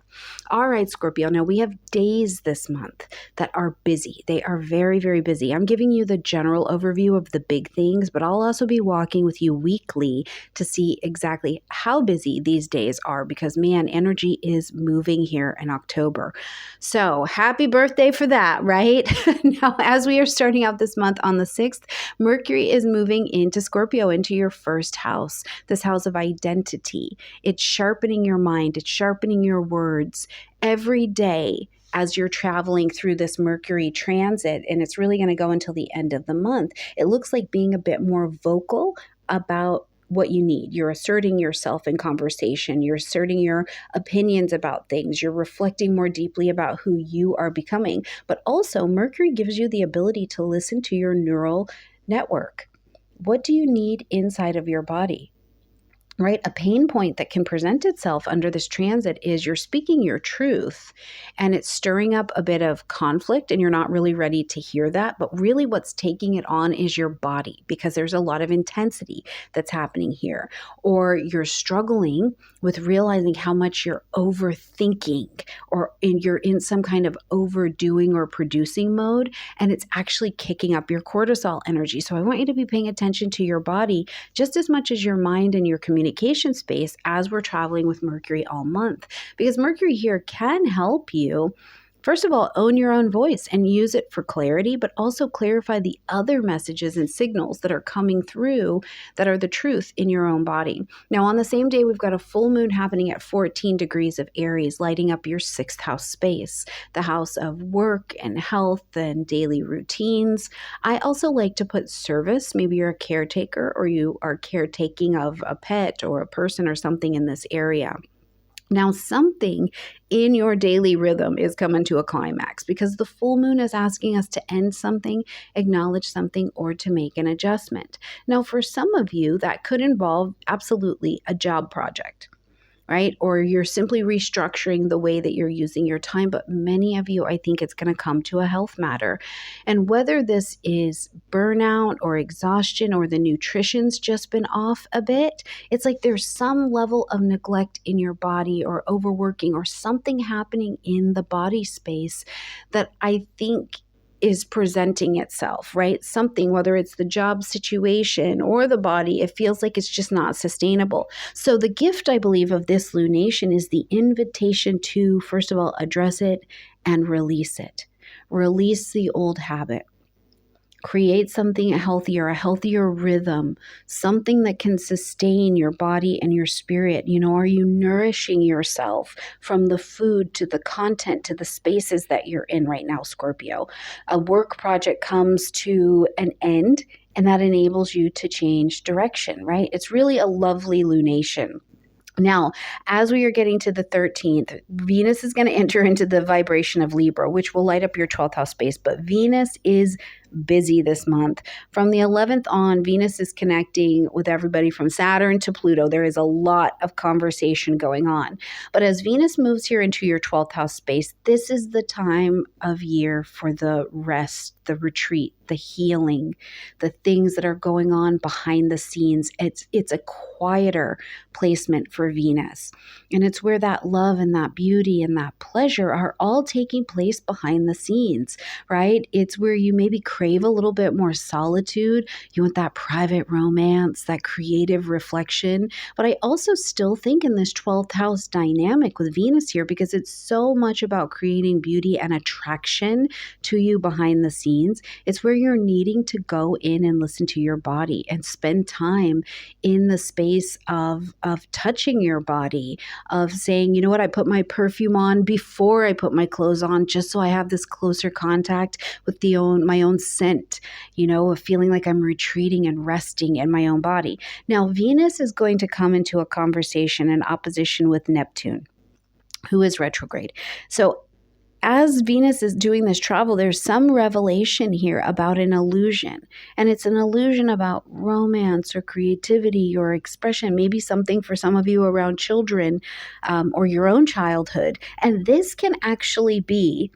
All right, Scorpio. Now we have days this month that are busy. They are very, very busy. I'm giving you the general overview of the big things, but I'll also be walking with you weekly to see exactly how busy these days are, because man, energy is moving here in October. So happy birthday for that, right? Now, as we are starting out this month on the 6th, Mercury is moving into Scorpio, into your first house, this house of identity. It's sharpening your mind. It's sharpening your words every day as you're traveling through this Mercury transit, and it's really going to go until the end of the month. It looks like being a bit more vocal about what you need. You're asserting yourself in conversation. You're asserting your opinions about things. You're reflecting more deeply about who you are becoming. But also, Mercury gives you the ability to listen to your neural network. What do you need inside of your body? Right? A pain point that can present itself under this transit is you're speaking your truth and it's stirring up a bit of conflict, and you're not really ready to hear that. But really what's taking it on is your body, because there's a lot of intensity that's happening here. Or you're struggling with realizing how much you're overthinking, or you're in some kind of overdoing or producing mode, and it's actually kicking up your cortisol energy. So I want you to be paying attention to your body just as much as your mind and your communication space as we're traveling with Mercury all month, because Mercury here can help you, first of all, own your own voice and use it for clarity, but also clarify the other messages and signals that are coming through that are the truth in your own body. Now, on the same day, we've got a full moon happening at 14 degrees of Aries, lighting up your 6th house space, the house of work and health and daily routines. I also like to put service. Maybe you're a caretaker, or you are caretaking of a pet or a person or something in this area. Now, something in your daily rhythm is coming to a climax, because the full moon is asking us to end something, acknowledge something, or to make an adjustment. Now, for some of you, that could involve absolutely a job project, right? Or you're simply restructuring the way that you're using your time. But many of you, I think it's going to come to a health matter. And whether this is burnout or exhaustion, or the nutrition's just been off a bit, it's like there's some level of neglect in your body, or overworking, or something happening in the body space that I think is presenting itself, right? Something, whether it's the job situation or the body, it feels like it's just not sustainable. So the gift, I believe, of this lunation is the invitation to, first of all, address it and release it. Release the old habit. Create something healthier, a healthier rhythm, something that can sustain your body and your spirit. You know, are you nourishing yourself from the food to the content to the spaces that you're in right now, Scorpio? A work project comes to an end, and that enables you to change direction, right? It's really a lovely lunation. Now, as we are getting to the 13th, Venus is going to enter into the vibration of Libra, which will light up your 12th house space. But Venus is busy this month. From the 11th on, Venus is connecting with everybody from Saturn to Pluto. There is a lot of conversation going on. But as Venus moves here into your 12th house space, this is the time of year for the rest, the retreat, the healing, the things that are going on behind the scenes. It's a quieter placement for Venus. And it's where that love and that beauty and that pleasure are all taking place behind the scenes, right? It's where you maybe crave a little bit more solitude. You want that private romance, that creative reflection. But I also still think in this 12th house dynamic with Venus here, because it's so much about creating beauty and attraction to you behind the scenes, it's where you're needing to go in and listen to your body and spend time in the space of touching your body, of saying, you know what, I put my perfume on before I put my clothes on, just so I have this closer contact with my own scent, of feeling like I'm retreating and resting in my own body. Now, Venus is going to come into a conversation in opposition with Neptune, who is retrograde. So as Venus is doing this travel, there's some revelation here about an illusion. And it's an illusion about romance or creativity or expression, maybe something for some of you around children or your own childhood. And this can actually be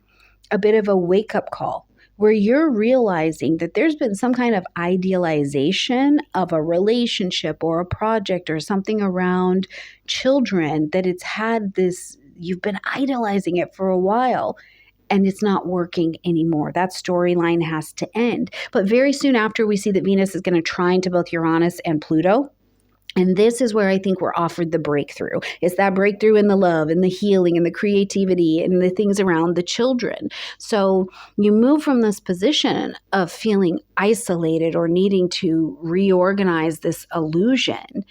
a bit of a wake-up call, where you're realizing that there's been some kind of idealization of a relationship or a project or something around children, that it's had this, you've been idolizing it for a while and it's not working anymore. That storyline has to end. But very soon after, we see that Venus is going to trine to both Uranus and Pluto. And this is where I think we're offered the breakthrough. It's that breakthrough in the love and the healing and the creativity and the things around the children. So you move from this position of feeling isolated or needing to reorganize this illusion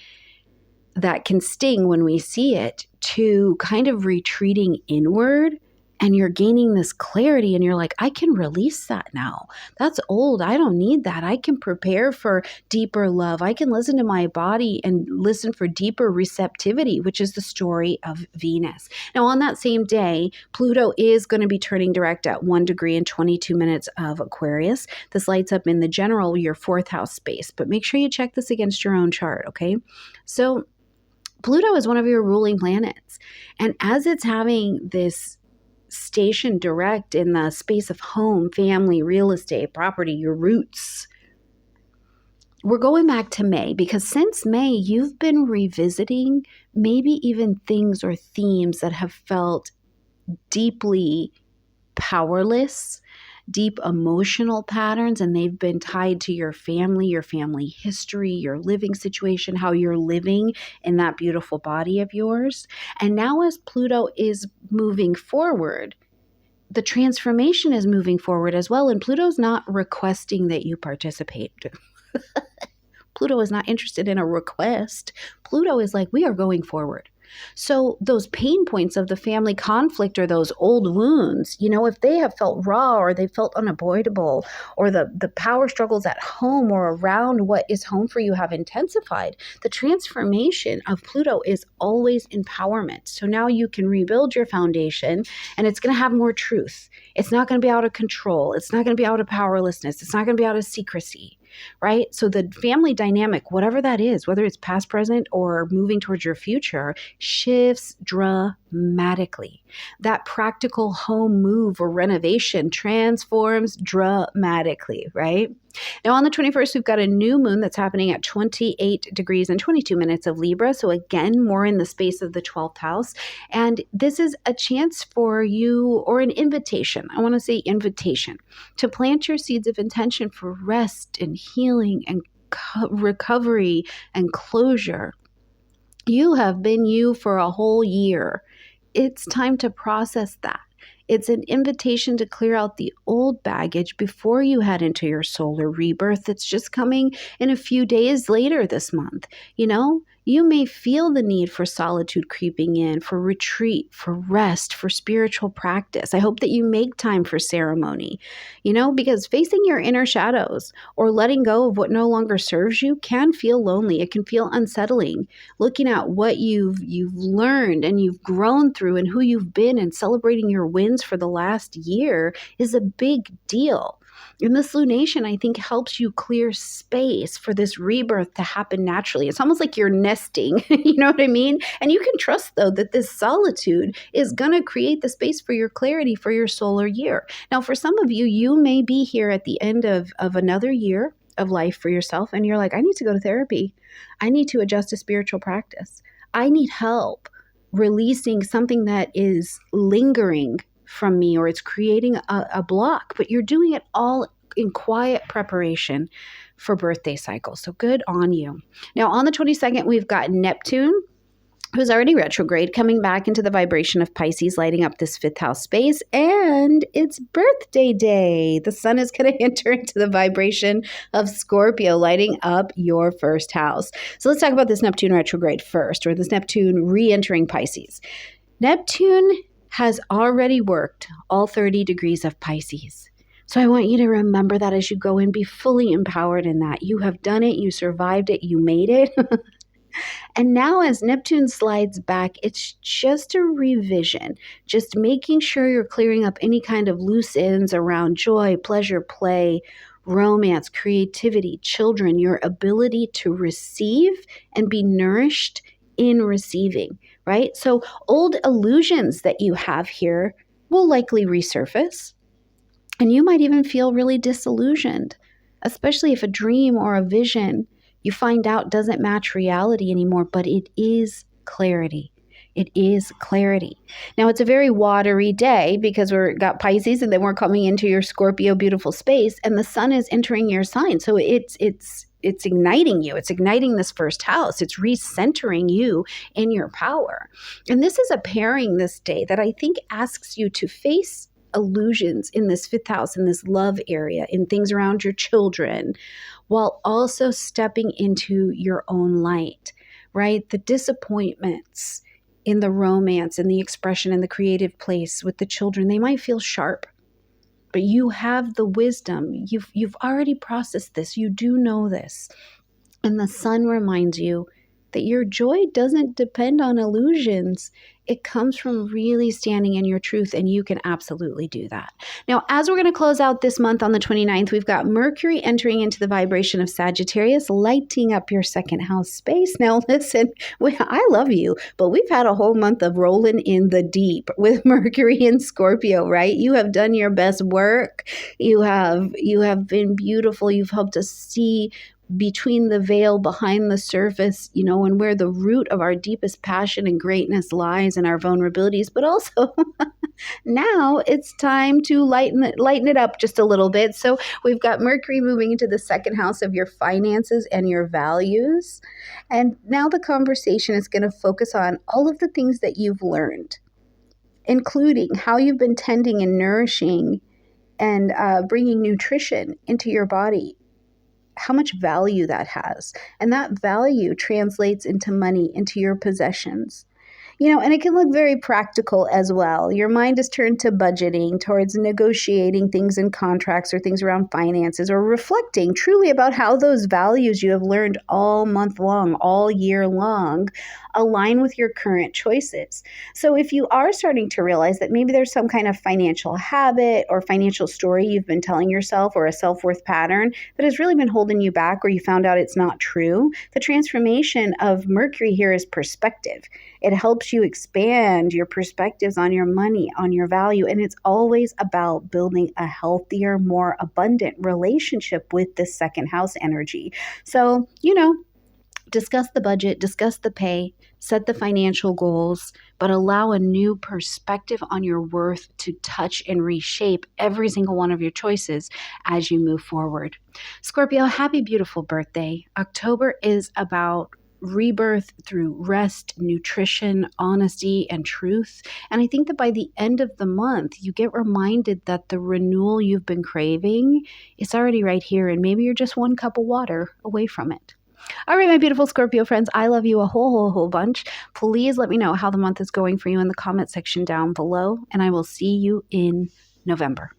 that can sting when we see it, to kind of retreating inward. And you're gaining this clarity and you're like, I can release that now. That's old. I don't need that. I can prepare for deeper love. I can listen to my body and listen for deeper receptivity, which is the story of Venus. Now, on that same day, Pluto is going to be turning direct at 1 degree and 22 minutes of Aquarius. This lights up in the general, your 4th house space, but make sure you check this against your own chart, okay? So Pluto is one of your ruling planets. And as it's having this station direct in the space of home, family, real estate, property, your roots, we're going back to May, because since May, you've been revisiting maybe even things or themes that have felt deeply powerless, deep emotional patterns, and they've been tied to your family history, your living situation, how you're living in that beautiful body of yours. And now as Pluto is moving forward, the transformation is moving forward as well. And Pluto's not requesting that you participate. Pluto is not interested in a request. Pluto is like, we are going forward. So those pain points of the family conflict or those old wounds, if they have felt raw or they felt unavoidable, or the power struggles at home or around what is home for you have intensified, the transformation of Pluto is always empowerment. So now you can rebuild your foundation and it's going to have more truth. It's not going to be out of control. It's not going to be out of powerlessness. It's not going to be out of secrecy. Right? So the family dynamic, whatever that is, whether it's past, present, or moving towards your future, shifts dramatically. That practical home move or renovation transforms dramatically, right? Now on the 21st, we've got a new moon that's happening at 28 degrees and 22 minutes of Libra. So again, more in the space of the 12th house. And this is a chance for you, or an invitation. I want to say invitation to plant your seeds of intention for rest and healing and recovery and closure. You have been you for a whole year. It's time to process that. It's an invitation to clear out the old baggage before you head into your solar rebirth that's just coming in a few days later this month. You may feel the need for solitude creeping in, for retreat, for rest, for spiritual practice. I hope that you make time for ceremony, because facing your inner shadows or letting go of what no longer serves you can feel lonely. It can feel unsettling. Looking at what you've learned and you've grown through and who you've been, and celebrating your wins for the last year is a big deal. And this lunation, I think, helps you clear space for this rebirth to happen naturally. It's almost like you're nesting, you know what I mean? And you can trust, though, that this solitude is going to create the space for your clarity for your solar year. Now, for some of you, you may be here at the end of another year of life for yourself, and you're like, I need to go to therapy. I need to adjust a spiritual practice. I need help releasing something that is lingering from me, or it's creating a block, but you're doing it all in quiet preparation for birthday cycles. So good on you. Now, on the 22nd, we've got Neptune, who's already retrograde, coming back into the vibration of Pisces, lighting up this fifth house space, and it's birthday day. The sun is going to enter into the vibration of Scorpio, lighting up your first house. So let's talk about this Neptune retrograde first, or this Neptune re-entering Pisces. Neptune has already worked all 30 degrees of Pisces. So I want you to remember that as you go in, be fully empowered in that. You have done it, you survived it, you made it. And now as Neptune slides back, it's just a revision, just making sure you're clearing up any kind of loose ends around joy, pleasure, play, romance, creativity, children, your ability to receive and be nourished in receiving, right? So old illusions that you have here will likely resurface, and you might even feel really disillusioned, especially if a dream or a vision you find out doesn't match reality anymore, but it is clarity. It is clarity. Now, it's a very watery day because we've got Pisces, and then we're coming into your Scorpio beautiful space, and the sun is entering your sign. So it's igniting you. It's igniting this first house. It's recentering you in your power. And this is a pairing this day that I think asks you to face illusions in this fifth house, in this love area, in things around your children, while also stepping into your own light, right? The disappointments in the romance and the expression and the creative place with the children, they might feel sharp, but you have the wisdom. You've already processed this. You do know this. And the sun reminds you that your joy doesn't depend on illusions. It comes from really standing in your truth, and you can absolutely do that. Now, as we're going to close out this month on the 29th, we've got Mercury entering into the vibration of Sagittarius, lighting up your second house space. Now, listen, I love you, but we've had a whole month of rolling in the deep with Mercury and Scorpio, right? You have done your best work. You have been beautiful. You've helped us see between the veil, behind the surface, and where the root of our deepest passion and greatness lies in our vulnerabilities. But also now it's time to lighten it up just a little bit. So we've got Mercury moving into the second house of your finances and your values. And now the conversation is going to focus on all of the things that you've learned, including how you've been tending and nourishing and bringing nutrition into your body, how much value that has. And that value translates into money, into your possessions. And it can look very practical as well. Your mind is turned to budgeting, towards negotiating things in contracts or things around finances, or reflecting truly about how those values you have learned all month long, all year long, align with your current choices. So if you are starting to realize that maybe there's some kind of financial habit or financial story you've been telling yourself, or a self-worth pattern that has really been holding you back, or you found out it's not true, the transformation of Mercury here is perspective. It helps you expand your perspectives on your money, on your value, and it's always about building a healthier, more abundant relationship with this second house energy. So, discuss the budget, discuss the pay, set the financial goals, but allow a new perspective on your worth to touch and reshape every single one of your choices as you move forward. Scorpio, happy, beautiful birthday. October is about rebirth through rest, nutrition, honesty, and truth. And I think that by the end of the month, you get reminded that the renewal you've been craving is already right here, and maybe you're just one cup of water away from it. All right, my beautiful Scorpio friends, I love you a whole bunch. Please let me know how the month is going for you in the comment section down below, and I will see you in November.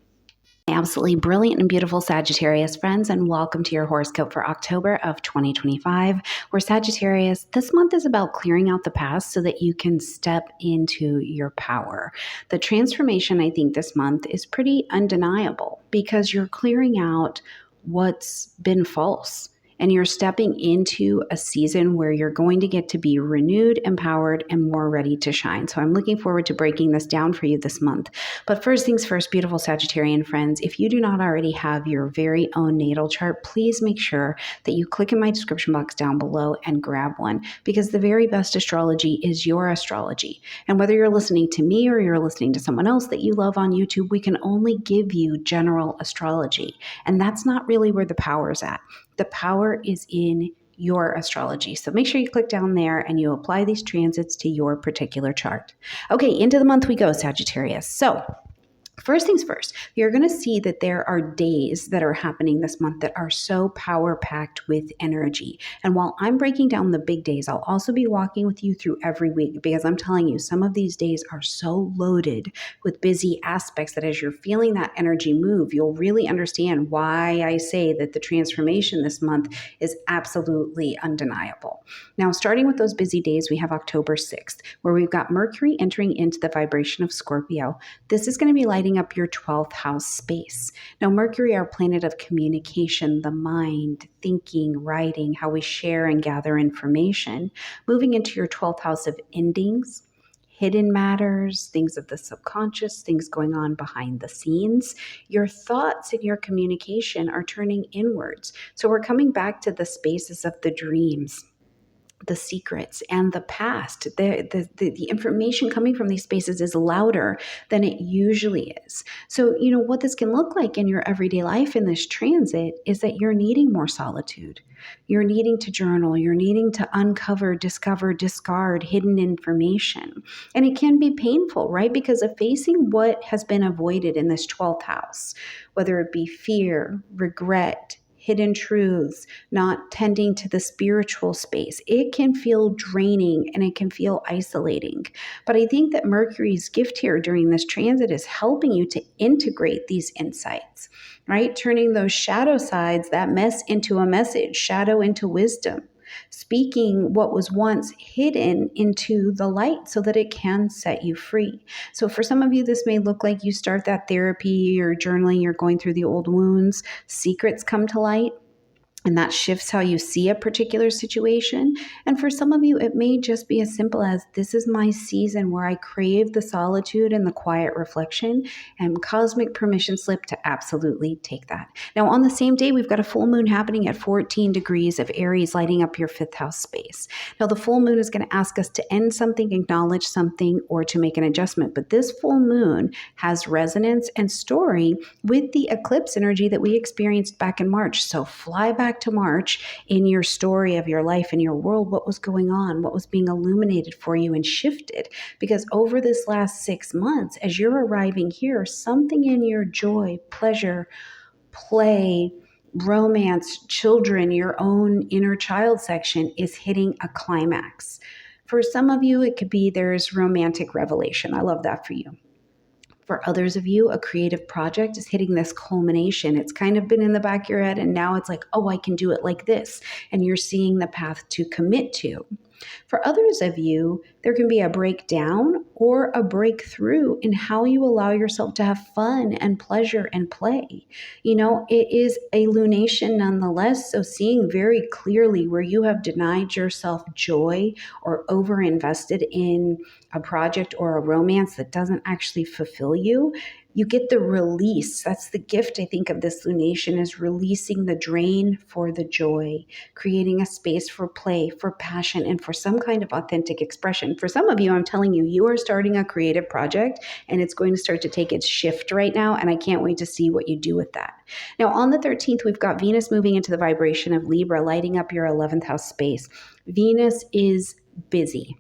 Absolutely brilliant and beautiful Sagittarius friends, and welcome to your horoscope for October of 2025. Where Sagittarius, this month is about clearing out the past so that you can step into your power. The transformation, I think, this month is pretty undeniable because you're clearing out what's been false. And you're stepping into a season where you're going to get to be renewed, empowered, and more ready to shine. So I'm looking forward to breaking this down for you this month. But first things first, beautiful Sagittarian friends, if you do not already have your very own natal chart, please make sure that you click in my description box down below and grab one, because the very best astrology is your astrology. And whether you're listening to me or you're listening to someone else that you love on YouTube, we can only give you general astrology. And that's not really where the power is at. The power is in your astrology. So make sure you click down there and you apply these transits to your particular chart. Okay, into the month we go, Sagittarius. So first things first, you're going to see that there are days that are happening this month that are so power-packed with energy. And while I'm breaking down the big days, I'll also be walking with you through every week, because I'm telling you, some of these days are so loaded with busy aspects that as you're feeling that energy move, you'll really understand why I say that the transformation this month is absolutely undeniable. Now, starting with those busy days, we have October 6th, where we've got Mercury entering into the vibration of Scorpio. This is going to be lighting up your 12th house space. Now, Mercury, our planet of communication, the mind, thinking, writing, how we share and gather information, moving into your 12th house of endings, hidden matters, things of the subconscious, things going on behind the scenes. Your thoughts and your communication are turning inwards. So we're coming back to the spaces of the dreams, the secrets, and the past. The information coming from these spaces is louder than it usually is. So, what this can look like in your everyday life in this transit is that you're needing more solitude. You're needing to journal. You're needing to uncover, discover, discard hidden information. And it can be painful, right? Because of facing what has been avoided in this 12th house, whether it be fear, regret, hidden truths, not tending to the spiritual space. It can feel draining and it can feel isolating. But I think that Mercury's gift here during this transit is helping you to integrate these insights, right? Turning those shadow sides, that mess, into a message, shadow into wisdom. Speaking what was once hidden into the light so that it can set you free. So for some of you, this may look like you start that therapy or journaling, you're going through the old wounds, secrets come to light, and that shifts how you see a particular situation. And for some of you, it may just be as simple as, this is my season where I crave the solitude and the quiet reflection, and cosmic permission slip to absolutely take that. Now, on the same day, we've got a full moon happening at 14 degrees of Aries, lighting up your 5th house space. Now, the full moon is going to ask us to end something, acknowledge something, or to make an adjustment. But this full moon has resonance and story with the eclipse energy that we experienced back in March. So fly back to March in your story of your life and your world. What was going on? What was being illuminated for you and shifted? Because over this last 6 months, as you're arriving here, something in your joy, pleasure, play, romance, children, your own inner child section is hitting a climax. For some of you, it could be there's romantic revelation. I love that for you. For others of you, a creative project is hitting this culmination. It's kind of been in the back of your head, and now it's like, oh, I can do it like this. And you're seeing the path to commit to. For others of you, there can be a breakdown or a breakthrough in how you allow yourself to have fun and pleasure and play. It is a lunation nonetheless. So seeing very clearly where you have denied yourself joy or overinvested in a project or a romance that doesn't actually fulfill you, you get the release. That's the gift, I think, of this lunation, is releasing the drain for the joy, creating a space for play, for passion, and for some kind of authentic expression. For some of you, I'm telling you, you are starting a creative project and it's going to start to take its shift right now. And I can't wait to see what you do with that. Now, on the 13th, we've got Venus moving into the vibration of Libra, lighting up your 11th house space. Venus is busy.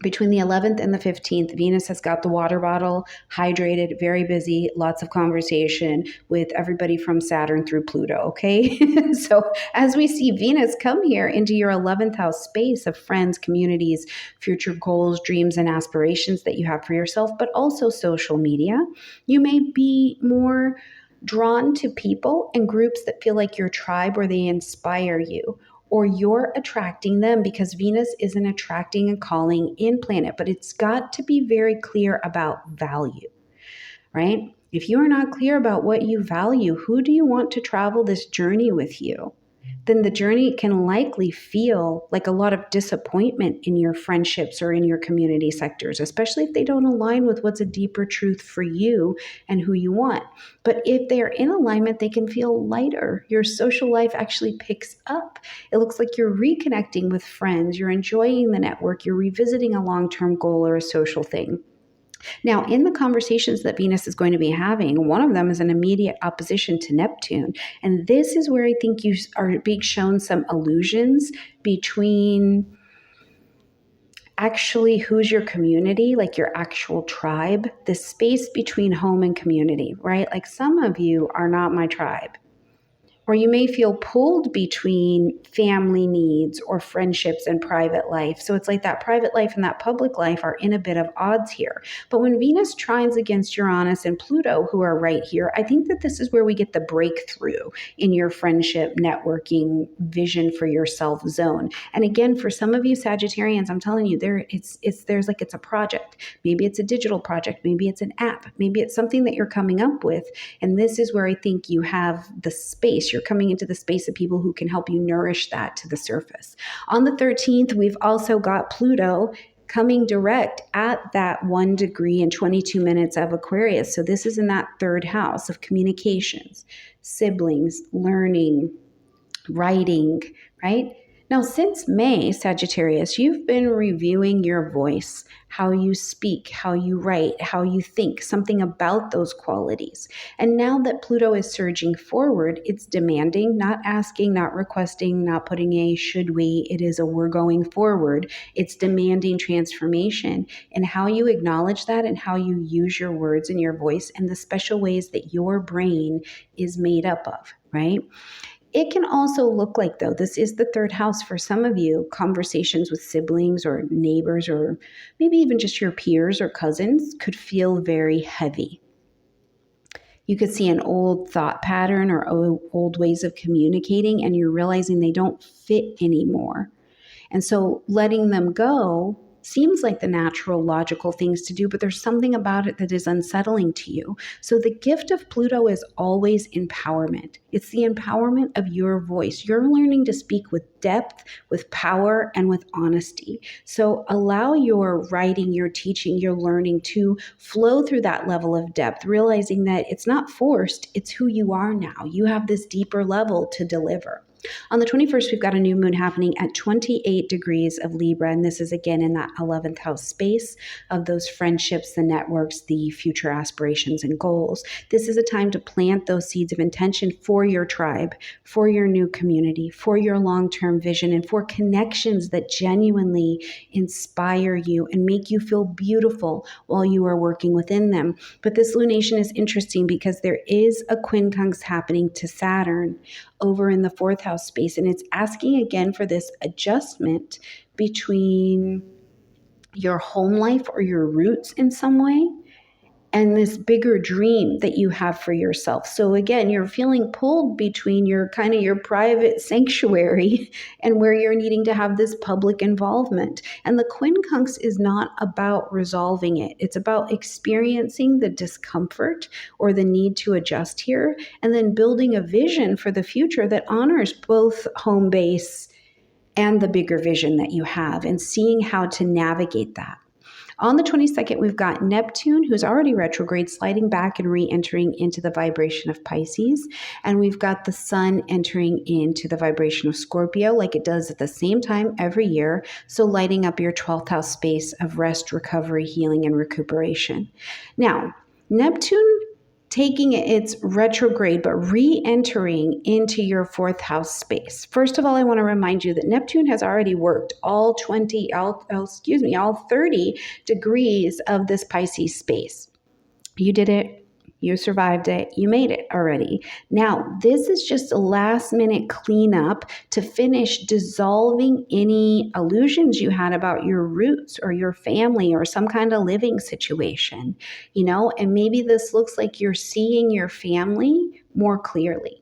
Between the 11th and the 15th, Venus has got the water bottle, hydrated, very busy, lots of conversation with everybody from Saturn through Pluto, okay? So as we see Venus come here into your 11th house space of friends, communities, future goals, dreams, and aspirations that you have for yourself, but also social media, you may be more drawn to people and groups that feel like your tribe or they inspire you, or you're attracting them, because Venus is an attracting and calling in planet, but it's got to be very clear about value, right? If you are not clear about what you value, who do you want to travel this journey with you? Then the journey can likely feel like a lot of disappointment in your friendships or in your community sectors, especially if they don't align with what's a deeper truth for you and who you want. But if they're in alignment, they can feel lighter. Your social life actually picks up. It looks like you're reconnecting with friends, you're enjoying the network, you're revisiting a long-term goal or a social thing. Now, in the conversations that Venus is going to be having, one of them is an immediate opposition to Neptune. And this is where I think you are being shown some illusions between actually who's your community, like your actual tribe, the space between home and community, right? Like some of you are not my tribe. Or you may feel pulled between family needs or friendships and private life. So it's like that private life and that public life are in a bit of odds here. But when Venus trines against Uranus and Pluto, who are right here, I think that this is where we get the breakthrough in your friendship, networking, vision for yourself zone. And again, for some of you Sagittarians, I'm telling you, it's a project. Maybe it's a digital project. Maybe it's an app. Maybe it's something that you're coming up with. And this is where I think you have the space. You're coming into the space of people who can help you nourish that to the surface. On the 13th, we've also got Pluto coming direct at that 1 degree and 22 minutes of Aquarius. So this is in that third house of communications, siblings, learning, writing, right? Now, since May, Sagittarius, you've been reviewing your voice, how you speak, how you write, how you think, something about those qualities. And now that Pluto is surging forward, it's demanding, not asking, not requesting, not putting a should we. It is a we're going forward. It's demanding transformation and how you acknowledge that and how you use your words and your voice and the special ways that your brain is made up of, right? It can also look like, though, this is the third house for some of you, conversations with siblings or neighbors or maybe even just your peers or cousins could feel very heavy. You could see an old thought pattern or old ways of communicating, and you're realizing they don't fit anymore. And so letting them go seems like the natural, logical things to do, but there's something about it that is unsettling to you. So the gift of Pluto is always empowerment. It's the empowerment of your voice. You're learning to speak with depth, with power, and with honesty. So allow your writing, your teaching, your learning to flow through that level of depth, realizing that it's not forced, it's who you are now. You have this deeper level to deliver. On the 21st, we've got a new moon happening at 28 degrees of Libra, and this is again in that 11th house space of those friendships, the networks, the future aspirations and goals. This is a time to plant those seeds of intention for your tribe, for your new community, for your long-term vision, and for connections that genuinely inspire you and make you feel beautiful while you are working within them. But this lunation is interesting because there is a quincunx happening to Saturn over in the 4th house space, and it's asking again for this adjustment between your home life or your roots in some way and this bigger dream that you have for yourself. So again, you're feeling pulled between your private sanctuary and where you're needing to have this public involvement. And the quincunx is not about resolving it. It's about experiencing the discomfort or the need to adjust here, and then building a vision for the future that honors both home base and the bigger vision that you have, and seeing how to navigate that. On the 22nd, we've got Neptune, who's already retrograde, sliding back and re-entering into the vibration of Pisces. And we've got the sun entering into the vibration of Scorpio, like it does at the same time every year. So lighting up your 12th house space of rest, recovery, healing, and recuperation. Now, Neptune taking its retrograde, but re-entering into your 4th house space. First of all, I want to remind you that Neptune has already worked all 30 degrees of this Pisces space. You did it You survived it. You made it already. Now, this is just a last minute cleanup to finish dissolving any illusions you had about your roots or your family or some kind of living situation, and maybe this looks like you're seeing your family more clearly.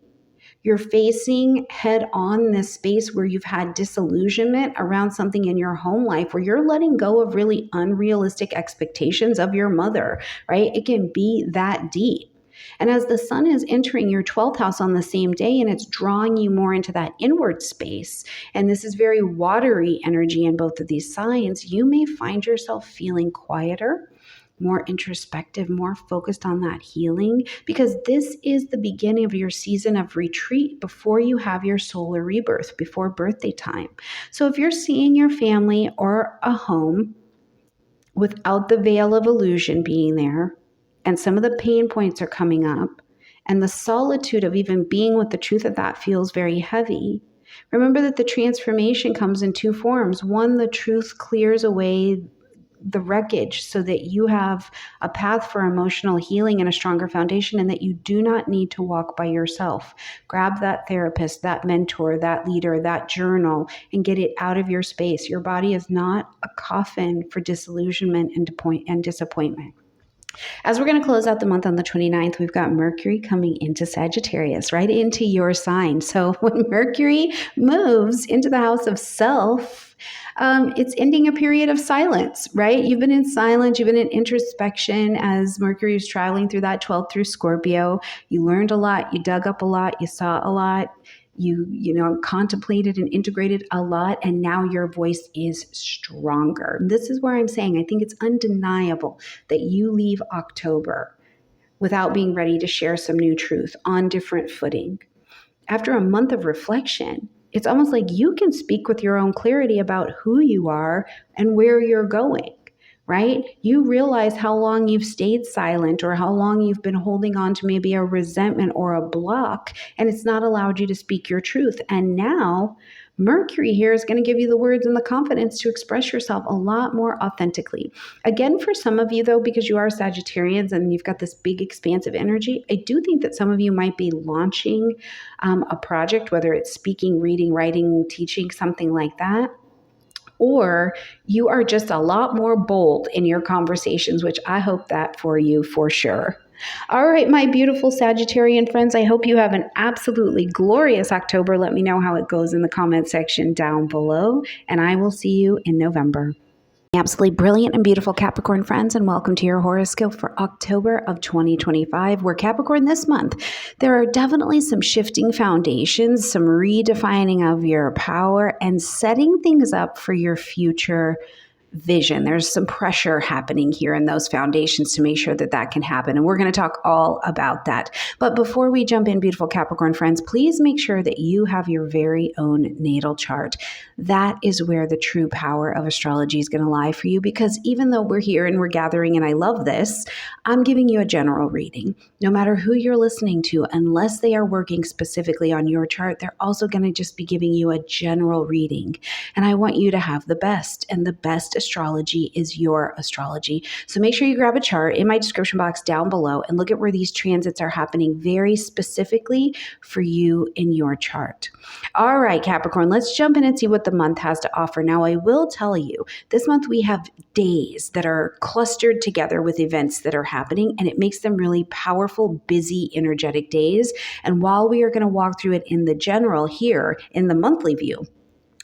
You're facing head on this space where you've had disillusionment around something in your home life, where you're letting go of really unrealistic expectations of your mother, right? It can be that deep. And as the sun is entering your 12th house on the same day and it's drawing you more into that inward space, and this is very watery energy in both of these signs, you may find yourself feeling quieter, more introspective, more focused on that healing, because this is the beginning of your season of retreat before you have your solar rebirth, before birthday time. So if you're seeing your family or a home without the veil of illusion being there, and some of the pain points are coming up, and the solitude of even being with the truth of that feels very heavy, remember that the transformation comes in two forms. One, the truth clears away the wreckage so that you have a path for emotional healing and a stronger foundation, and that you do not need to walk by yourself. Grab that therapist, that mentor, that leader, that journal, and get it out of your space. Your body is not a coffin for disillusionment and disappointment. As we're going to close out the month on the 29th, we've got Mercury coming into Sagittarius, right into your sign. So when Mercury moves into the house of self, it's ending a period of silence, right? You've been in silence, you've been in introspection as Mercury is traveling through that 12th through Scorpio. You learned a lot, you dug up a lot, you saw a lot. You contemplated and integrated a lot, and now your voice is stronger. This is where I'm saying I think it's undeniable that you leave October without being ready to share some new truth on different footing. After a month of reflection, it's almost like you can speak with your own clarity about who you are and where you're going. Right? You realize how long you've stayed silent or how long you've been holding on to maybe a resentment or a block, and it's not allowed you to speak your truth. And now Mercury here is going to give you the words and the confidence to express yourself a lot more authentically. Again, for some of you though, because you are Sagittarians and you've got this big expansive energy, I do think that some of you might be launching a project, whether it's speaking, reading, writing, teaching, something like that. Or you are just a lot more bold in your conversations, which I hope that for you for sure. All right, my beautiful Sagittarian friends, I hope you have an absolutely glorious October. Let me know how it goes in the comment section down below, and I will see you in November. Absolutely brilliant and beautiful Capricorn friends, and welcome to your horoscope for October of 2025. We're Capricorn this month. There are definitely some shifting foundations, some redefining of your power, and setting things up for your future vision. There's some pressure happening here in those foundations to make sure that that can happen. And we're going to talk all about that. But before we jump in, beautiful Capricorn friends, please make sure that you have your very own natal chart. That is where the true power of astrology is going to lie for you, because even though we're here and we're gathering, and I love this, I'm giving you a general reading. No matter who you're listening to, unless they are working specifically on your chart, they're also going to just be giving you a general reading. And I want you to have the best, and the best astrology is your astrology. So make sure you grab a chart in my description box down below and look at where these transits are happening very specifically for you in your chart. All right, Capricorn, let's jump in and see what the month has to offer. Now, I will tell you, this month we have days that are clustered together with events that are happening, and it makes them really powerful, busy, energetic days. And while we are going to walk through it in the general here in the monthly view,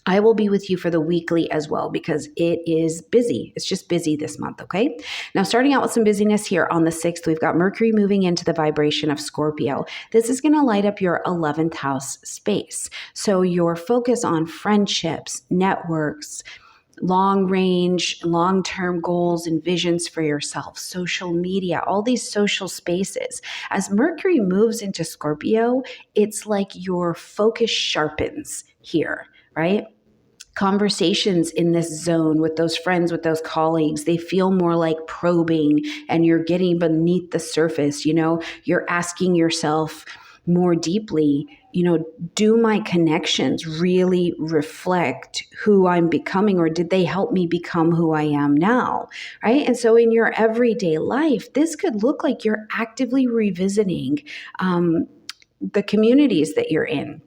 I will be with you for the weekly as well, because it is busy. It's just busy this month, okay? Now, starting out with some busyness here on the 6th, we've got Mercury moving into the vibration of Scorpio. This is going to light up your 11th house space. So your focus on friendships, networks, long range, long-term goals and visions for yourself, social media, all these social spaces. As Mercury moves into Scorpio, it's like your focus sharpens here, right? Conversations in this zone with those friends, with those colleagues, they feel more like probing, and you're getting beneath the surface. You're asking yourself more deeply, do my connections really reflect who I'm becoming, or did they help me become who I am now, right? And so in your everyday life, this could look like you're actively revisiting the communities that you're in.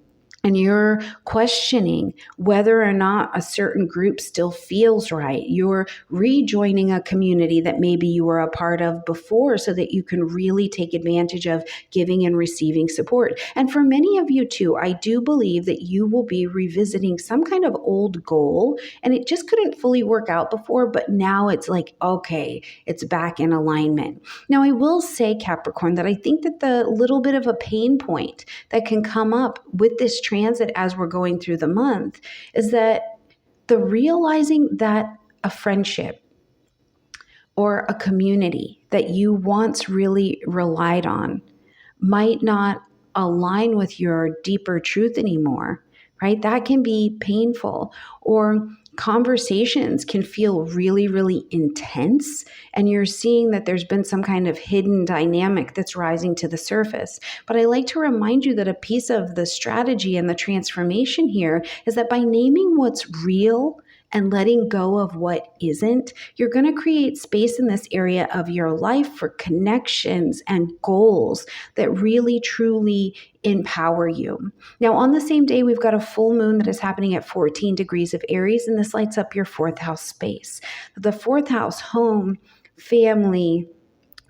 And you're questioning whether or not a certain group still feels right. You're rejoining a community that maybe you were a part of before so that you can really take advantage of giving and receiving support. And for many of you too, I do believe that you will be revisiting some kind of old goal and it just couldn't fully work out before, but now it's like, okay, it's back in alignment. Now, I will say, Capricorn, that I think that the little bit of a pain point that can come up with this transit as we're going through the month is that the realizing that a friendship or a community that you once really relied on might not align with your deeper truth anymore, right? That can be painful. Or conversations can feel really, really intense, and you're seeing that there's been some kind of hidden dynamic that's rising to the surface. But I like to remind you that a piece of the strategy and the transformation here is that by naming what's real and letting go of what isn't, you're going to create space in this area of your life for connections and goals that really, truly empower you. Now, on the same day, we've got a full moon that is happening at 14 degrees of Aries, and this lights up your fourth house space. The fourth house, home, family,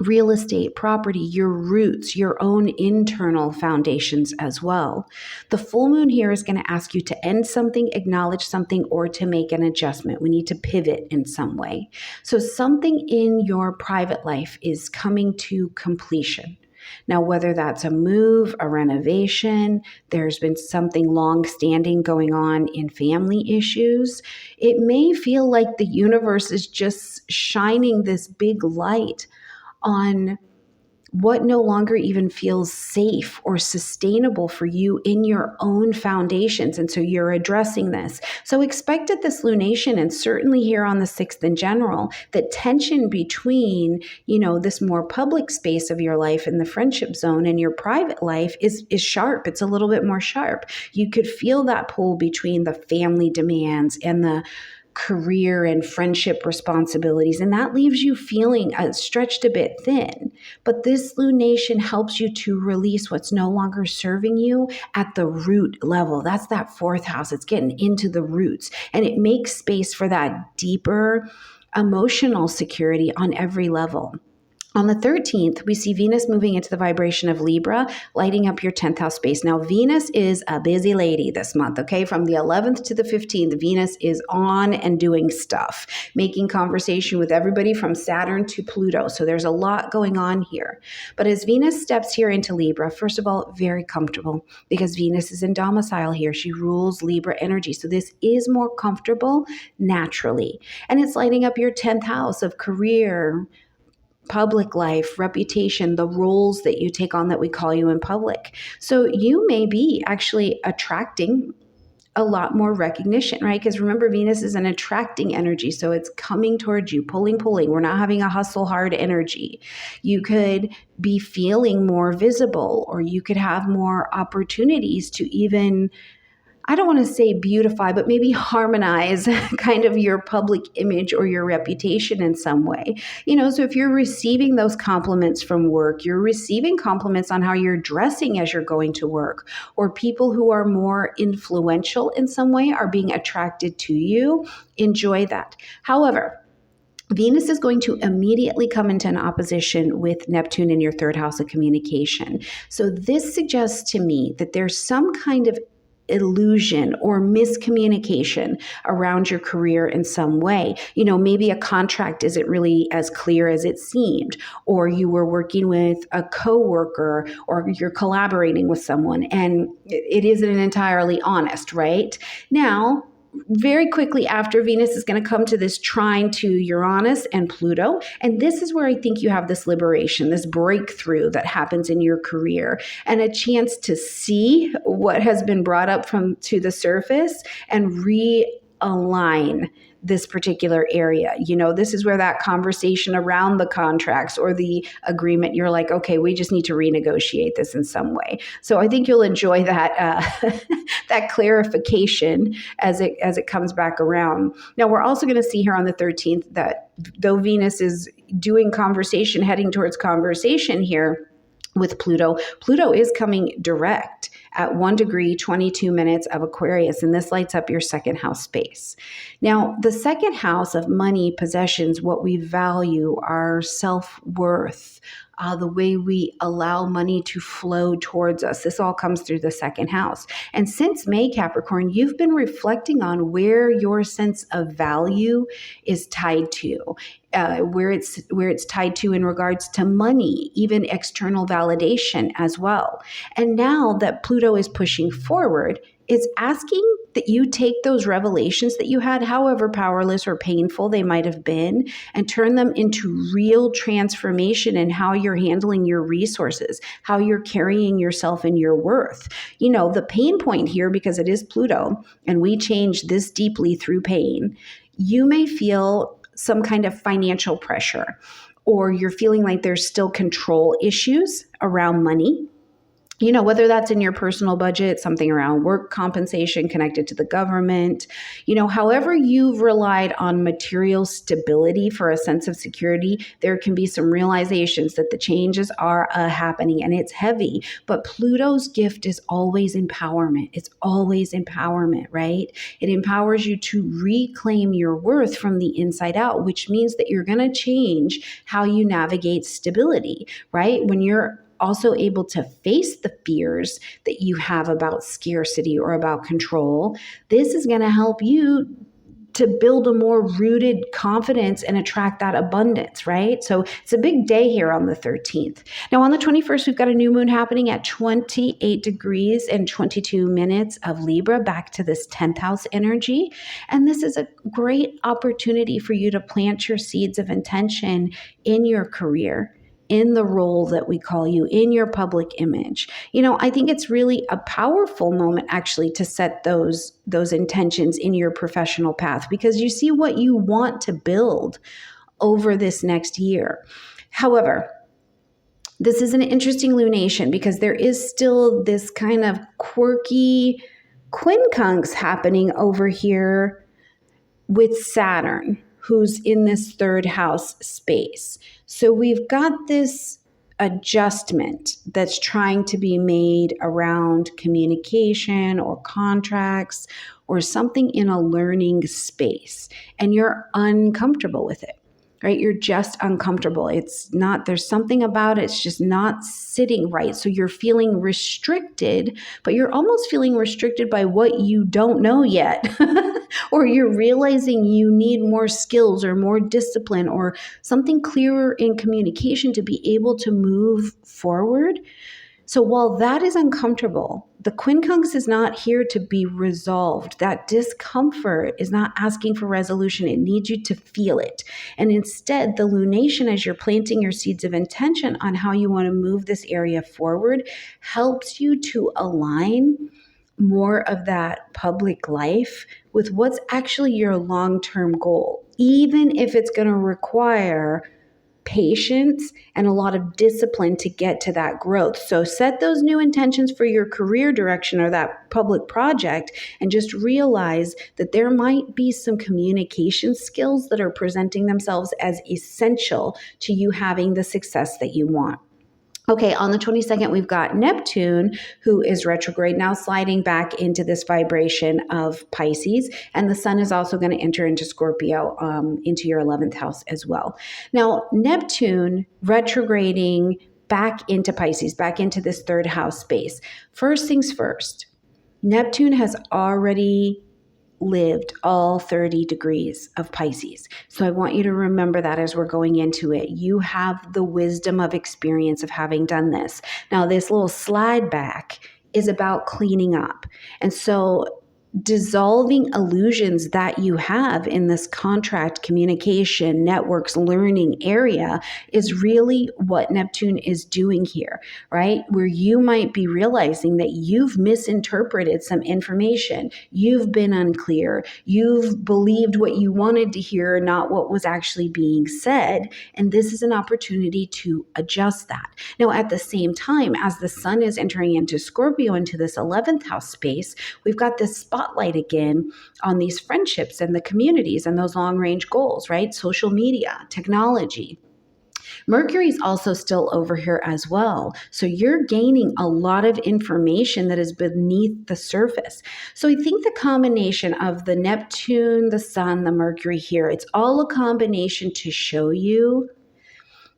real estate, property, your roots, your own internal foundations as well. The full moon here is going to ask you to end something, acknowledge something, or to make an adjustment. We need to pivot in some way. So something in your private life is coming to completion. Now, whether that's a move, a renovation, there's been something long-standing going on in family issues, it may feel like the universe is just shining this big light on what no longer even feels safe or sustainable for you in your own foundations. And so you're addressing this. So expect at this lunation, and certainly here on the 6th in general, that tension between, this more public space of your life and the friendship zone and your private life is sharp. It's a little bit more sharp. You could feel that pull between the family demands and the career and friendship responsibilities, and that leaves you feeling stretched a bit thin. But this lunation helps you to release what's no longer serving you at the root level. That's that fourth house. It's getting into the roots, and it makes space for that deeper emotional security on every level. On the 13th, we see Venus moving into the vibration of Libra, lighting up your 10th house space. Now, Venus is a busy lady this month, okay? From the 11th to the 15th, Venus is on and doing stuff, making conversation with everybody from Saturn to Pluto. So there's a lot going on here. But as Venus steps here into Libra, first of all, very comfortable because Venus is in domicile here. She rules Libra energy. So this is more comfortable naturally. And it's lighting up your 10th house of career, public life, reputation, the roles that you take on that we call you in public. So you may be actually attracting a lot more recognition, right? Because remember, Venus is an attracting energy. So it's coming towards you, pulling. We're not having a hustle hard energy. You could be feeling more visible, or you could have more opportunities to even, I don't want to say beautify, but maybe harmonize kind of your public image or your reputation in some way. So if you're receiving those compliments from work, you're receiving compliments on how you're dressing as you're going to work, or people who are more influential in some way are being attracted to you, enjoy that. However, Venus is going to immediately come into an opposition with Neptune in your third house of communication. So this suggests to me that there's some kind of illusion or miscommunication around your career in some way. Maybe a contract isn't really as clear as it seemed, or you were working with a coworker, or you're collaborating with someone and it isn't entirely honest, right? Now, very quickly after, Venus is going to come to this trine to Uranus and Pluto. And this is where I think you have this liberation, this breakthrough that happens in your career, and a chance to see what has been brought up to the surface and realign this particular area. This is where that conversation around the contracts or the agreement, you're like, okay, we just need to renegotiate this in some way. So I think you'll enjoy that that clarification as it comes back around. Now, we're also going to see here on the 13th that though Venus is doing conversation, heading towards conversation here with Pluto, Pluto is coming direct at 1 degree, 22 minutes of Aquarius, and this lights up your second house space. Now, the second house of money, possessions, what we value, our self-worth, the way we allow money to flow towards us. This all comes through the second house. And since May, Capricorn, you've been reflecting on where your sense of value is tied to, where it's tied to in regards to money, even external validation as well. And now that Pluto is pushing forward, it's asking that you take those revelations that you had, however powerless or painful they might have been, and turn them into real transformation in how you're handling your resources, how you're carrying yourself and your worth. The pain point here, because it is Pluto, and we change this deeply through pain, you may feel some kind of financial pressure, or you're feeling like there's still control issues around money. Whether that's in your personal budget, something around work compensation connected to the government, however you've relied on material stability for a sense of security, there can be some realizations that the changes are happening, and it's heavy. But Pluto's gift is always empowerment. It's always empowerment, right? It empowers you to reclaim your worth from the inside out, which means that you're going to change how you navigate stability, right? When you're also able to face the fears that you have about scarcity or about control, this is going to help you to build a more rooted confidence and attract that abundance, right? So it's a big day here on the 13th. Now on the 21st, we've got a new moon happening at 28 degrees and 22 minutes of Libra, back to this 10th house energy. And this is a great opportunity for you to plant your seeds of intention in your career, in the role that we call you, in your public image. I think it's really a powerful moment actually to set those intentions in your professional path, because you see what you want to build over this next year. However, this is an interesting lunation because there is still this kind of quirky quincunx happening over here with Saturn, who's in this third house space. So we've got this adjustment that's trying to be made around communication or contracts or something in a learning space, and you're uncomfortable with it, right? You're just uncomfortable. There's something about it. It's just not sitting right. So you're feeling restricted, but you're almost feeling restricted by what you don't know yet. Or you're realizing you need more skills or more discipline or something clearer in communication to be able to move forward. So while that is uncomfortable, the quincunx is not here to be resolved. That discomfort is not asking for resolution. It needs you to feel it. And instead, the lunation, as you're planting your seeds of intention on how you want to move this area forward, helps you to align more of that public life with what's actually your long-term goal, even if it's going to require patience and a lot of discipline to get to that growth. So set those new intentions for your career direction or that public project, and just realize that there might be some communication skills that are presenting themselves as essential to you having the success that you want. Okay, on the 22nd, we've got Neptune, who is retrograde, now sliding back into this vibration of Pisces, and the sun is also going to enter into Scorpio, into your 11th house as well. Now, Neptune retrograding back into Pisces, back into this third house space. First things first, Neptune has already lived all 30 degrees of Pisces. So I want you to remember that as we're going into it. You have the wisdom of experience of having done this. Now, this little slide back is about cleaning up. And so dissolving illusions that you have in this contract, communication, networks, learning area is really what Neptune is doing here, right? Where you might be realizing that you've misinterpreted some information, you've been unclear, you've believed what you wanted to hear, not what was actually being said. And this is an opportunity to adjust that. Now, at the same time, as the sun is entering into Scorpio, into this 11th house space, we've got this spotlight again on these friendships and the communities and those long range goals, right? Social media, technology. Mercury's also still over here as well. So you're gaining a lot of information that is beneath the surface. So I think the combination of the Neptune, the Sun, the Mercury here, it's all a combination to show you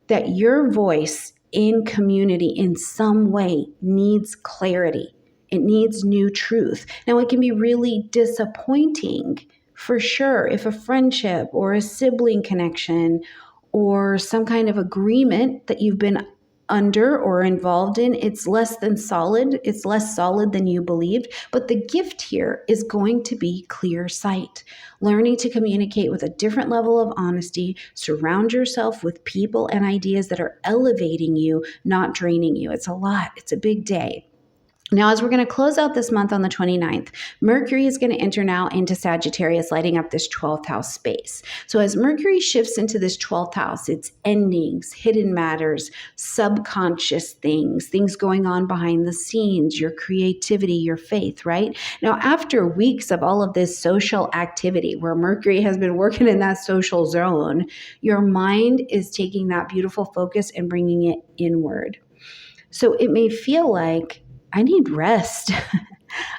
that your voice in community in some way needs clarity. It needs new truth. Now, it can be really disappointing for sure if a friendship or a sibling connection or some kind of agreement that you've been under or involved in, it's less than solid. It's less solid than you believed. But the gift here is going to be clear sight, learning to communicate with a different level of honesty, surround yourself with people and ideas that are elevating you, not draining you. It's a lot. It's a big day. Now, as we're going to close out this month on the 29th, Mercury is going to enter now into Sagittarius, lighting up this 12th house space. So as Mercury shifts into this 12th house, it's endings, hidden matters, subconscious things, things going on behind the scenes, your creativity, your faith, right? Now, after weeks of all of this social activity where Mercury has been working in that social zone, your mind is taking that beautiful focus and bringing it inward. So it may feel like, I need rest.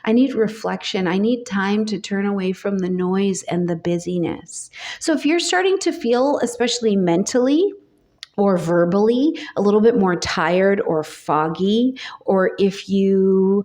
I need reflection. I need time to turn away from the noise and the busyness. So if you're starting to feel, especially mentally or verbally, a little bit more tired or foggy, or if you're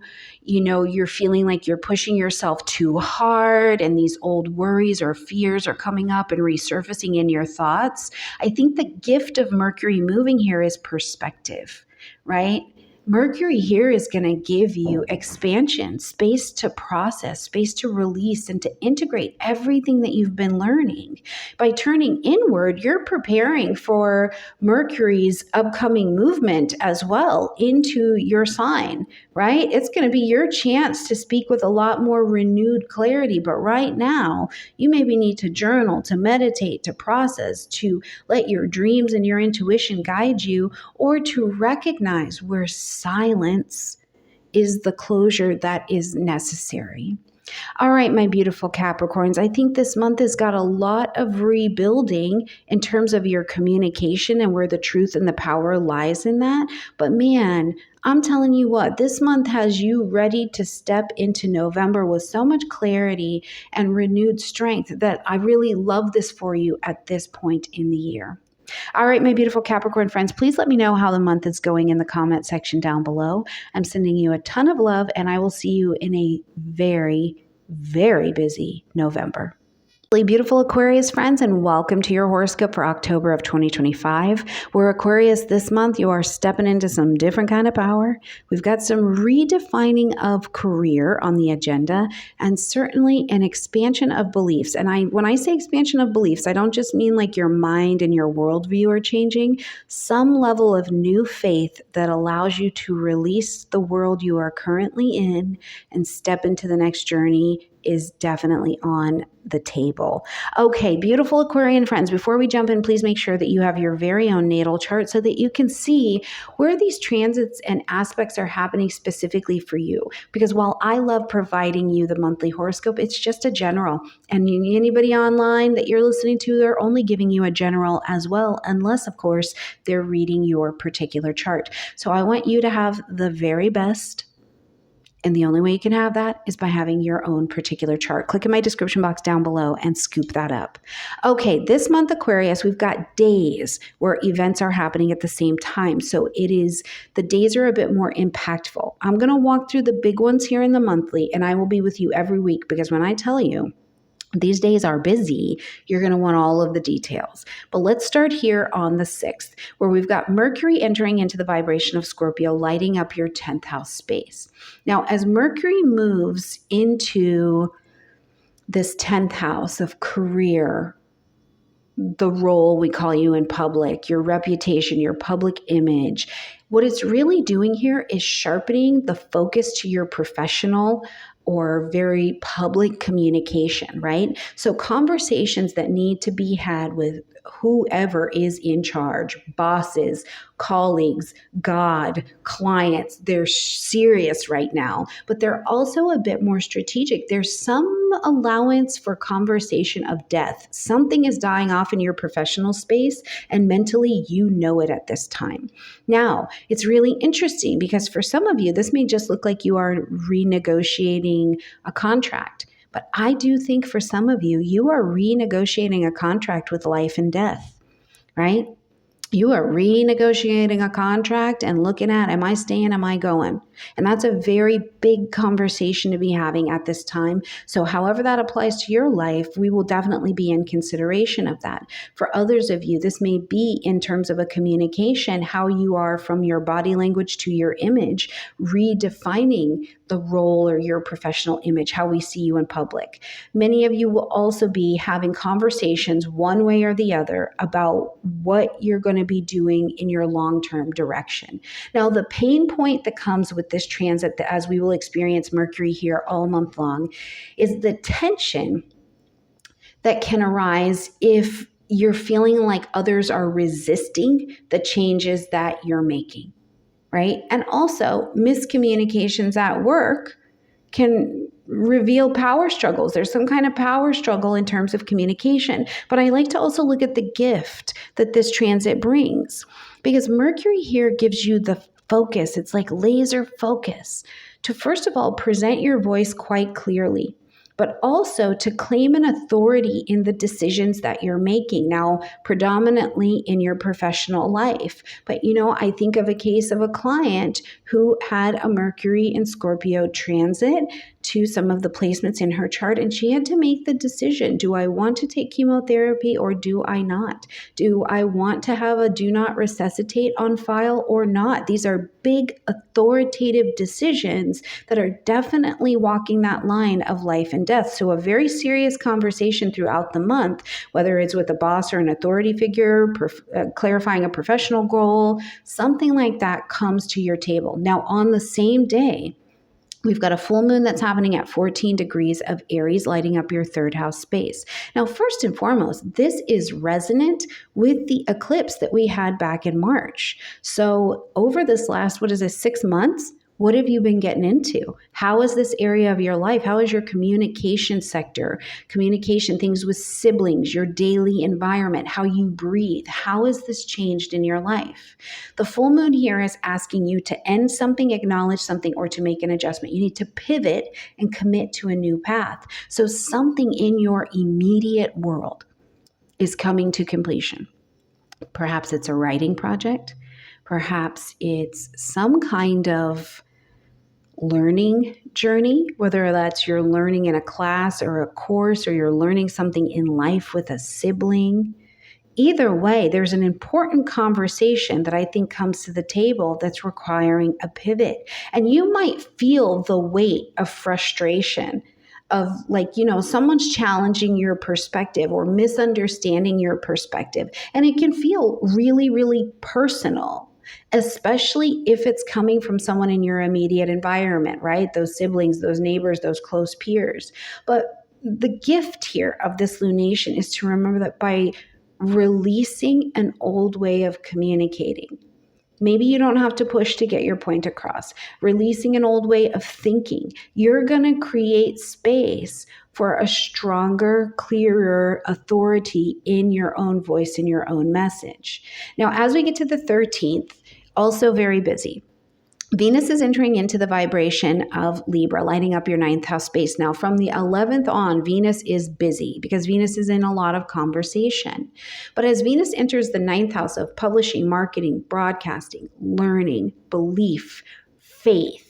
feeling like you're pushing yourself too hard and these old worries or fears are coming up and resurfacing in your thoughts, I think the gift of Mercury moving here is perspective, right? Mercury here is going to give you expansion, space to process, space to release, and to integrate everything that you've been learning. By turning inward, you're preparing for Mercury's upcoming movement as well into your sign, right? It's going to be your chance to speak with a lot more renewed clarity. But right now, you maybe need to journal, to meditate, to process, to let your dreams and your intuition guide you, or to recognize where silence is the closure that is necessary. All right, my beautiful Capricorns, I think this month has got a lot of rebuilding in terms of your communication and where the truth and the power lies in that. But man, I'm telling you what, this month has you ready to step into November with so much clarity and renewed strength that I really love this for you at this point in the year. All right, my beautiful Capricorn friends, please let me know how the month is going in the comment section down below. I'm sending you a ton of love, and I will see you in a very, very busy November. Beautiful Aquarius friends, and welcome to your horoscope for October of 2025. We're Aquarius this month. You are stepping into some different kind of power. We've got some redefining of career on the agenda, and certainly an expansion of beliefs. And when I say expansion of beliefs, I don't just mean like your mind and your worldview are changing. Some level of new faith that allows you to release the world you are currently in and step into the next journey is definitely on the table. Okay, beautiful Aquarian friends, before we jump in, please make sure that you have your very own natal chart so that you can see where these transits and aspects are happening specifically for you. Because while I love providing you the monthly horoscope, it's just a general. And anybody online that you're listening to, they're only giving you a general as well, unless, of course, they're reading your particular chart. So I want you to have the very best. And the only way you can have that is by having your own particular chart. Click in my description box down below and scoop that up. Okay, this month, Aquarius, we've got days where events are happening at the same time. So the days are a bit more impactful. I'm going to walk through the big ones here in the monthly, and I will be with you every week, because when I tell you these days are busy, you're going to want all of the details. But let's start here on the 6th, where we've got Mercury entering into the vibration of Scorpio, lighting up your 10th house space. Now, as Mercury moves into this 10th house of career, the role we call you in public, your reputation, your public image. What it's really doing here is sharpening the focus to your professional or very public communication, right? So conversations that need to be had with whoever is in charge, bosses, colleagues, God, clients, they're serious right now, but they're also a bit more strategic. There's some allowance for conversation of death. Something is dying off in your professional space, and mentally you know it at this time. Now, it's really interesting because for some of you, this may just look like you are renegotiating a contract. But I do think for some of you, you are renegotiating a contract with life and death, right? You are renegotiating a contract and looking at, am I staying, am I going? And that's a very big conversation to be having at this time. So however that applies to your life, we will definitely be in consideration of that. For others of you, this may be in terms of a communication, how you are from your body language to your image, redefining the role or your professional image, how we see you in public. Many of you will also be having conversations one way or the other about what you're going to be doing in your long-term direction. Now, the pain point that comes with this transit, as we will experience Mercury here all month long, is the tension that can arise if you're feeling like others are resisting the changes that you're making, right? And also, miscommunications at work can reveal power struggles. There's some kind of power struggle in terms of communication. But I like to also look at the gift that this transit brings, because Mercury here gives you the focus. It's like laser focus to, first of all, present your voice quite clearly, but also to claim an authority in the decisions that you're making. Now, predominantly in your professional life. But, I think of a case of a client who had a Mercury in Scorpio transit to some of the placements in her chart, and she had to make the decision, do I want to take chemotherapy or do I not? Do I want to have a do not resuscitate on file or not? These are big authoritative decisions that are definitely walking that line of life and death. So a very serious conversation throughout the month, whether it's with a boss or an authority figure, clarifying a professional goal, something like that comes to your table. Now, on the same day, we've got a full moon that's happening at 14 degrees of Aries, lighting up your third house space. Now, first and foremost, this is resonant with the eclipse that we had back in March. So over this last, 6 months, what have you been getting into? How is this area of your life? How is your communication sector, communication, things with siblings, your daily environment, how you breathe? How has this changed in your life? The full moon here is asking you to end something, acknowledge something, or to make an adjustment. You need to pivot and commit to a new path. So something in your immediate world is coming to completion. Perhaps it's a writing project. Perhaps it's some kind of learning journey, whether that's you're learning in a class or a course, or you're learning something in life with a sibling. Either way, there's an important conversation that I think comes to the table that's requiring a pivot. And you might feel the weight of frustration of someone's challenging your perspective or misunderstanding your perspective. And it can feel really, really personal, especially if it's coming from someone in your immediate environment, right? Those siblings, those neighbors, those close peers. But the gift here of this lunation is to remember that by releasing an old way of communicating, maybe you don't have to push to get your point across, releasing an old way of thinking, you're going to create space for a stronger, clearer authority in your own voice, in your own message. Now, as we get to the 13th, also very busy. Venus is entering into the vibration of Libra, lighting up your 9th house space. Now, from the 11th on, Venus is busy because Venus is in a lot of conversation. But as Venus enters the 9th house of publishing, marketing, broadcasting, learning, belief, faith,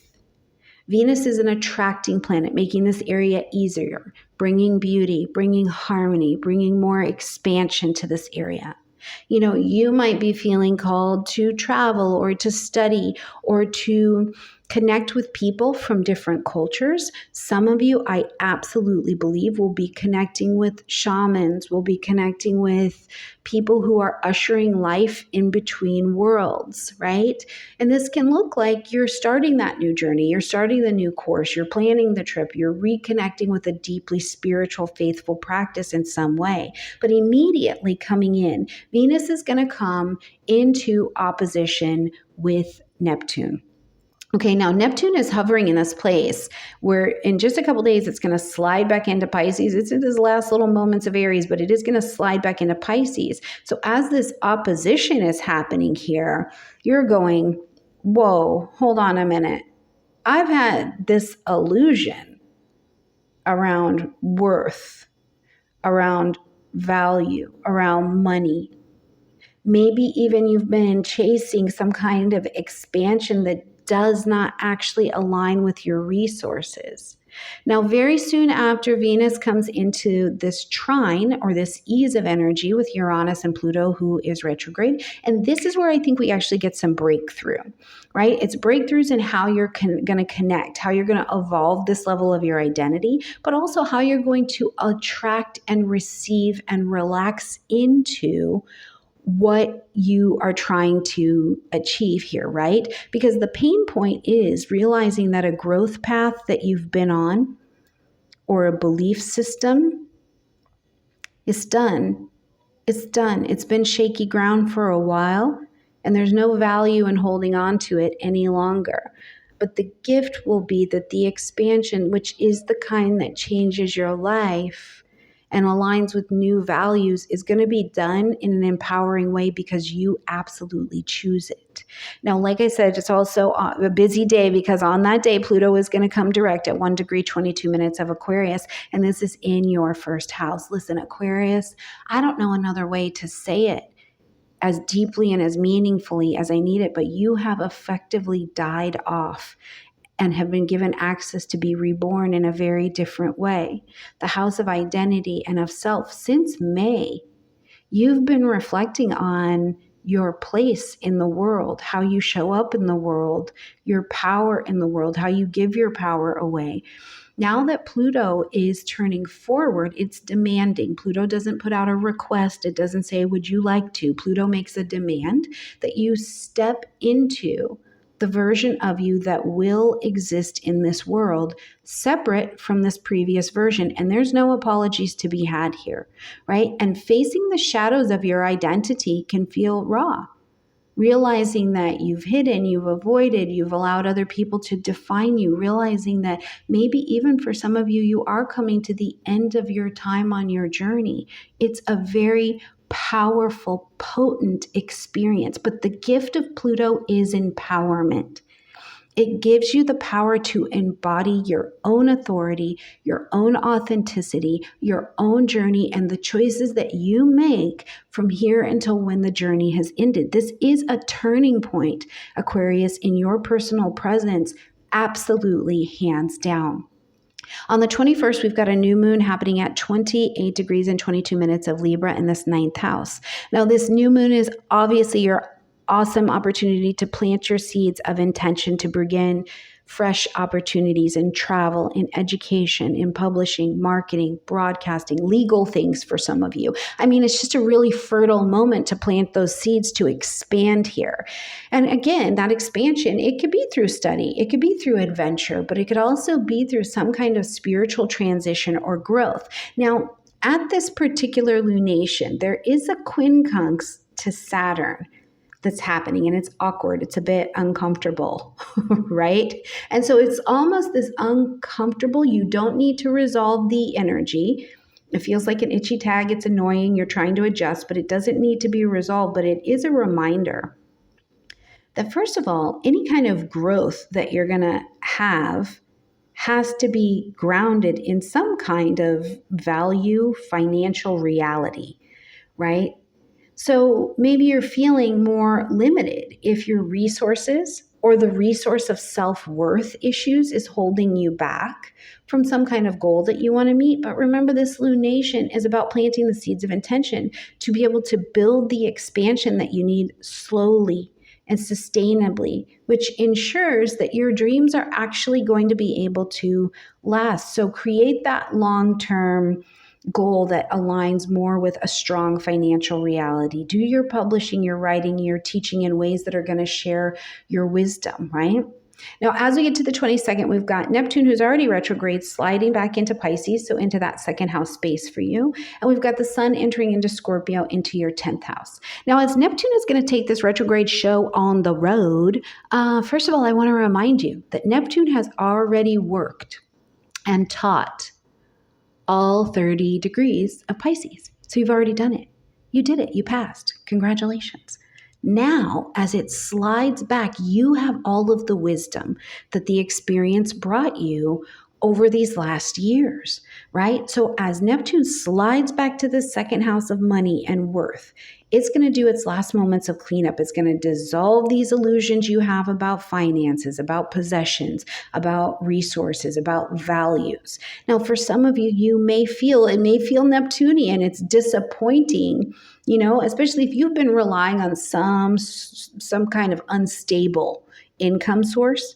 Venus is an attracting planet, making this area easier, bringing beauty, bringing harmony, bringing more expansion to this area. You might be feeling called to travel or to study or to Connect with people from different cultures. Some of you, I absolutely believe, will be connecting with shamans, will be connecting with people who are ushering life in between worlds, right? And this can look like you're starting that new journey, you're starting the new course, you're planning the trip, you're reconnecting with a deeply spiritual, faithful practice in some way. But immediately coming in, Venus is going to come into opposition with Neptune. Okay, now Neptune is hovering in this place where in just a couple days it's going to slide back into Pisces. It's in these last little moments of Aries, but it is going to slide back into Pisces. So as this opposition is happening here, you're going, whoa, hold on a minute. I've had this illusion around worth, around value, around money. Maybe even you've been chasing some kind of expansion that does not actually align with your resources. Now, very soon after Venus comes into this trine or this ease of energy with Uranus and Pluto, who is retrograde, and this is where I think we actually get some breakthrough, right? It's breakthroughs in how you're going to connect, how you're going to evolve this level of your identity, but also how you're going to attract and receive and relax into what you are trying to achieve here, right? Because the pain point is realizing that a growth path that you've been on or a belief system is done. It's done. It's been shaky ground for a while, and there's no value in holding on to it any longer. But the gift will be that the expansion, which is the kind that changes your life and aligns with new values, is going to be done in an empowering way because you absolutely choose it. Now, like I said, it's also a busy day because on that day, Pluto is going to come direct at 1 degree, 22 minutes of Aquarius, and this is in your first house. Listen, Aquarius, I don't know another way to say it as deeply and as meaningfully as I need it, but you have effectively died off and have been given access to be reborn in a very different way. The house of identity and of self. Since May, you've been reflecting on your place in the world, how you show up in the world, your power in the world, how you give your power away. Now that Pluto is turning forward, it's demanding. Pluto doesn't put out a request. It doesn't say, would you like to? Pluto makes a demand that you step into the version of you that will exist in this world, separate from this previous version. And there's no apologies to be had here, right? And facing the shadows of your identity can feel raw. Realizing that you've hidden, you've avoided, you've allowed other people to define you, realizing that maybe even for some of you, you are coming to the end of your time on your journey. It's a very powerful, potent experience. But the gift of Pluto is empowerment. It gives you the power to embody your own authority, your own authenticity, your own journey, and the choices that you make from here until when the journey has ended. This is a turning point, Aquarius, in your personal presence, absolutely hands down. On the 21st, we've got a new moon happening at 28 degrees and 22 minutes of Libra in this 9th house. Now, this new moon is obviously your awesome opportunity to plant your seeds of intention to begin fresh opportunities in travel, in education, in publishing, marketing, broadcasting, legal things for some of you. I mean, it's just a really fertile moment to plant those seeds to expand here. And again, that expansion, it could be through study, it could be through adventure, but it could also be through some kind of spiritual transition or growth. Now, at this particular lunation, there is a quincunx to Saturn that's happening, and it's awkward. It's a bit uncomfortable, right? And so it's almost this uncomfortable. You don't need to resolve the energy. It feels like an itchy tag. It's annoying. You're trying to adjust, but it doesn't need to be resolved. But it is a reminder that, first of all, any kind of growth that you're going to have has to be grounded in some kind of value, financial reality, right? So maybe you're feeling more limited if your resources or the resource of self-worth issues is holding you back from some kind of goal that you want to meet. But remember, this lunation is about planting the seeds of intention to be able to build the expansion that you need slowly and sustainably, which ensures that your dreams are actually going to be able to last. So create that long-term goal that aligns more with a strong financial reality. Do your publishing, your writing, your teaching in ways that are going to share your wisdom, right? Now, as we get to the 22nd, we've got Neptune, who's already retrograde, sliding back into Pisces, so into that second house space for you. And we've got the sun entering into Scorpio into your 10th house. Now, as Neptune is going to take this retrograde show on the road, first of all, I want to remind you that Neptune has already worked and taught all 30 degrees of Pisces. So you've already done it. You did it. You passed. Congratulations. Now, as it slides back, you have all of the wisdom that the experience brought you over these last years, right? So as Neptune slides back to the second house of money and worth, it's going to do its last moments of cleanup. It's going to dissolve these illusions you have about finances, about possessions, about resources, about values. Now, for some of you, it may feel Neptunian. It's disappointing, especially if you've been relying on some kind of unstable income source,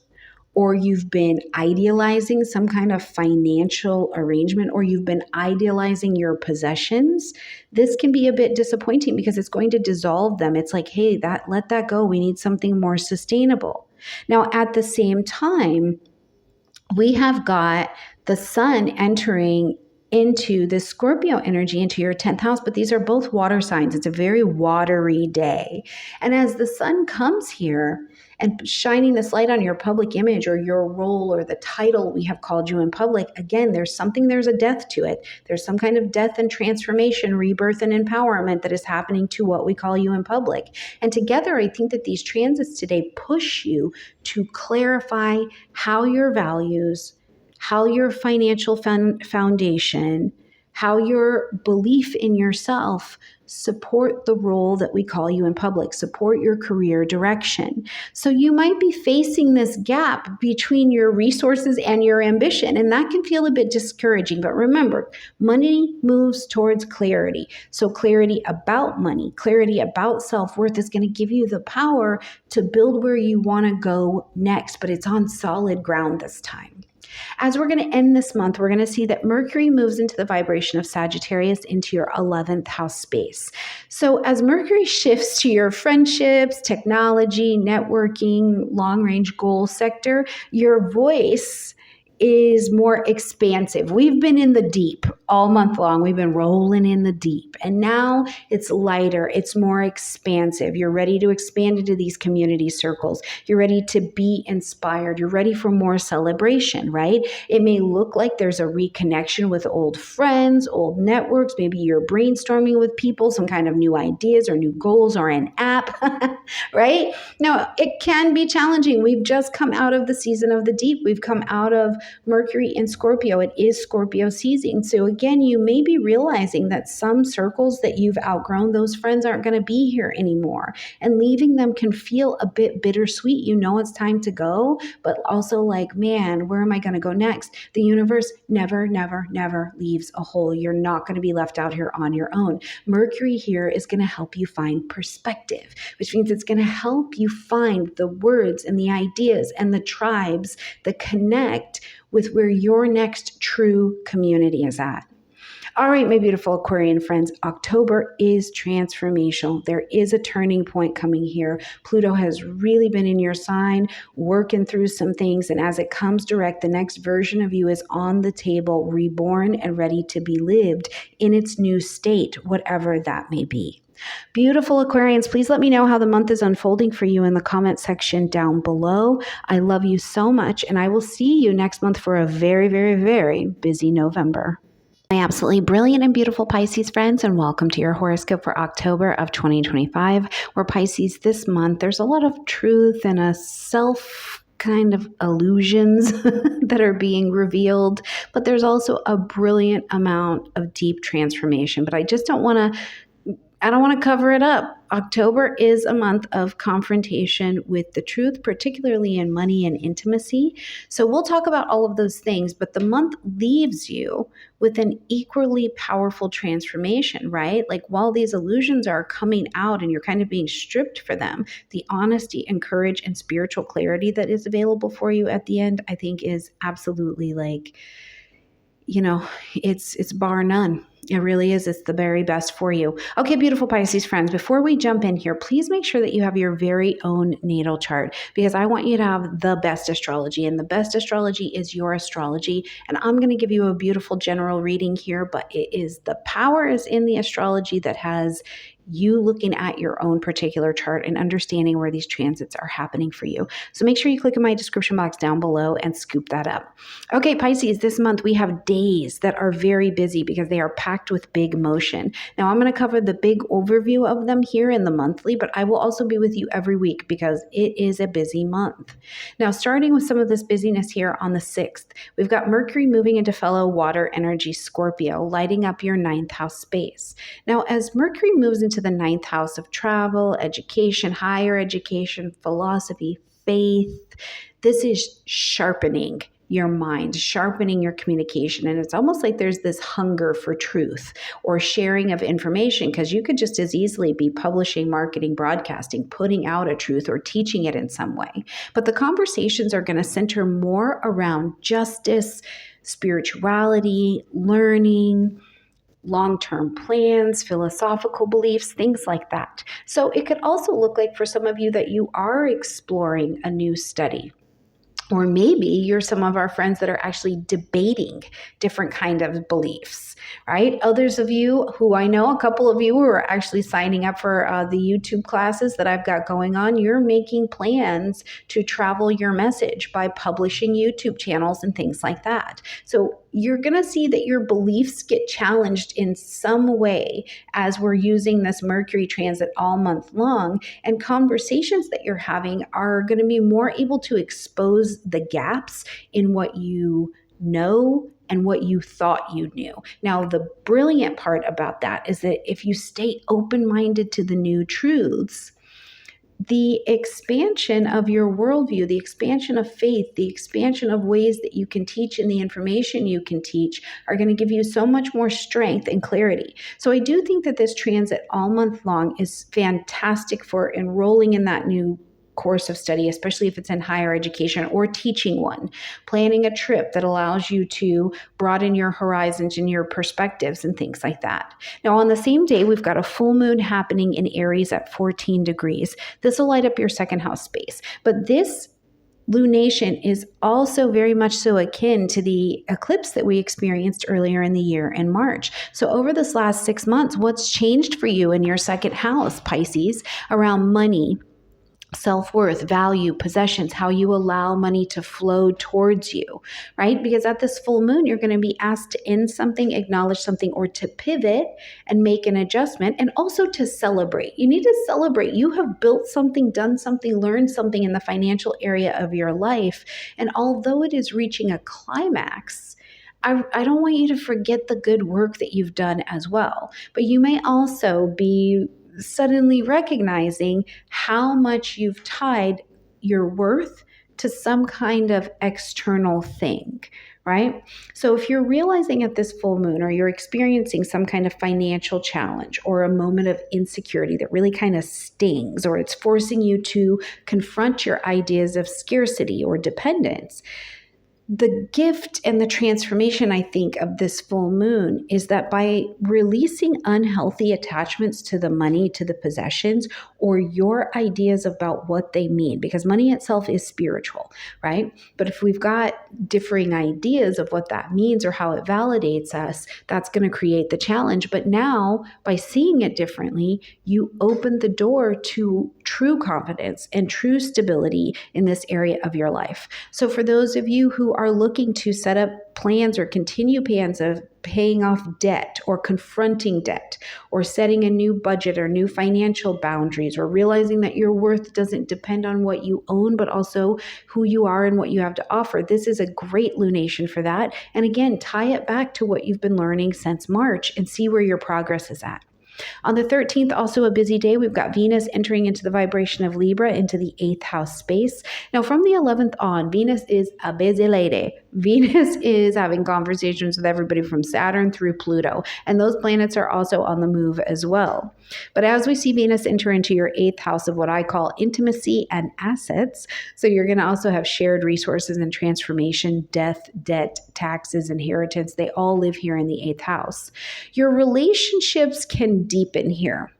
or you've been idealizing some kind of financial arrangement, or you've been idealizing your possessions. This can be a bit disappointing because it's going to dissolve them. It's like, hey, let that go. We need something more sustainable. Now, at the same time, we have got the sun entering into the Scorpio energy into your 10th house, but these are both water signs. It's a very watery day. And as the sun comes here and shining this light on your public image or your role or the title we have called you in public, again, there's a death to it. There's some kind of death and transformation, rebirth and empowerment that is happening to what we call you in public. And together, I think that these transits today push you to clarify how your values, how your financial foundation, how your belief in yourself support the role that we call you in public, support your career direction. So you might be facing this gap between your resources and your ambition, and that can feel a bit discouraging. But remember, money moves towards clarity. So clarity about money, clarity about self-worth is going to give you the power to build where you want to go next, but it's on solid ground this time. As we're going to end this month, we're going to see that Mercury moves into the vibration of Sagittarius into your 11th house space. So as Mercury shifts to your friendships, technology, networking, long-range goal sector, your voice is more expansive. We've been in the deep all month long. We've been rolling in the deep. And now it's lighter. It's more expansive. You're ready to expand into these community circles. You're ready to be inspired. You're ready for more celebration, right? It may look like there's a reconnection with old friends, old networks. Maybe you're brainstorming with people, some kind of new ideas or new goals or an app, right? Now, it can be challenging. We've just come out of the season of the deep. We've come out of Mercury in Scorpio. It is Scorpio season. So again, you may be realizing that some circles that you've outgrown, those friends aren't going to be here anymore. And leaving them can feel a bit bittersweet. You know it's time to go, but also like, man, where am I going to go next? The universe never, never, never leaves a hole. You're not going to be left out here on your own. Mercury here is going to help you find perspective, which means it's going to help you find the words and the ideas and the tribes that connect with where your next true community is at. All right, my beautiful Aquarian friends, October is transformational. There is a turning point coming here. Pluto has really been in your sign, working through some things. And as it comes direct, the next version of you is on the table, reborn and ready to be lived in its new state, whatever that may be. Beautiful Aquarians, please let me know how the month is unfolding for you in the comment section down below. I love you so much, and I will see you next month for a very, very, very busy November. My absolutely brilliant and beautiful Pisces friends, and welcome to your horoscope for October of 2025, where Pisces this month, there's a lot of truth and a self kind of illusions that are being revealed, but there's also a brilliant amount of deep transformation. But I just don't want to I don't want to cover it up. October is a month of confrontation with the truth, particularly in money and intimacy. So we'll talk about all of those things, but the month leaves you with an equally powerful transformation, right? Like while these illusions are coming out and you're kind of being stripped for them, the honesty and courage and spiritual clarity that is available for you at the end, I think is absolutely like, it's bar none. It really is. It's the very best for you. Okay, beautiful Pisces friends, before we jump in here, please make sure that you have your very own natal chart because I want you to have the best astrology, and the best astrology is your astrology. And I'm going to give you a beautiful general reading here, but the power is in the astrology that has you looking at your own particular chart and understanding where these transits are happening for you. So make sure you click in my description box down below and scoop that up. Okay, Pisces, this month we have days that are very busy because they are packed with big motion. Now, I'm going to cover the big overview of them here in the monthly, but I will also be with you every week because it is a busy month. Now, starting with some of this busyness here on the 6th, we've got Mercury moving into fellow water energy Scorpio, lighting up your 9th house space. Now, as Mercury moves into the 9th house of travel, education, higher education, philosophy, faith, this is sharpening your mind, sharpening your communication. And it's almost like there's this hunger for truth or sharing of information, because you could just as easily be publishing, marketing, broadcasting, putting out a truth or teaching it in some way. But the conversations are going to center more around justice, spirituality, learning, long-term plans, philosophical beliefs, things like that. So it could also look like for some of you that you are exploring a new study. Or maybe you're some of our friends that are actually debating different kind of beliefs, right? Others of you who I know, a couple of you who are actually signing up for the YouTube classes that I've got going on, you're making plans to travel your message by publishing YouTube channels and things like that. So you're going to see that your beliefs get challenged in some way as we're using this Mercury transit all month long, and conversations that you're having are going to be more able to expose the gaps in what you know and what you thought you knew. Now, the brilliant part about that is that if you stay open-minded to the new truths, the expansion of your worldview, the expansion of faith, the expansion of ways that you can teach and the information you can teach are going to give you so much more strength and clarity. So I do think that this transit all month long is fantastic for enrolling in that new course of study, especially if it's in higher education, or teaching one, planning a trip that allows you to broaden your horizons and your perspectives and things like that. Now, on the same day, we've got a full moon happening in Aries at 14 degrees. This will light up your second house space. But this lunation is also very much so akin to the eclipse that we experienced earlier in the year in March. So over this last 6 months, what's changed for you in your second house, Pisces, around money, self-worth, value, possessions, how you allow money to flow towards you, right? Because at this full moon, you're going to be asked to end something, acknowledge something, or to pivot and make an adjustment, and also to celebrate. You need to celebrate. You have built something, done something, learned something in the financial area of your life. And although it is reaching a climax, I don't want you to forget the good work that you've done as well. But you may also be suddenly recognizing how much you've tied your worth to some kind of external thing, right? So if you're realizing at this full moon, or you're experiencing some kind of financial challenge or a moment of insecurity that really kind of stings, or it's forcing you to confront your ideas of scarcity or dependence, the gift and the transformation, I think, of this full moon is that by releasing unhealthy attachments to the money, to the possessions, or your ideas about what they mean, because money itself is spiritual, right? But if we've got differing ideas of what that means or how it validates us, that's going to create the challenge. But now, by seeing it differently, you open the door to true confidence and true stability in this area of your life. So for those of you who are looking to set up plans or continue plans of paying off debt or confronting debt or setting a new budget or new financial boundaries, or realizing that your worth doesn't depend on what you own, but also who you are and what you have to offer, this is a great lunation for that. And again, tie it back to what you've been learning since March and see where your progress is at. On the 13th, also a busy day, we've got Venus entering into the vibration of Libra, into the 8th house space. Now, from the 11th on, Venus is a busy lady. Venus is having conversations with everybody from Saturn through Pluto, and those planets are also on the move as well. But as we see Venus enter into your 8th house of what I call intimacy and assets, so you're going to also have shared resources and transformation, death, debt, taxes, inheritance. They all live here in the 8th house. Your relationships can deepen here.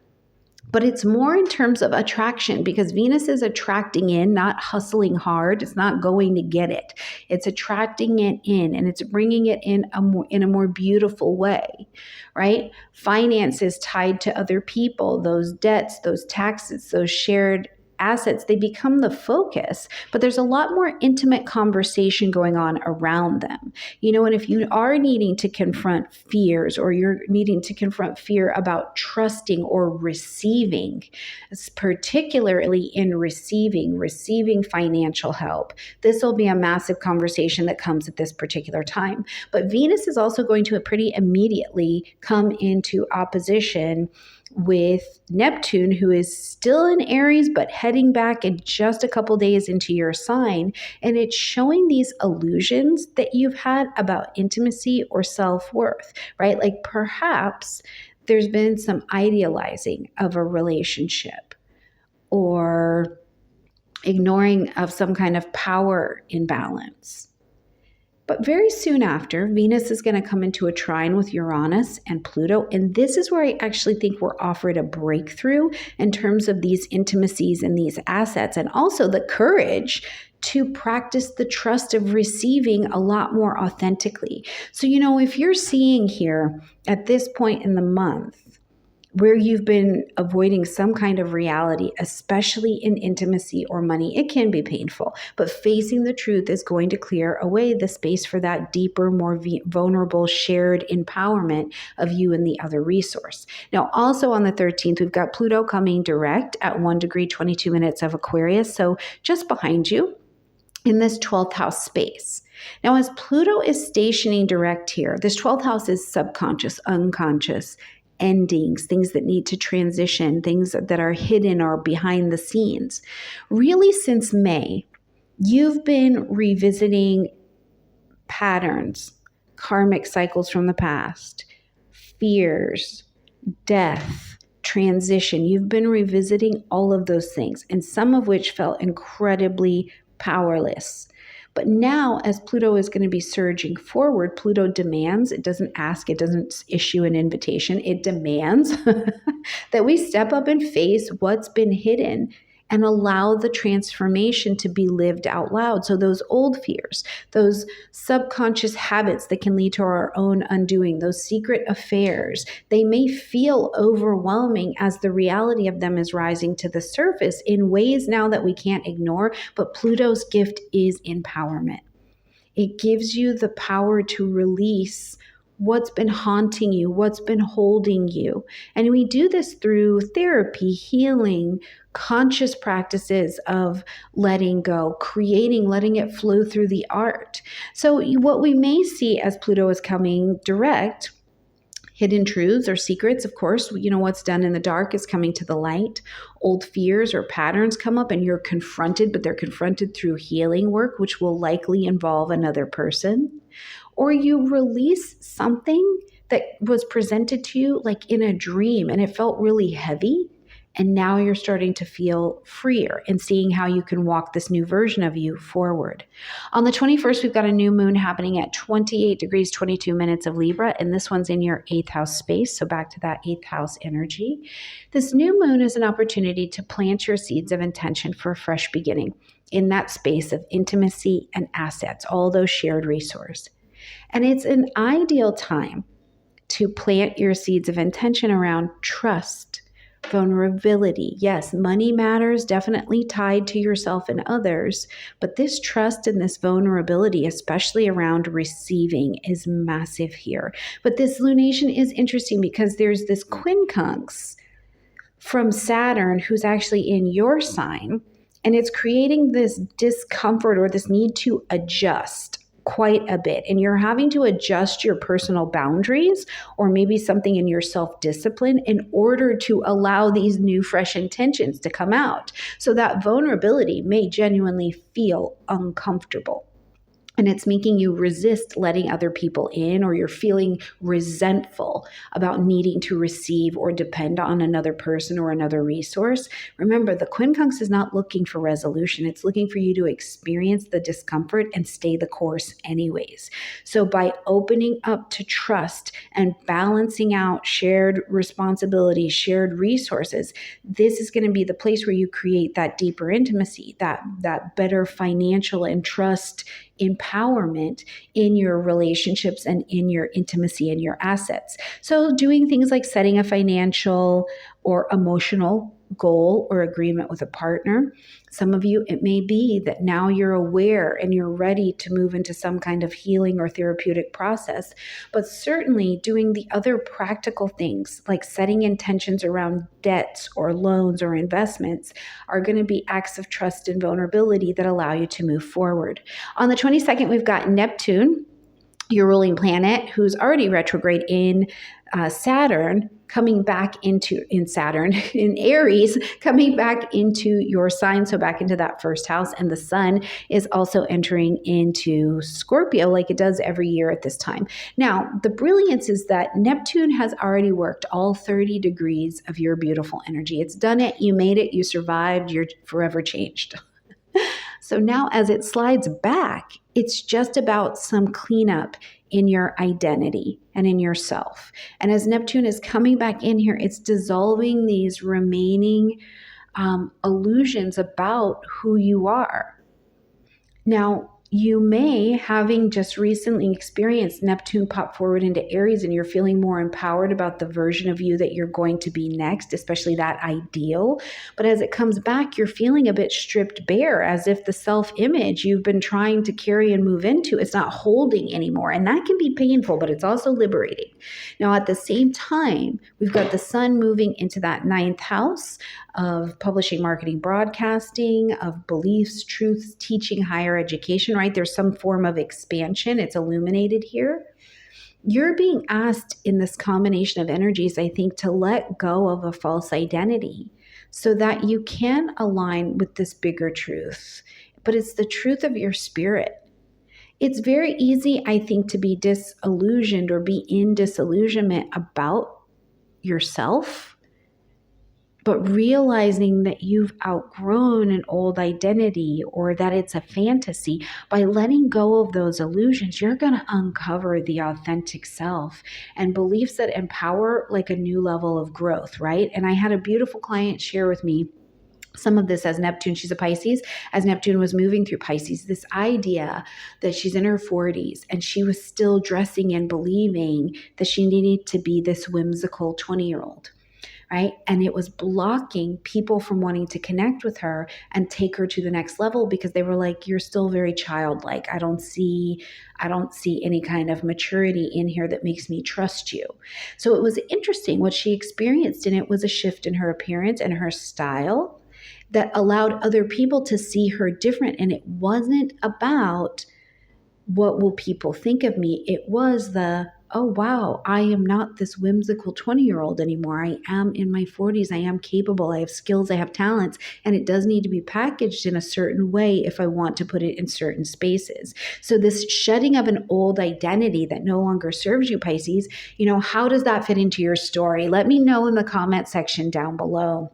But it's more in terms of attraction, because Venus is attracting in, not hustling hard. It's not going to get it. It's attracting it in, and it's bringing it in a more beautiful way, right? Finances tied to other people, those debts, those taxes, those shared assets, they become the focus, but there's a lot more intimate conversation going on around them. And if you are needing to confront fears, or you're needing to confront fear about trusting or receiving, particularly in receiving financial help, this will be a massive conversation that comes at this particular time. But Venus is also going to pretty immediately come into opposition with Neptune, who is still in Aries, but heading back in just a couple days into your sign. And it's showing these illusions that you've had about intimacy or self-worth, right? Like perhaps there's been some idealizing of a relationship, or ignoring of some kind of power imbalance. But very soon after, Venus is going to come into a trine with Uranus and Pluto. And this is where I actually think we're offered a breakthrough in terms of these intimacies and these assets, and also the courage to practice the trust of receiving a lot more authentically. So, if you're seeing here at this point in the month, where you've been avoiding some kind of reality, especially in intimacy or money, it can be painful, but facing the truth is going to clear away the space for that deeper, more vulnerable, shared empowerment of you and the other resource. Now, also on the 13th, we've got Pluto coming direct at 1 degree, 22 minutes of Aquarius. So just behind you in this 12th house space. Now, as Pluto is stationing direct here, this 12th house is subconscious, unconscious, endings, things that need to transition, things that are hidden or behind the scenes. Really, since May, you've been revisiting patterns, karmic cycles from the past, fears, death, transition. You've been revisiting all of those things, and some of which felt incredibly powerless. But now, as Pluto is going to be surging forward, Pluto demands, it doesn't ask, it doesn't issue an invitation, it demands that we step up and face what's been hidden and allow the transformation to be lived out loud. So those old fears, those subconscious habits that can lead to our own undoing, those secret affairs, they may feel overwhelming as the reality of them is rising to the surface in ways now that we can't ignore. But Pluto's gift is empowerment. It gives you the power to release what's been haunting you, what's been holding you. And we do this through therapy, healing, conscious practices of letting go, creating, letting it flow through the art. So what we may see as Pluto is coming direct, hidden truths or secrets, of course, what's done in the dark is coming to the light. Old fears or patterns come up and you're confronted, but they're confronted through healing work, which will likely involve another person. Or you release something that was presented to you like in a dream and it felt really heavy. And now you're starting to feel freer and seeing how you can walk this new version of you forward. On the 21st, we've got a new moon happening at 28 degrees, 22 minutes of Libra, and this one's in your 8th house space. So back to that 8th house energy. This new moon is an opportunity to plant your seeds of intention for a fresh beginning in that space of intimacy and assets, all those shared resources. And it's an ideal time to plant your seeds of intention around trust, vulnerability. Yes, money matters, definitely tied to yourself and others, but this trust and this vulnerability, especially around receiving, is massive here. But this lunation is interesting because there's this quincunx from Saturn who's actually in your sign, and it's creating this discomfort or this need to adjust. quite a bit, and you're having to adjust your personal boundaries or maybe something in your self-discipline in order to allow these new fresh intentions to come out. So that vulnerability may genuinely feel uncomfortable. And it's making you resist letting other people in, or you're feeling resentful about needing to receive or depend on another person or another resource. Remember, the quincunx is not looking for resolution. It's looking for you to experience the discomfort and stay the course anyways. So by opening up to trust and balancing out shared responsibilities, shared resources, this is going to be the place where you create that deeper intimacy, that better financial and trust empowerment in your relationships and in your intimacy and your assets. So doing things like setting a financial or emotional goal or agreement with a partner. Some of you, it may be that now you're aware and you're ready to move into some kind of healing or therapeutic process, but certainly doing the other practical things like setting intentions around debts or loans or investments are going to be acts of trust and vulnerability that allow you to move forward. On the 22nd, we've got Neptune, your ruling planet, who's already retrograde in Saturn, coming back into in Aries, coming back into your sign, so back into that first house. And the sun is also entering into Scorpio like it does every year at this time. Now, the brilliance is that Neptune has already worked all 30 degrees of your beautiful energy. It's done it. You made it. You survived. You're forever changed. So now as it slides back, it's just about some cleanup in your identity and in yourself. And as Neptune is coming back in here, it's dissolving these remaining illusions about who you are. Now, you may, having just recently experienced Neptune pop forward into Aries, and you're feeling more empowered about the version of you that you're going to be next, especially that ideal. But as it comes back, you're feeling a bit stripped bare, as if the self-image you've been trying to carry and move into, it's not holding anymore. And that can be painful, but it's also liberating. Now, at the same time, we've got the sun moving into that 9th house of publishing, marketing, broadcasting, of beliefs, truths, teaching, higher education, right? There's some form of expansion. It's illuminated here. You're being asked in this combination of energies, I think, to let go of a false identity so that you can align with this bigger truth. But it's the truth of your spirit. It's very easy, I think, to be disillusioned or be in disillusionment about yourself. But realizing that you've outgrown an old identity or that it's a fantasy, by letting go of those illusions, you're going to uncover the authentic self and beliefs that empower like a new level of growth, right? And I had a beautiful client share with me some of this as Neptune. She's a Pisces. As Neptune was moving through Pisces, this idea that she's in her 40s and she was still dressing and believing that she needed to be this whimsical 20-year-old. Right? And it was blocking people from wanting to connect with her and take her to the next level because they were like, you're still very childlike. I don't see any kind of maturity in here that makes me trust you. So it was interesting what she experienced, and it was a shift in her appearance and her style that allowed other people to see her different. And it wasn't about what will people think of me? It was oh, wow, I am not this whimsical 20-year-old anymore. I am in my 40s. I am capable. I have skills. I have talents. And it does need to be packaged in a certain way if I want to put it in certain spaces. So this shedding of an old identity that no longer serves you, Pisces, how does that fit into your story? Let me know in the comment section down below.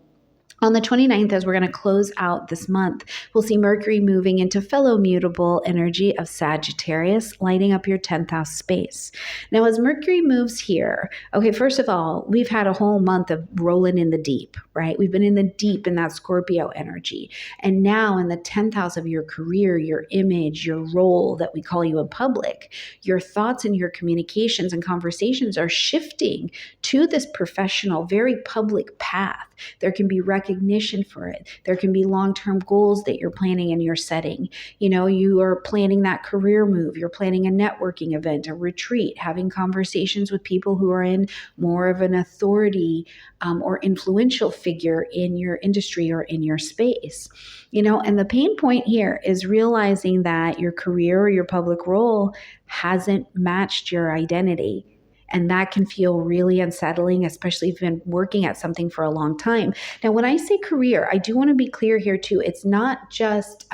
On the 29th, as we're going to close out this month, we'll see Mercury moving into fellow mutable energy of Sagittarius, lighting up your 10th house space. Now, as Mercury moves here, okay, first of all, we've had a whole month of rolling in the deep, right? We've been in the deep in that Scorpio energy. And now in the 10th house of your career, your image, your role that we call you in public, your thoughts and your communications and conversations are shifting to this professional, very public path. There can be recognition recognition for it. There can be long-term goals that you're planning and you're setting. You know, you are planning that career move. You're planning a networking event, a retreat, having conversations with people who are in more of an authority or influential figure in your industry or in your space. You know, and the pain point here is realizing that your career or your public role hasn't matched your identity. And that can feel really unsettling, especially if you've been working at something for a long time. Now, when I say career, I do want to be clear here too. It's not just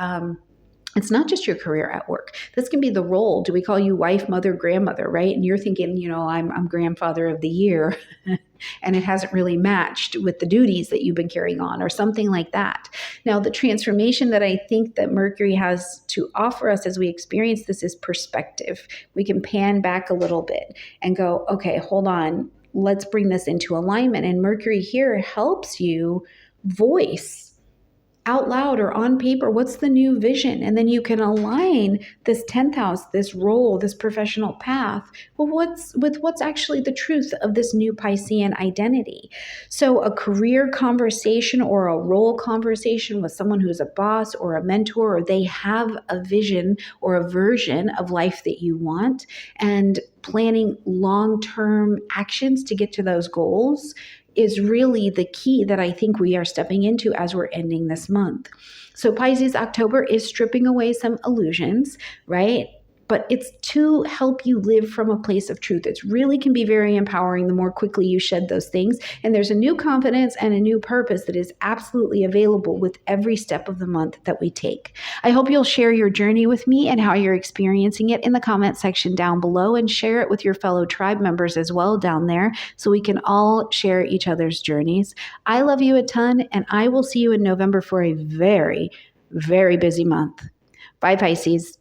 your career at work. This can be the role. Do we call you wife, mother, grandmother, right? And you're thinking, you know, I'm grandfather of the year, and it hasn't really matched with the duties that you've been carrying on or something like that. Now, the transformation that I think that Mercury has to offer us as we experience this is perspective. We can pan back a little bit and go, okay, hold on, let's bring this into alignment. And Mercury here helps you voice out loud or on paper, what's the new vision? And then you can align this 10th house, this role, this professional path, well, what's actually the truth of this new Piscean identity. So a career conversation or a role conversation with someone who's a boss or a mentor, or they have a vision or a version of life that you want, and planning long-term actions to get to those goals is really the key that I think we are stepping into as we're ending this month. So Pisces, October is stripping away some illusions, right? But it's to help you live from a place of truth. It really can be very empowering the more quickly you shed those things. And there's a new confidence and a new purpose that is absolutely available with every step of the month that we take. I hope you'll share your journey with me and how you're experiencing it in the comment section down below, and share it with your fellow tribe members as well down there so we can all share each other's journeys. I love you a ton, and I will see you in November for a very, very busy month. Bye, Pisces.